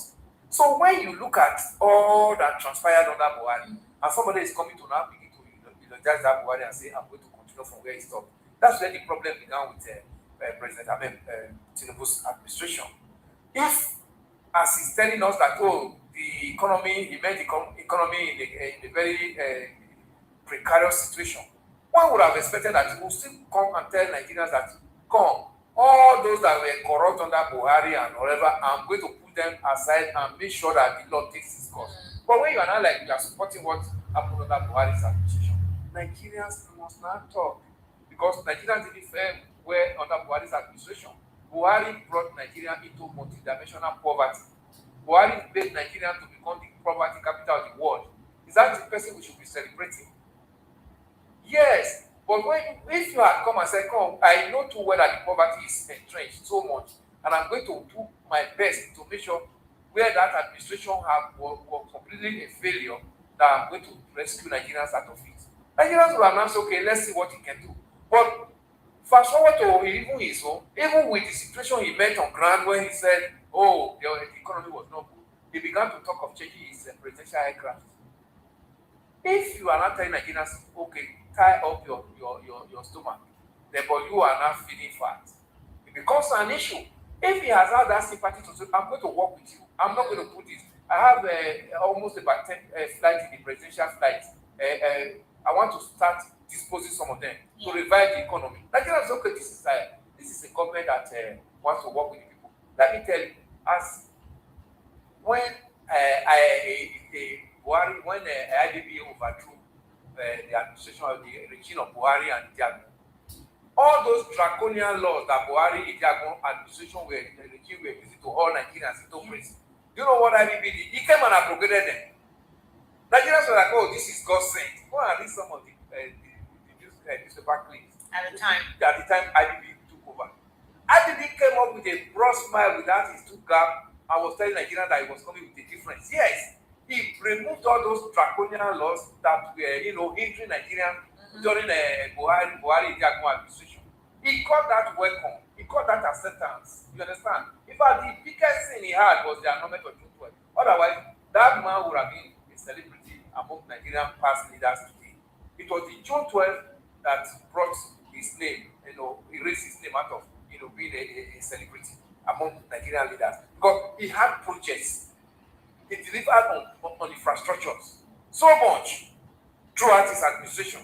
So when you look at all that transpired under Buhari, and somebody is coming to now begin to eulogize that Buhari and say, I'm going to continue from where he stopped, that's where the problem began with President Tinubu's administration. If, as he's telling us that, the economy, he made the economy in a very precarious situation, one would have expected that he would still come and tell Nigerians that, come, all those that were corrupt under Buhari and whatever, I'm going to put them aside and make sure that the law takes its course. But when you are not like you are supporting what happened under Buhari's administration, Nigerians must not talk, because Nigerians didn't fare well under Buhari's administration. Buhari brought Nigeria into multidimensional poverty. Buhari made Nigeria to become the poverty capital of the world. Is that the person we should be celebrating? Yes, but if you had come and said, come, I know too well that the poverty is entrenched so much, and I'm going to do my best to make sure where that administration was completely a failure, that I'm going to rescue Nigerians out of it. Nigerians will announce, okay, let's see what he can do. But fast forward to even his own, even with the situation he met on ground when he said, the economy was not good, he began to talk of changing his presidential aircraft. If you are not telling Nigerians, okay, tie up your stomach, then but you are not feeling fat, it becomes an issue. If he has had that sympathy to say, I'm going to work with you, I'm not going to put this. I have almost about 10 flights in the presidential flight. I want to start disposing some of them to revive the economy. Nigerians, okay, this is a government that wants to work with the people. Let me tell you, as when Buhari, when IPOB overthrew the administration of the regime of Buhari and Diago, all those draconian laws that Buhari and Diago administration were using to all Nigerians into prison. Do you know what IPOB did? He came and abrogated them. Nigerians were like, oh, this is God sent. Go and read some of the newspaper clips. At the time. At the time IPOB took over. IPOB came up with a broad smile without his two gap and was telling Nigeria that he was coming with a difference. Yes, he removed all those draconian laws that were, hindering Nigeria during Buhari administration. He called that welcome. He called that acceptance. You understand? In fact, the biggest thing he had was the annulment of June 12. Otherwise, that man would have been a celebrity among Nigerian past leaders today. It was the June 12 that brought his name, he raised his name out of, being a celebrity among Nigerian leaders. Because he had projects. He delivered on infrastructures so much throughout his administration.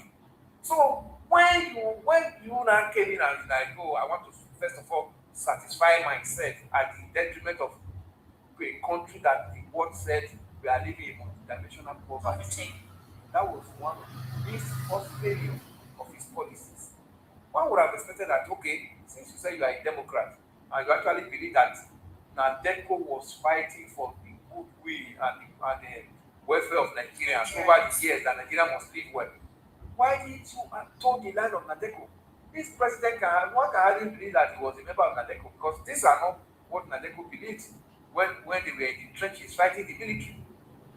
So when you now came in and like, oh, I want to first of all satisfy myself at the detriment of a country that the world said we are living in multidimensional poverty. That was one of his first failure of his policies. One would have expected that, okay, since you say you are a Democrat and you actually believe that Nadeco was fighting for the goodwill and the welfare of Nigerians over the years that Nigeria must live well, why did you toe the line of Nadeco? This president can hardly believe that he was a member of Nadeco, because these are not what Nadeco believed when they were in the trenches fighting the military.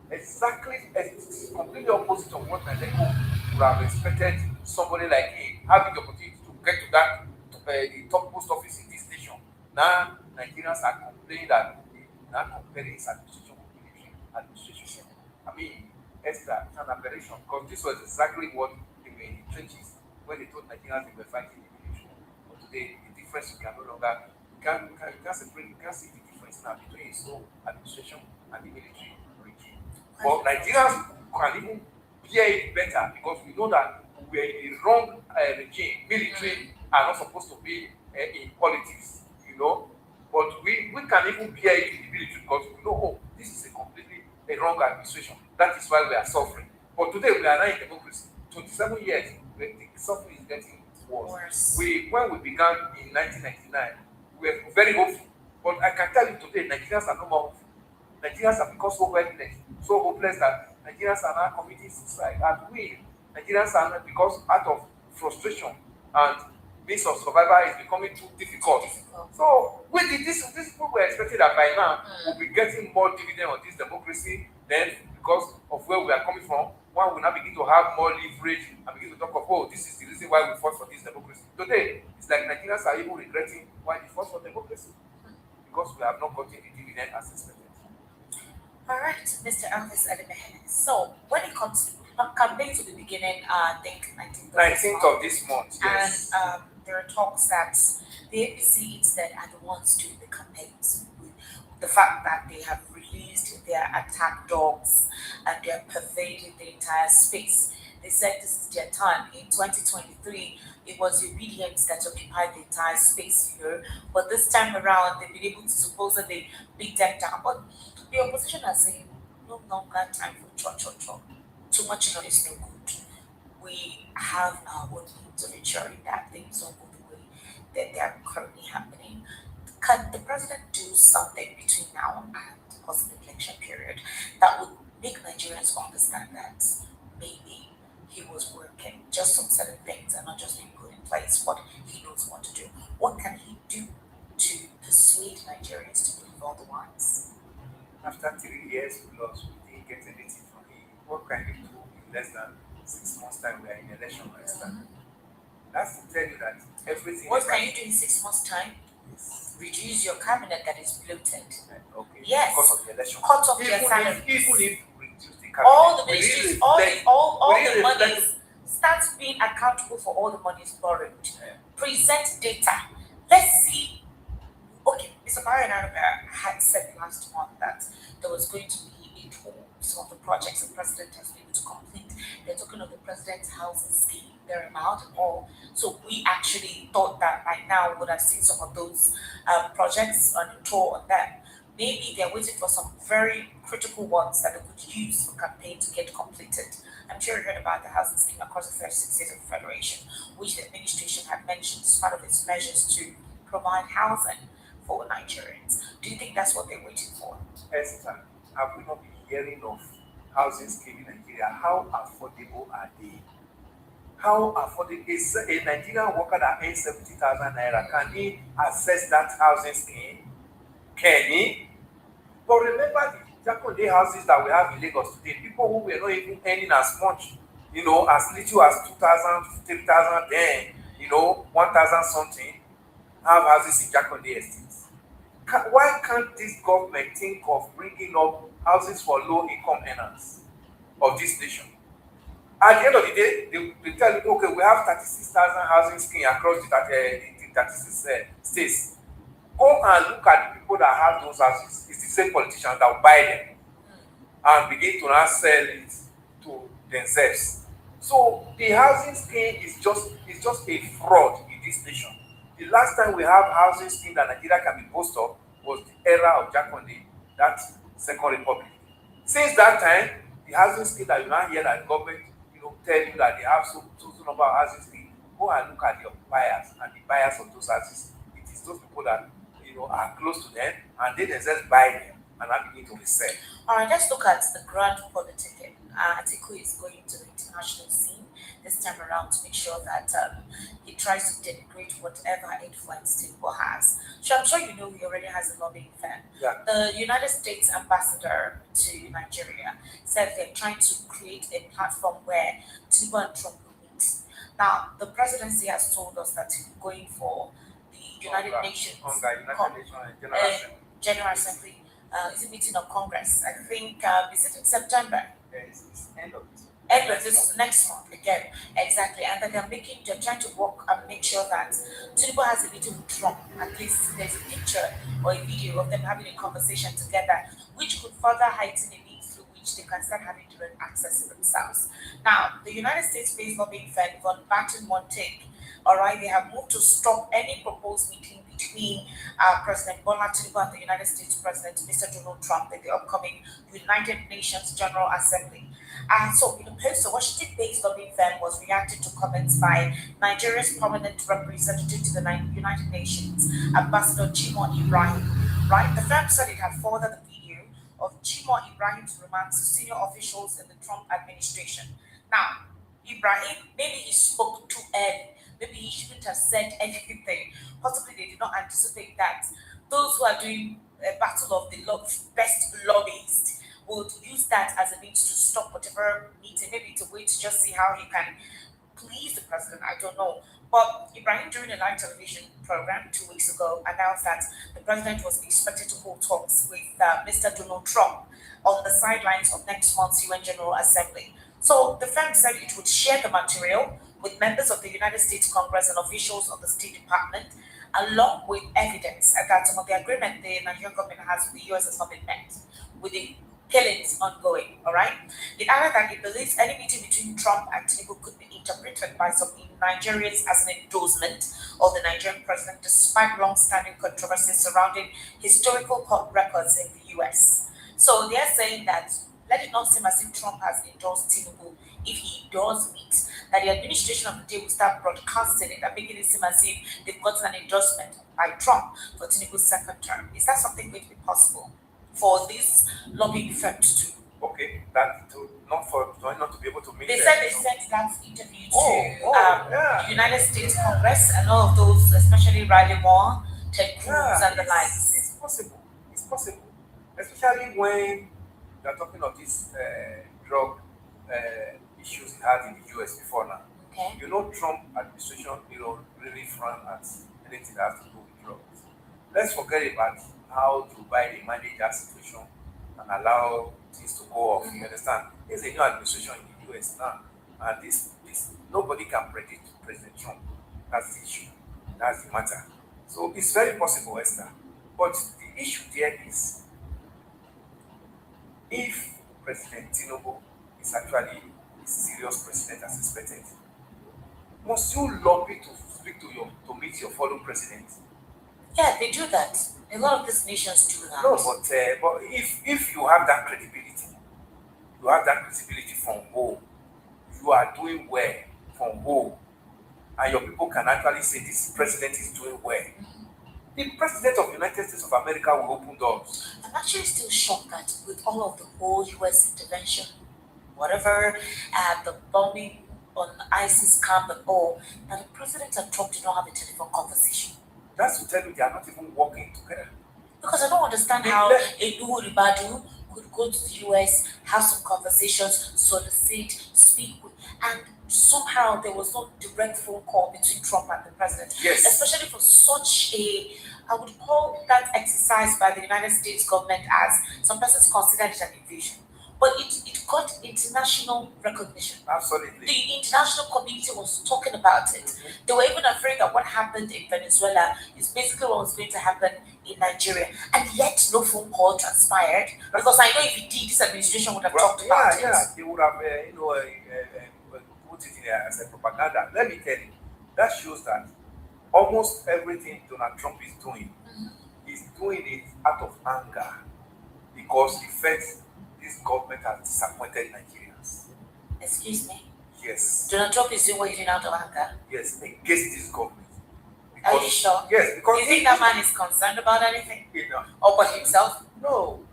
Exactly, it's completely opposite of what Nadeco would have expected somebody like him having the opportunity to get to that the top post office in this nation. Now Nigerians are complaining that now comparing his administration with military administration. I mean, it's an aberration, because this was exactly what they were in the trenches when they told Nigerians they were fighting the military. But today, the difference you can no longer separate. You can't see the difference now between his own administration and the military regime. But Nigerians can even bear it better, because we know that we are in the wrong regime. Military are not supposed to be in politics, But we can even bear it in the military, because we know, oh, this is a completely wrong administration. That is why we are suffering. But today we are not in democracy. 27 years, the suffering is getting worse. When we began in 1999, we were very hopeful. But I can tell you today, Nigerians are no more hopeful. Nigerians have become so hopeless that Nigerians are now committing suicide at will. Nigerians are not, because out of frustration and means of survival is becoming too difficult. So these people were expecting that by now we'll be getting more dividend on this democracy. Then, because of where we are coming from, one will now begin to have more leverage and begin to talk of, oh, this is the reason why we fought for this democracy. Today, it's like Nigerians are even regretting why they fought for democracy, because we have not gotten the dividend as expected. All right, Mr. Elvis Ademehe. So, when it comes to campaign to be beginning, I think 19th of this month, yes. And there are talks that the APC instead are the ones doing the campaigns. The fact that they have released their attack dogs and they are pervading the entire space. They said this is their time. In 2023, it was the obedience that occupied the entire space here. But this time around, they've been able to supposedly beat them down. But the opposition are saying, no longer time for cho. Too much noise is no good. We have our own means of ensuring that things don't go the way that they are currently happening. Can the president do something between now and the possible election period that would make Nigerians understand that maybe he was working just some certain things and not just being put in place what he knows what to do? What can he do to persuade Nigerians to believe otherwise? After 3 years plus, we didn't get anything from him. What can he do in less than 6 months' time? We are in election next time. That's to tell you that everything. What can you do in 6 months' time? Yes. Reduce your cabinet that is bloated. Okay. Yes. Because of the election. Cut off their salaries. Even if reduce the cabinet, all the ministries, all the money starts being accountable for all the monies borrowed. Yeah. Present data. Let's see. Okay, Mr. Barry had said last month that there was going to be a tour some of the projects the president has been able to complete. They're talking of the president's housing scheme, their amount and all. So we actually thought that by now we would have seen some of those projects on the tour on them. maybe they're waiting for some very critical ones that they could use for campaign to get completed. I'm sure you heard about the housing scheme across the 36 states of the Federation, which the administration had mentioned as part of its measures to provide housing for Nigerians. Do you think that's what they're waiting for? Esther, have we not been hearing of housing scheme in Nigeria? How affordable are they? How affordable is a Nigerian worker that earns 70,000 naira? Can he access that housing scheme? Can he? But remember the Jakonde houses that we have in Lagos today, people who were not even earning as much, as little as 2,000, 3,000, then, 1,000 something, have houses in Jakonde estates. Why can't this government think of bringing up houses for low-income earners of this nation? At the end of the day, they tell you, okay, we have 36,000 housing scheme across the 36 states. Go and look at the people that have those houses. It's the same politicians that will buy them and begin to now sell it to themselves. So the housing scheme is just a fraud in this nation. The last time we have housing scheme that Nigeria can be boasted of was the era of Jakonde, that Second Republic. Since that time, the housing scheme that you now hear that the government, tell you that they have so number of housing scheme, go and look at the buyers and the buyers of those houses. It is those people that are close to them and they themselves buy them and now begin to resell. All right, let's look at the grand politicking. Atiku is going to the international scene this time around to make sure that he tries to denigrate whatever influence Tinubu has. So I'm sure you know he already has a lobbying firm. Yeah. The United States ambassador to Nigeria said they're trying to create a platform where Tinubu and Trump will meet. Now, the presidency has told us that he's going for the United Nations General Assembly. Is it meeting of Congress? I think is it in September? It's end of this. End of this next month again, exactly. And then they're trying to work and make sure that Tinubu has a meeting with Trump. At least there's a picture or a video of them having a conversation together, which could further heighten the need through which they can start having direct access to themselves. Now, the United States-based lobbying firm Von Batten Montague, all right, they have moved to stop any proposed meeting between President Bola Tinubu and the United States President Mr. Donald Trump at the upcoming United Nations General Assembly. So in a post, the Washington-based lobbying firm was reacting to comments by Nigeria's prominent representative to the United Nations, Ambassador Chimo Ibrahim. Right, the firm said it had forwarded the video of Chimo Ibrahim's remarks to senior officials in the Trump administration. Now, Ibrahim, maybe he spoke too early. Maybe he shouldn't have said anything. Possibly they did not anticipate that those who are doing a battle of the best lobbyists would use that as a means to stop whatever meeting. Maybe it's a way to just see how he can please the president. I don't know. But Ibrahim, during a live television program 2 weeks ago, announced that the president was expected to hold talks with Mr. Donald Trump on the sidelines of next month's UN General Assembly. So the firm said it would share the material with members of the United States Congress and officials of the State Department, along with evidence that some of the agreement the Nigerian government has with the US has not been met, with the killings ongoing, all right? It added that it believes any meeting between Trump and Tinubu could be interpreted by some Nigerians as an endorsement of the Nigerian president, despite long-standing controversies surrounding historical court records in the US. So they're saying that let it not seem as if Trump has endorsed Tinubu if he does meet, that the administration of the day will start broadcasting it and making it seem as if they've gotten an endorsement by Trump for Tinubu's second term. Is that something going to be possible for these lobbying firms to? Okay, that to not to be able to meet. They said they sent that interview to the United States Congress and all of those, especially Riley Moore, Ted Cruz, and the likes. It's possible. It's possible, especially when they are talking of these drug issues he had in the US before now. Okay. Trump administration, really frown at anything that has to do with drugs. Let's forget about how Joe Biden managed that situation and allow things to go off. You understand? There's a new administration in the US now, and this nobody can predict President Trump. That's the issue. That's the matter. So it's very possible, Esther. But the issue there is, if President Tinubu is actually a serious president as expected, must you lobby to speak to meet your fellow president? Yeah, they do that. A lot of these nations do that. No, but if you have that credibility, you have that credibility from home, you are doing well from home, and your people can actually say this president is doing well. The president of the United States of America will open doors. I'm actually still shocked that with all of the whole US intervention, whatever, the bombing on ISIS camp and all, that the president and Trump did not have a telephone conversation. That's to tell you they are not even working together. Because I don't understand how a Nuhu Ribadu could go to the US, have some conversations, solicit, speak with, and somehow there was no direct phone call between Trump and the president. Yes. Especially for such a, I would call that exercise by the United States government as some persons consider it an invasion. But it got international recognition. Absolutely. The international community was talking about it. They were even afraid that what happened in Venezuela is basically what was going to happen in Nigeria. And yet no phone call transpired. Because I know if it did, this administration would have talked about it. Yeah, they would have, put it in as a propaganda. Let me tell you, that shows that almost everything Donald Trump is doing, he's doing it out of anger because he felt this government has disappointed Nigerians. Excuse me? Yes. Donald Trump is doing what he's doing out of anger? Yes, against this government. Are you sure? Yes, because... You think that man is concerned about anything? You know, Or about himself? no.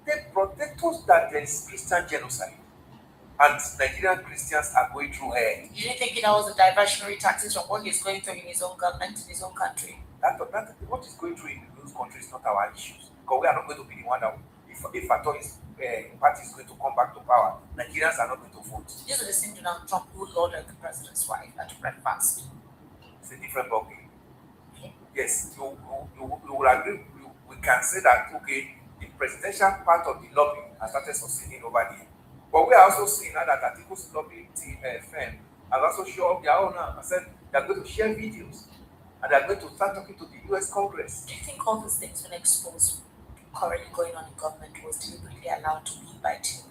They protect us that there is Christian genocide. And Nigerian Christians are going through hell. You didn't think that was a diversionary tactics from what he's going through in his own government, in his own country? That what is going through in those countries is not our issues. Because we are not going to be the one that, if at all his party is going to come back to power, Nigerians are not going to vote. These are the same Donald Trump who lauded the president's wife at breakfast. It's a different ballgame. Okay. Yes, you will agree. We can say that, okay, the presidential part of the lobby has started succeeding over there. But we are also seeing now that Atiku's lobby firm has also shown up their own now and said they are going to share videos and they are going to start talking to the US Congress. Do you think all these things when exposed currently going on in government was deliberately allowed to be by two?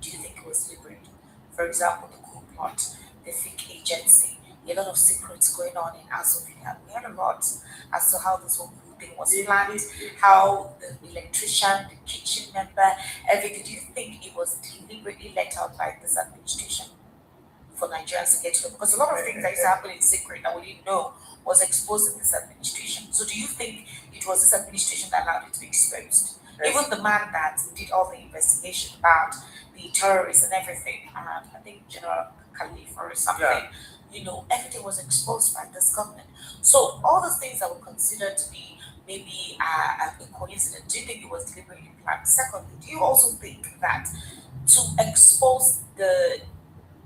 Do you think it was deliberate? For example, the coup plot, the fake agency, a lot of secrets going on in Azovia. We had a lot as to how this whole coup thing was planned, how the electrician, the kitchen member, everything. Do you think it was deliberately let out by this administration for Nigerians to get to know? Because a lot of things that used to happen in secret that we didn't know was exposed in this administration. So do you think it was this administration that allowed it to be exposed? Even the man that did all the investigation about the terrorists and everything, I think General Khalifa or something, you know, everything was exposed by this government. So all those things that were considered to be maybe a coincidence, do you think it was deliberately planned? Secondly, do you also think that to expose the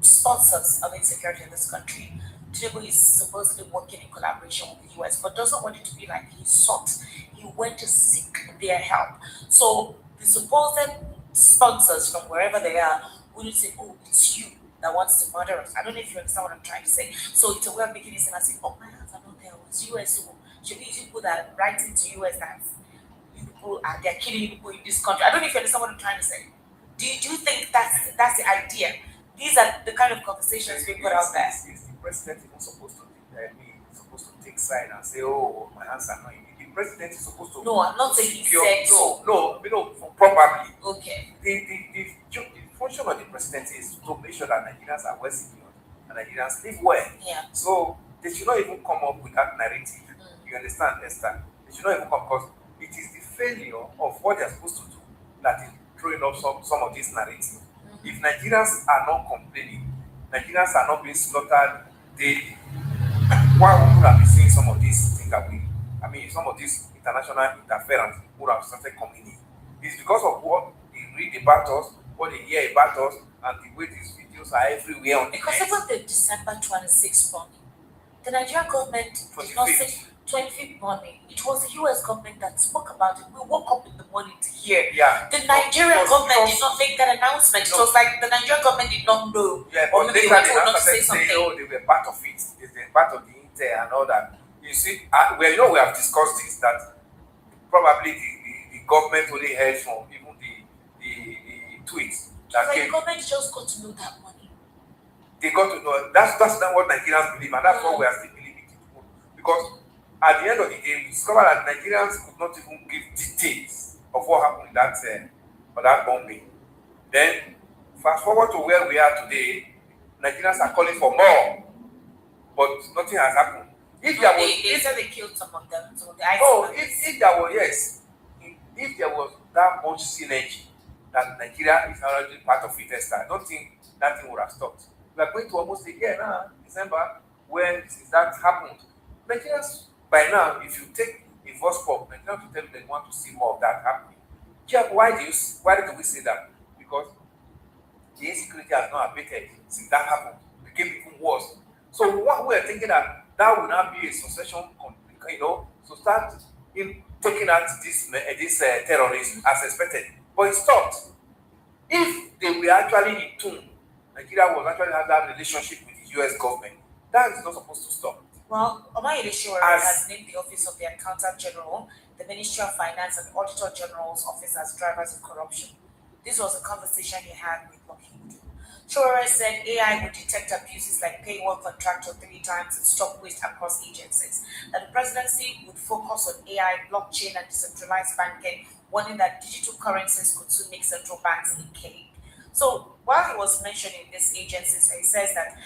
sponsors of insecurity in this country, Tinubu is supposedly working in collaboration with the US, but doesn't want it to be like he went to seek their help. So the supposed sponsors from wherever they are wouldn't say, oh, it's you that wants to murder us. I don't know if you understand what I'm trying to say. So it's a way of making it seem as if, oh, my hands are not there, it's US. So should be people that write into US that you people are they're killing people in this country. I don't know if you understand what I'm trying to say. Do you think that's the idea? These are the kind of conversations we put out there. Is the president even supposed to take side and say, oh, my hands are not in it? The president is supposed to. No, I'm not saying he said so. No, probably. Okay. The function of the president is to make sure that Nigerians are well secured and Nigerians live well. Yeah. So they should not even come up with that narrative. You understand, Esther? They should not even come because it is the failure of what they are supposed to do that is throwing up some of this narrative. If Nigerians are not complaining, Nigerians are not being slaughtered daily, why would have been seeing some of these things some of these international interference would have started coming in? It's because of what they read about us, what they hear about us, and the way these videos are everywhere on the Because net. even the December 26th bombing, the Nigerian government did not say 25th bombing. It was the US government that spoke about it. We woke up in the morning to hear. Yeah. The Nigerian government did not make that announcement. It was like the Nigerian government did not know. Yeah, Or but maybe later they were told not to say something. they were part of it. They were part of the intel and all that. You see, we have discussed this, that probably the government only heard from even the tweets. That Like the government just got to know that money. They got to know. That's not what Nigerians believe, and that's what we are still believing. Because at the end of the day, we discovered that Nigerians could not even give details of what happened in that bombing. Then, fast forward to where we are today, Nigerians are calling for more, but nothing has happened. If there was, they said they killed some of them. Some of the if there was, yes, if there was that much synergy that Nigeria is already part of it, I don't think that thing would have stopped. We are going to almost a year now, December, when since that happened. Nigerians, by now, if you take a voice pop, Nigerians will tell you they want to see more of that happening. Yeah, why do we say that? Because the insecurity has not abated since that happened. It became even worse. So what we're thinking that will not be a succession, to start in taking out this terrorism as expected. But it stopped. If they were actually in tune, Nigeria was actually have that relationship with the US government, that is not supposed to stop. Well, Omayede Sowore has named the Office of the Accountant General, the Ministry of Finance, and Auditor General's Office as drivers of corruption. This was a conversation he had with Lockheed. Sowore said AI would detect abuses like pay one contractor 3 times and stop waste across agencies. That the presidency would focus on AI, blockchain, and decentralized banking, warning that digital currencies could soon make central banks archaic. So while he was mentioning these agencies, he says that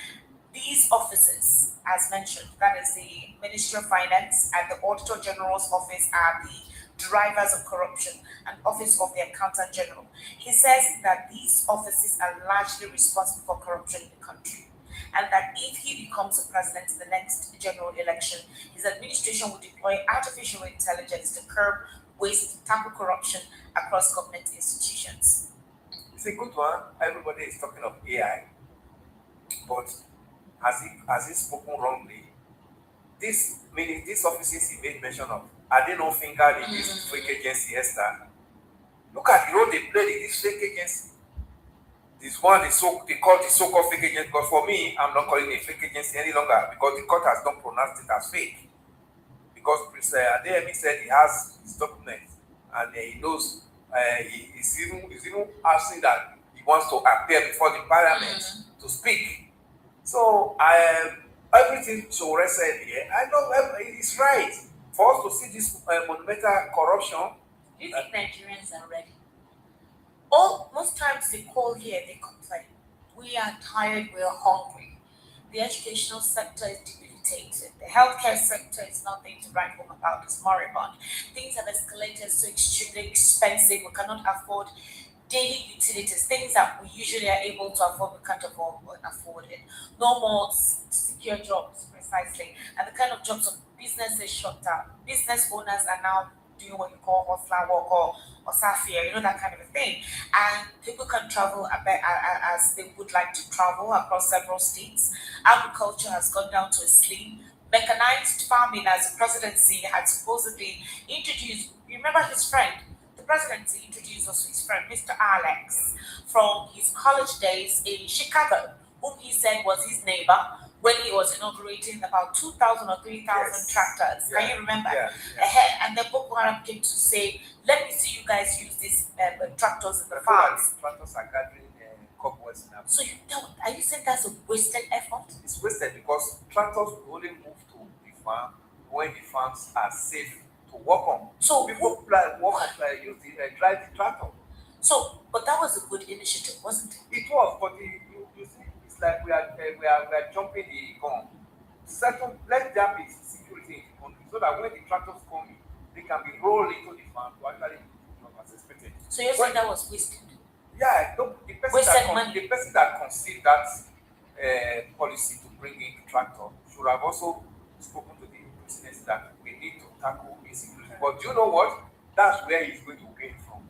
these offices, as mentioned, that is the Ministry of Finance and the Auditor General's Office, are the drivers of corruption, and Office of the Accountant General. He says that these offices are largely responsible for corruption in the country, and that if he becomes the president in the next general election, his administration will deploy artificial intelligence to curb waste, tackle corruption across government institutions. It's a good one. Everybody is talking of AI, but has he spoken wrongly? These offices he made mention of, are they not fingered in this fake agency, Esther? Look at the role they played in this fake agency. This one they call the so-called fake agency, but for me, I'm not calling it a fake agency any longer because the court has not pronounced it as fake. Because Prince Adeyemi said he has his documents and he knows he's even asking that he wants to appear before the parliament to speak. So everything Sowore said here, I know it's right. For us to see this monumental corruption. Do you think Nigerians are ready? Most times they call here, they complain. We are tired, we are hungry. The educational sector is debilitated. The healthcare sector is nothing to write home about, it's moribund. Things have escalated so extremely expensive, we cannot afford daily utilities, things that we usually are able to afford, we can't afford it. No more secure jobs, precisely. And the kind of jobs of businesses shut down. Business owners are now doing what you call hustler work or safia, that kind of a thing. And people can travel as they would like to travel across several states. Agriculture has gone down to a slim. Mechanized farming, as the presidency had supposedly introduced. Remember his friend? The presidency introduced us to his friend, Mr. Alex, from his college days in Chicago, whom he said was his neighbor when he was inaugurating about 2,000 or 3,000 tractors. Can you remember? And then Boko Haram came to say, let me see you guys use these tractors in the farms. Tractors are gathering cobwebs now. So are you saying that's a wasted effort? It's wasted because tractors will only move to the farm when the farms are safe to work on. So people drive the tractor. So, but that was a good initiative, wasn't it? It was, but you see, it's like we are jumping the gun. Let there be security in the country so that when the tractors come in, they can be rolled into the farm to actually as expected. So you're saying that was wasted? Yeah, the person that conceived that policy to bring in the tractor should have also spoken to the presidency that we need to tackle insecurity. But do you know what? That's where he's going to gain from.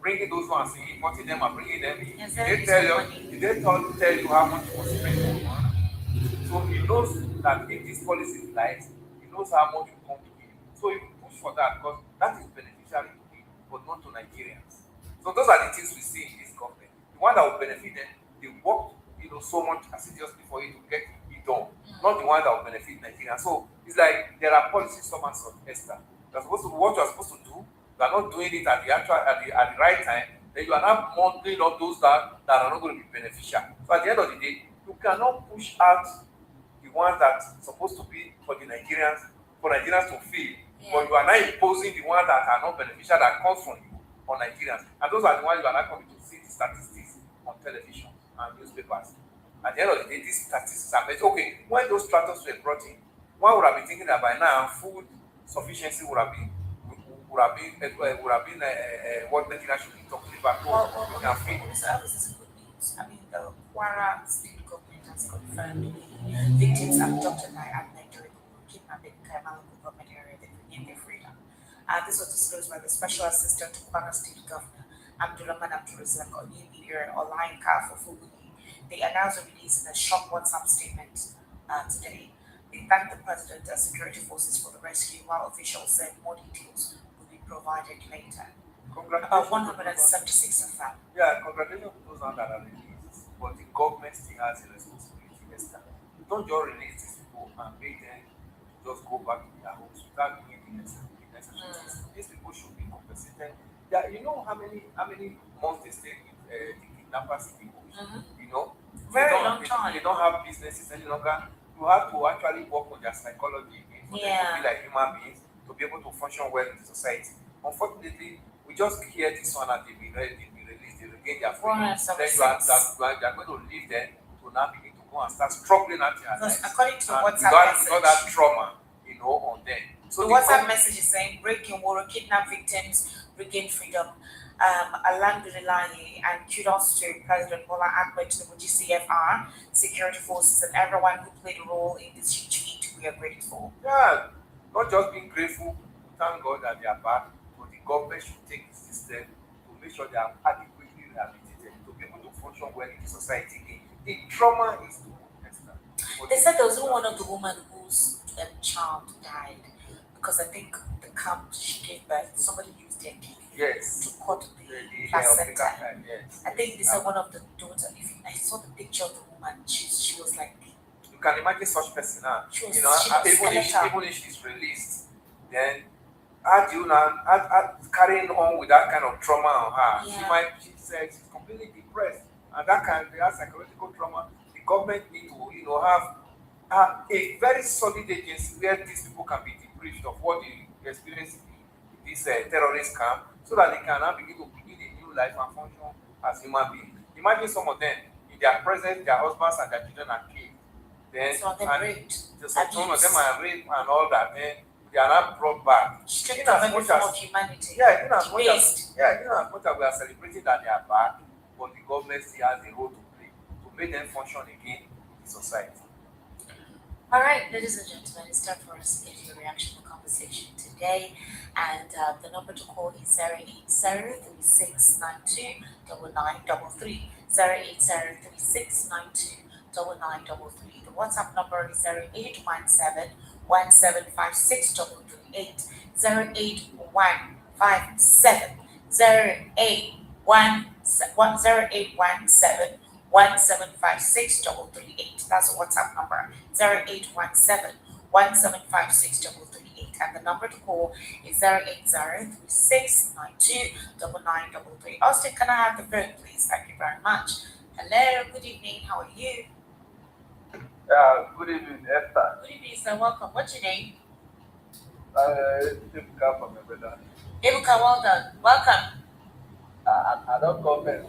Bringing those ones in, importing them and bringing them in. Yes, Did they tell you how much was spent on one? So he knows that if this policy is light, he knows how much will come to him. So he will push for that because that is beneficial to him, but not to Nigerians. So those are the things we see in this government. The one that will benefit them, they work so much assiduously for you to get it done. Not the one that will benefit Nigerians. So it's like there are policy servants of Esther. What you are supposed to do, you are not doing it at the right time, then you are not modeling on those that are not going to be beneficial. So at the end of the day, you cannot push out the ones that are supposed to be for the Nigerians, for Nigerians to feel. But you are now imposing the ones that are not beneficial that comes from you on Nigerians. And those are the ones you are not coming to see the statistics on television and newspapers. At the end of the day, these statistics are made. Okay, when those tractors were brought in, one would have been thinking that by now food sufficiency would have been what Nigeria should be talking about. We can feed. This is good news. I mean, the Kwara state government has confirmed the victims abducted by Abner during the kidnapping in Kaimalaku government area. They regained their freedom. This was disclosed by the Special Assistant to Kwara State Governor Abdulrahman Abdulrazak Onyebiri Olainka for Fubuyi. They announced the release in a short WhatsApp statement today. They thanked the President and security forces for the rescue, while officials said more details will be provided later. About 176 of them. Yeah, congratulations to those that are released, but the government still has a responsibility next time. Don't just release these people and make them just go back to their homes without doing the necessary things. These people should be compensated. Yeah, you know how many months they stay with the kidnappers people? You know, Very long time. They don't have businesses any longer. You have to actually work on their psychology again for them to be like human beings, to be able to function well in society. Unfortunately, we just hear this one and they be released, they regain their freedom. Then you are going to leave them to now begin to go and start struggling at their lives. According to the WhatsApp message, without that trauma, on them. So the WhatsApp message is saying, breaking war, kidnap victims, regain freedom. Alhamdulillah, and kudos to President Bola Ahmed Tinubu, GCFR, security forces, and everyone who played a role in this huge feat. We are grateful. Yeah, not just being grateful, thank God that they are back, but the government should take this step to make sure they are adequately rehabilitated to be able to function well in the society again. The trauma is too extra. They said there was one of the women whose child died because I think the camp she gave birth, somebody used their teeth. Yes. To cut the placenta. Yes. I think this is one of the daughters. If I saw the picture of the woman, she was like. You can imagine such person now. Even if she's released, then how do you now carrying on with that kind of trauma on her? Yeah. She said she's completely depressed, and that kind of psychological trauma. The government need to have a very solid agency where these people can be debriefed of what they experience in this terrorist camp, so that they can now begin a new life and function as human beings. Imagine some of them, in their presence, their husbands and their children are killed. Then some of them raped. Some of them are raped and all that. Then they are not brought back. Stripped of every form of humanity. Yeah, in as much as we are celebrating that they are back, but the government still has a role to play to make them function again in society. All right, ladies and gentlemen, it's time for us to get your reaction to conversation today. And the number to call is 08036929933. 08036929933. The WhatsApp number is 0817 1756338. 0817 1756338. That's the WhatsApp number, 0817 1756338. And the number to call is 08036929933. Austin, can I have the phone, please? Thank you very much. Hello, good evening. How are you? Good evening, Esther. Good evening, sir. Welcome. What's your name? Ibuka from my brother. Ibuka, well done. Welcome. I don't comment.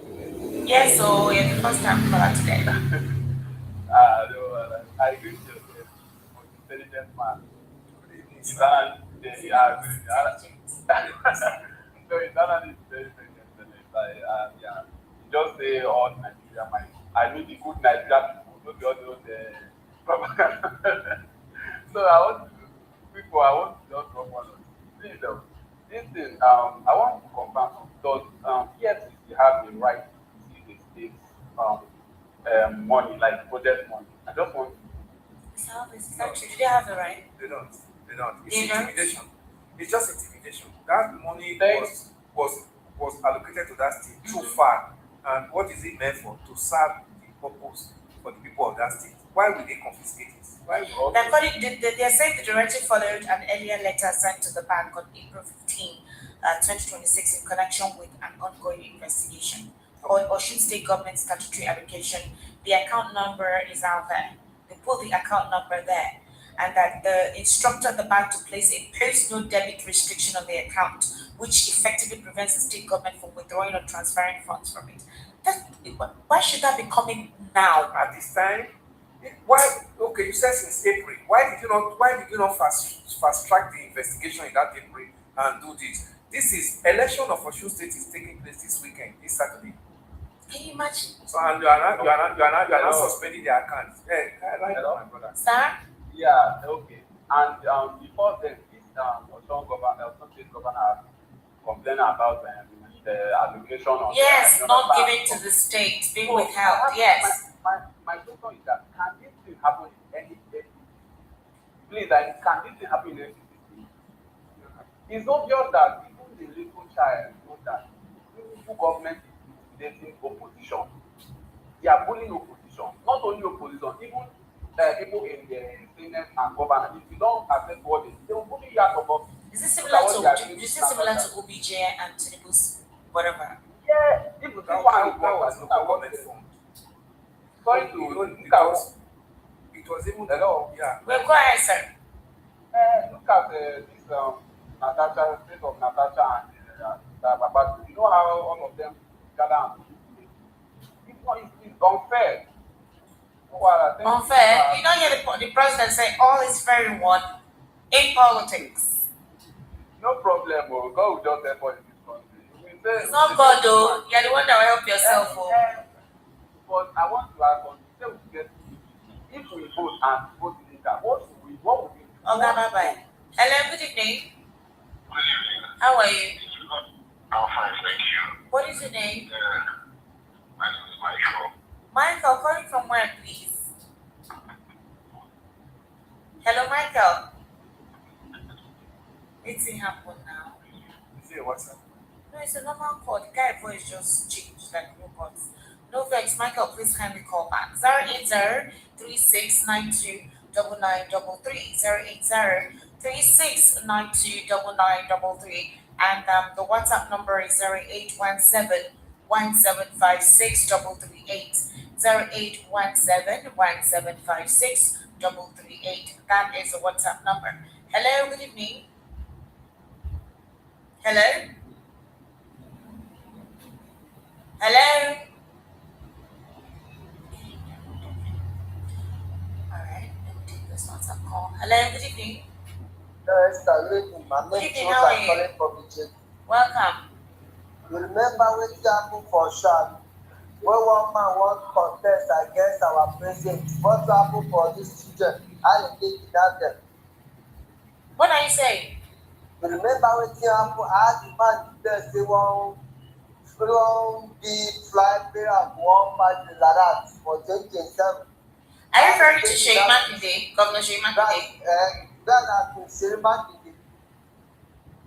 Yes, so you're the first time caller today. No, I agree with you. Intelligent man. Good evening, sir. No, it's not very yeah. Just say all Nigeria mind. I mean the good Nigeria people, not all those propaganda. So I want to just drop one of these. This thing, I want to confirm, does EFCC have the right to see the state's money, like project money? I just want to. Do they have the right? They don't. It's intimidation. It's just intimidation. That money was allocated to that state too far. And what is it meant for? To serve the purpose for the people of that state. Why would they confiscate it? They are saying the directive followed an earlier letter sent to the bank on April 15, 2026 in connection with an ongoing investigation. Osun State Government statutory allocation. The account number is out there. They put the account number there. and that the instructed the bank to place a post-no debit restriction on the account, which effectively prevents the state government from withdrawing or transferring funds from it. Why should that be coming now? At this time, why? Okay, you said since April. Why did you not fast track the investigation in that April and do this? This is election of Osun State is taking place this weekend, this Saturday. Can you imagine? So and you are not suspending their accounts. Hey, I like Hello? my brother. Sir? Yeah, okay. And before then, this Osun State governor has complained about the allocation of Yes, the not given to the state, being withheld. Yes. My question is that can this thing happen in any state? Please, can this thing happen in any state? It's obvious that even the little child knows that people government is facing opposition. They are bullying opposition. Not only opposition, even people in the Senate and government. If you don't accept what they will bully you out of office. Is it similar to OBJ and Tinubu's whatever? Yeah, if you That want was to local government fund. sorry to look at It was even hello. yeah. Well, go ahead, sir. Look at this Natasha, state of Natasha and Babatu. You know how all of them gather and it's unfair. Unfair. You don't hear the president say all is very one in politics. No problem, God will just help us in this country. It's not God though. You're the one that will help yourself. But I want to ask on say we get if we vote and vote later, what would we do? Okay, bye bye. Hello, good evening. Good evening. How are you? I'm fine, thank you. What is your name? My name is Michael. Michael, calling from where, please? Hello, Michael. Let's see happen now. Is it WhatsApp? No, it's a normal call. The guy voice just changed like robots. No vex, Michael, please kindly call back. 080-3692-9933. 080-3692-9933. And the WhatsApp number is 0817-1756-338. 0817-1756-338. That is the WhatsApp number. Hello, good evening. Hello? Hello? Alright, let me take this WhatsApp call. Hello, good evening. My Good name evening, is how are I'm you? calling from Egypt. Welcome. You remember what happened for Shad? When one man won contest against our president, what happened for these children? How did they kidnap them? What are you saying? You remember what happened? How the man declared say one big fly player of one party like that for 2027. Are you referring to Sheikh Makinde, Governor Sheikh Makinde? That has been Shirima Kinde.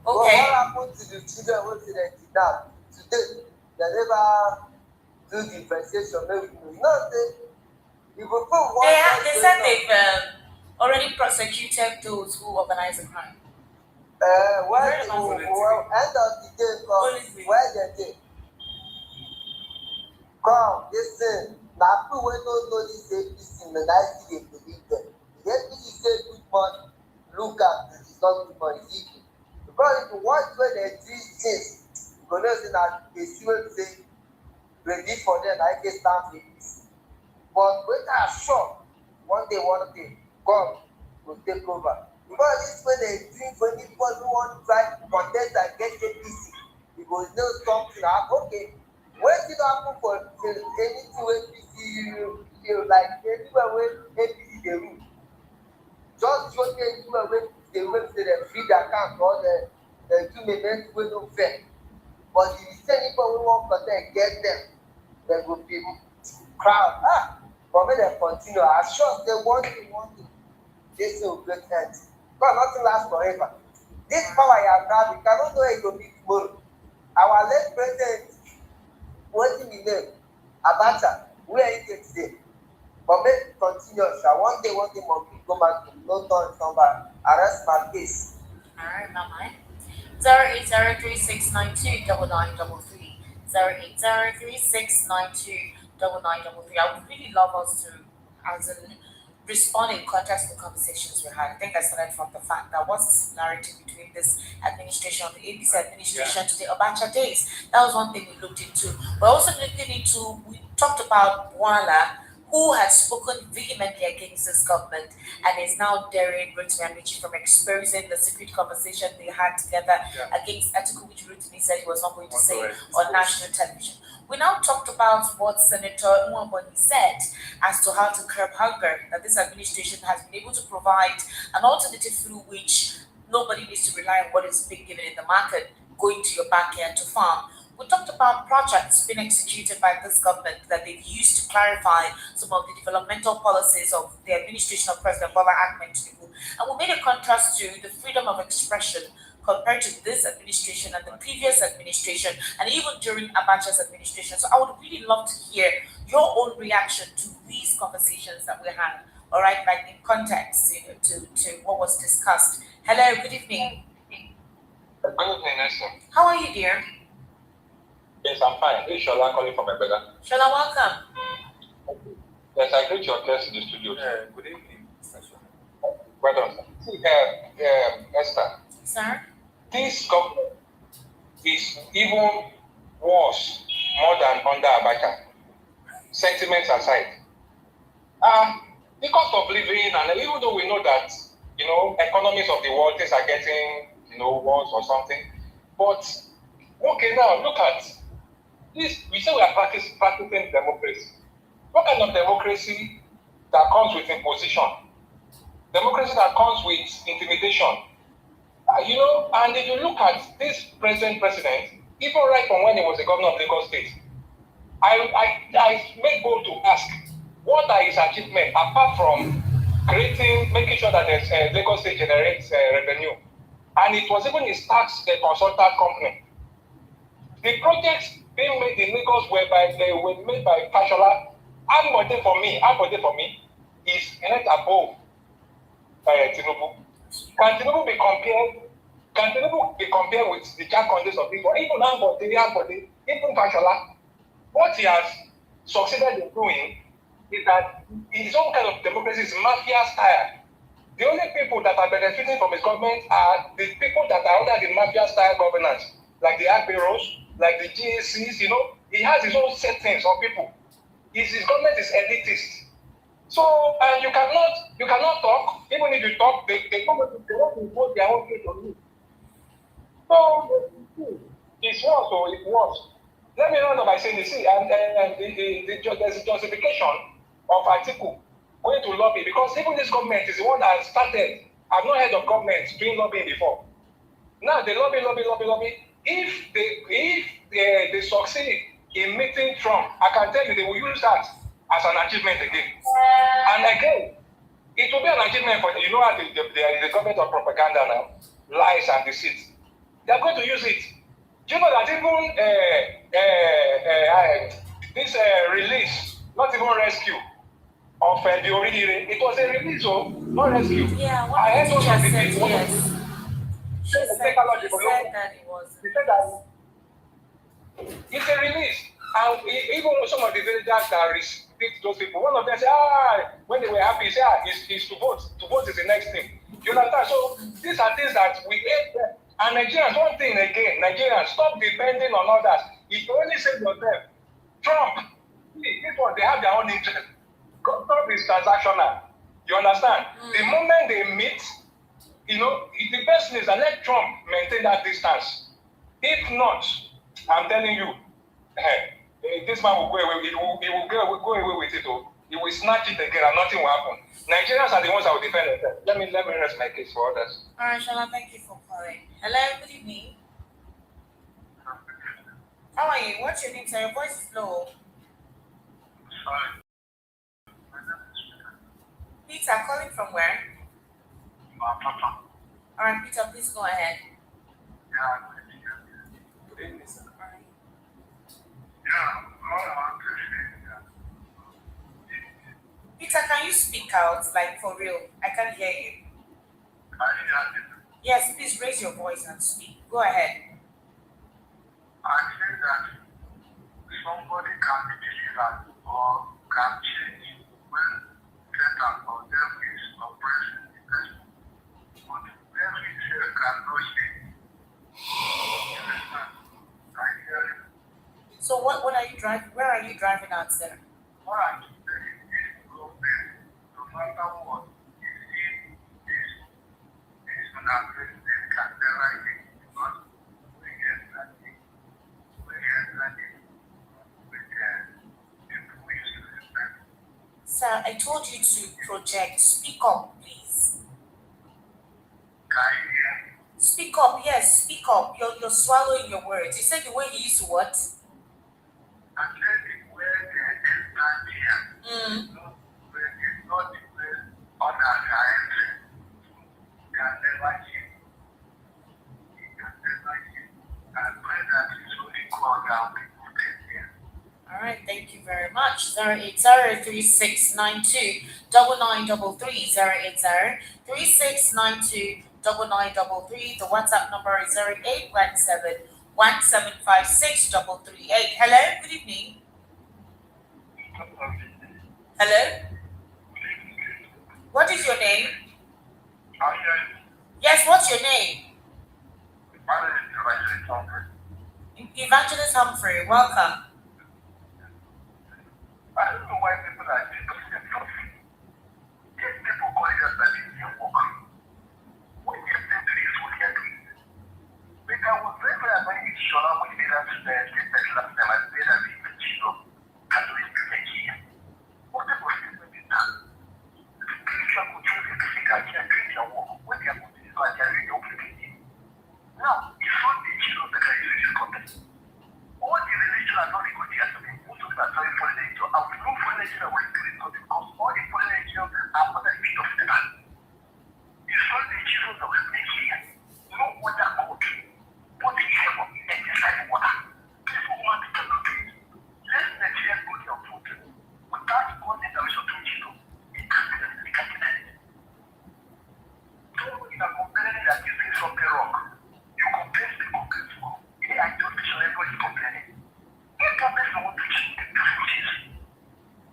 But what Okay. happened to the children who they kidnapped? Today, they never do the investigation. Maybe you know, you go put one. They said they've already prosecuted those who organized the crime. End of the day, come where they dey come listen. Na people wey no know this APC na that dey believe them. The APC say good money, look at it is not good money, it's evil. Because if you watch when they do things, you go know say na dey see wey be say ready for them na dey stand for APC. But wey I sure one day God go take over. Because this way they drink for anybody who want to try to contest against APC, you go know something happen. Okay, wetin don happen for anything wey APC you like anywhere wey APC dey rule, just show me anywhere wey dey wey say dem free their account or dem do maybe wey no fair. But if you say anybody wey wan contest get dem, dem go be crowd. But make dem continue. I sure say one day this thing will break hands. Because nothing lasts forever. This power you have now, you cannot know it will be tomorrow. Our late president, what's his name? Abacha, where is it today? But make it continue. One day, more people come back to no turn somebody. Arrest my case. Alright, bye-bye. 08036929933. 08036929933. I would really love us to, as in, respond in context to the conversations we had. I think I started from the fact that what's the similarity between this administration, the APC administration to the Abacha days. That was one thing we looked into. We're also looking into, we talked about Wala, who had spoken vehemently against this government and is now daring Rotimi Amici from exposing the secret conversation they had together against Atiku, which Rotimi said he was not going to say on national television. We now talked about what Senator Nwaboni said as to how to curb hunger, that this administration has been able to provide an alternative through which nobody needs to rely on what is being given in the market, going to your backyard to farm. We talked about projects being executed by this government that they've used to clarify some of the developmental policies of the administration of President Bola Ahmed Tinubu. And we made a contrast to the freedom of expression compared to this administration and the previous administration, and even during Abacha's administration. So I would really love to hear your own reaction to these conversations that we had, all right, like in context, to what was discussed. Hello, good evening. Good evening, Esther. How are you, dear? Yes, I'm fine. This is Shola calling from Ebeda. Shola, welcome. Yes, I greet your guests in the studio. Good evening, Mr. Well done, sir. See, Esther. Sir? This government is even worse, more than under Abacha. Sentiments aside. The cost of living, and even though we know that, economies of the world, things are getting, worse or something. But, okay, now, look at this. We say we are practicing democracy. What kind of democracy that comes with imposition? Democracy that comes with intimidation? And if you look at this present president, even right from when he was the governor of Lagos State, I make bold to ask, what are his achievements apart from making sure that Lagos State generates revenue? And it was even his tax consultant company. The projects being made in Lagos they were made by Fashola. Ambode for me is not above Tinubu. Can Tinubu be compared with the Jack Condes of people? Even Ambode, even Fashola, what he has succeeded in doing is that his own kind of democracy is mafia style. The only people that are benefiting from his government are the people that are under the mafia style governance, like the Agberos, like the GACs, he has his own settings of people. His government is elitist. So, and you cannot talk, even if you talk, they want to impose their own case on you. So, it's worse, so it was. Let me run on by saying this, there's a justification of Atiku going to lobby, because even this government is the one that started. I've not heard of governments doing lobbying before. Now they lobby. If they succeed in meeting Trump, I can tell you they will use that as an achievement again. And again, it will be an achievement for the government of propaganda now, lies and deceit. They are going to use it. Do you know that even this release, not even rescue of the Oriri, it was a release, not rescue. Yeah, what I heard teacher of said, the yes. She said that it was. It's a release. And even some of the villagers that restrict those people, one of them said, when they were happy, he said, it's to vote. To vote is the next thing. You understand? So these are things that we hate them. And Nigerians, one thing again, Nigerians, stop depending on others. If you only save yourself, Trump, this one, they have their own interest. Trump is transactional. You understand? The moment they meet, the best thing is that let Trump maintain that distance. If not, I'm telling you, this man will go away. He will go away with it. He will snatch it again and nothing will happen. Nigerians are the ones that will defend themselves. Let me rest my case for others. All right, Shala, thank you for calling. Hello, good evening. How are you? What's your name, sir? Your voice is low. Peter, calling from where? All right, Peter, please go ahead. Good evening, sir. Peter, can you speak out, like for real? I can't hear you. Yes, please raise your voice and speak. Go ahead. I say that somebody can be delivered or can change when set up for them suppressing the person. But every cell cannot stay. You understand? I hear you. So what are you driving? Where are you driving at, sir? What I'm saying is government, no matter what, if this president can never get because we get that thing. We get that thing. We get people we used to respect. Sir, I told you to project. Speak up, please. Can you hear me? Speak up, yes, speak up. You're swallowing your words. You said the way you used to what? I said the way they enter here. Mm. Not the way others are entering. Can never change. It can never change. And pray that it's only call down people get here. All right, thank you very much. 0803692 9933 0803692 9933. The WhatsApp number is 0817 1756 338. Hello, good evening. Hello? What is your name? Yes, what's your name? My name is Evangelist Humphrey. Evangelist Humphrey, welcome. I don't know why people are doing this. If people call it as an Indian work, what you have to do is what you are doing. Because I was very glad when you showed up with me last time I said that we can cheat up and do it to make it. What the was it with that? If you are going to do this, you can't do your work. When you are going to do this, you can't do your work. Now, it's not the children that are using this context. All the religion are not equal to me. Most of them are very foreign religion. I will know foreign religion and what it is because all the foreign religion are more than the feet of the man. It's not the children that will make here. No water cold. Put in heaven and inside the water. People want to cannot do it. Let Nigeria go their food. Without God intervention to children, it can't be done. It can't be done. Don't you are complaining that you see something wrong. You complain to the concrete school. I don't mention everybody complaining. If that person won't preach, then do what it is.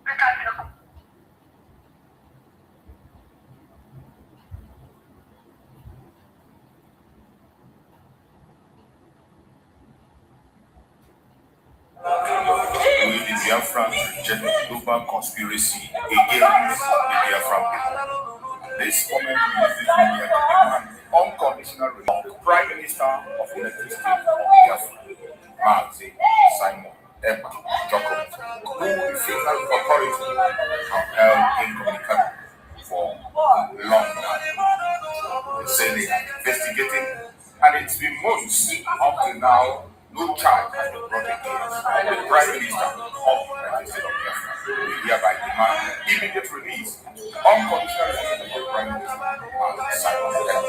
Let us help. We, the Biafrans, reject the global conspiracy against the Biafran people. This comment uses media to demand unconditional release of the Prime Minister of the United States of Biafra, PM Simon Ekpa, who the Finland authority have held incommunicado for long now. They say they are investigating, and it's been months up to now. No charge has been brought against the Prime Minister of the United States of Biafra. We hereby demand immediate release, unconditional release of the Prime Minister Simon Ekpa.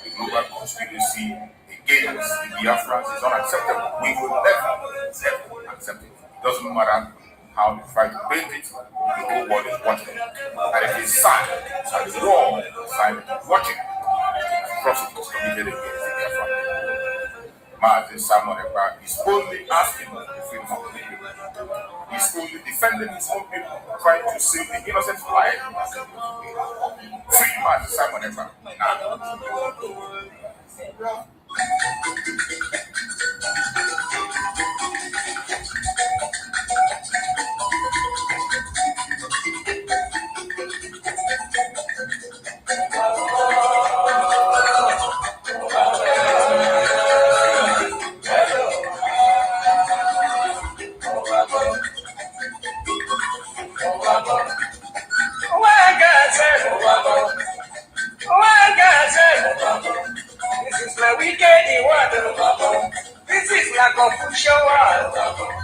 The global conspiracy against the Biafrans is unacceptable. We will never accept it. Doesn't matter how they try to paint it, the whole world is watching. And it is sad that the world is watching atrocities committed against the Biafrans. PM Simon Ekpa is only asking for the freedom of the people. He's only defending his own people, trying to save the innocent life. Free PM Simon Ekpa now. This is like a push world.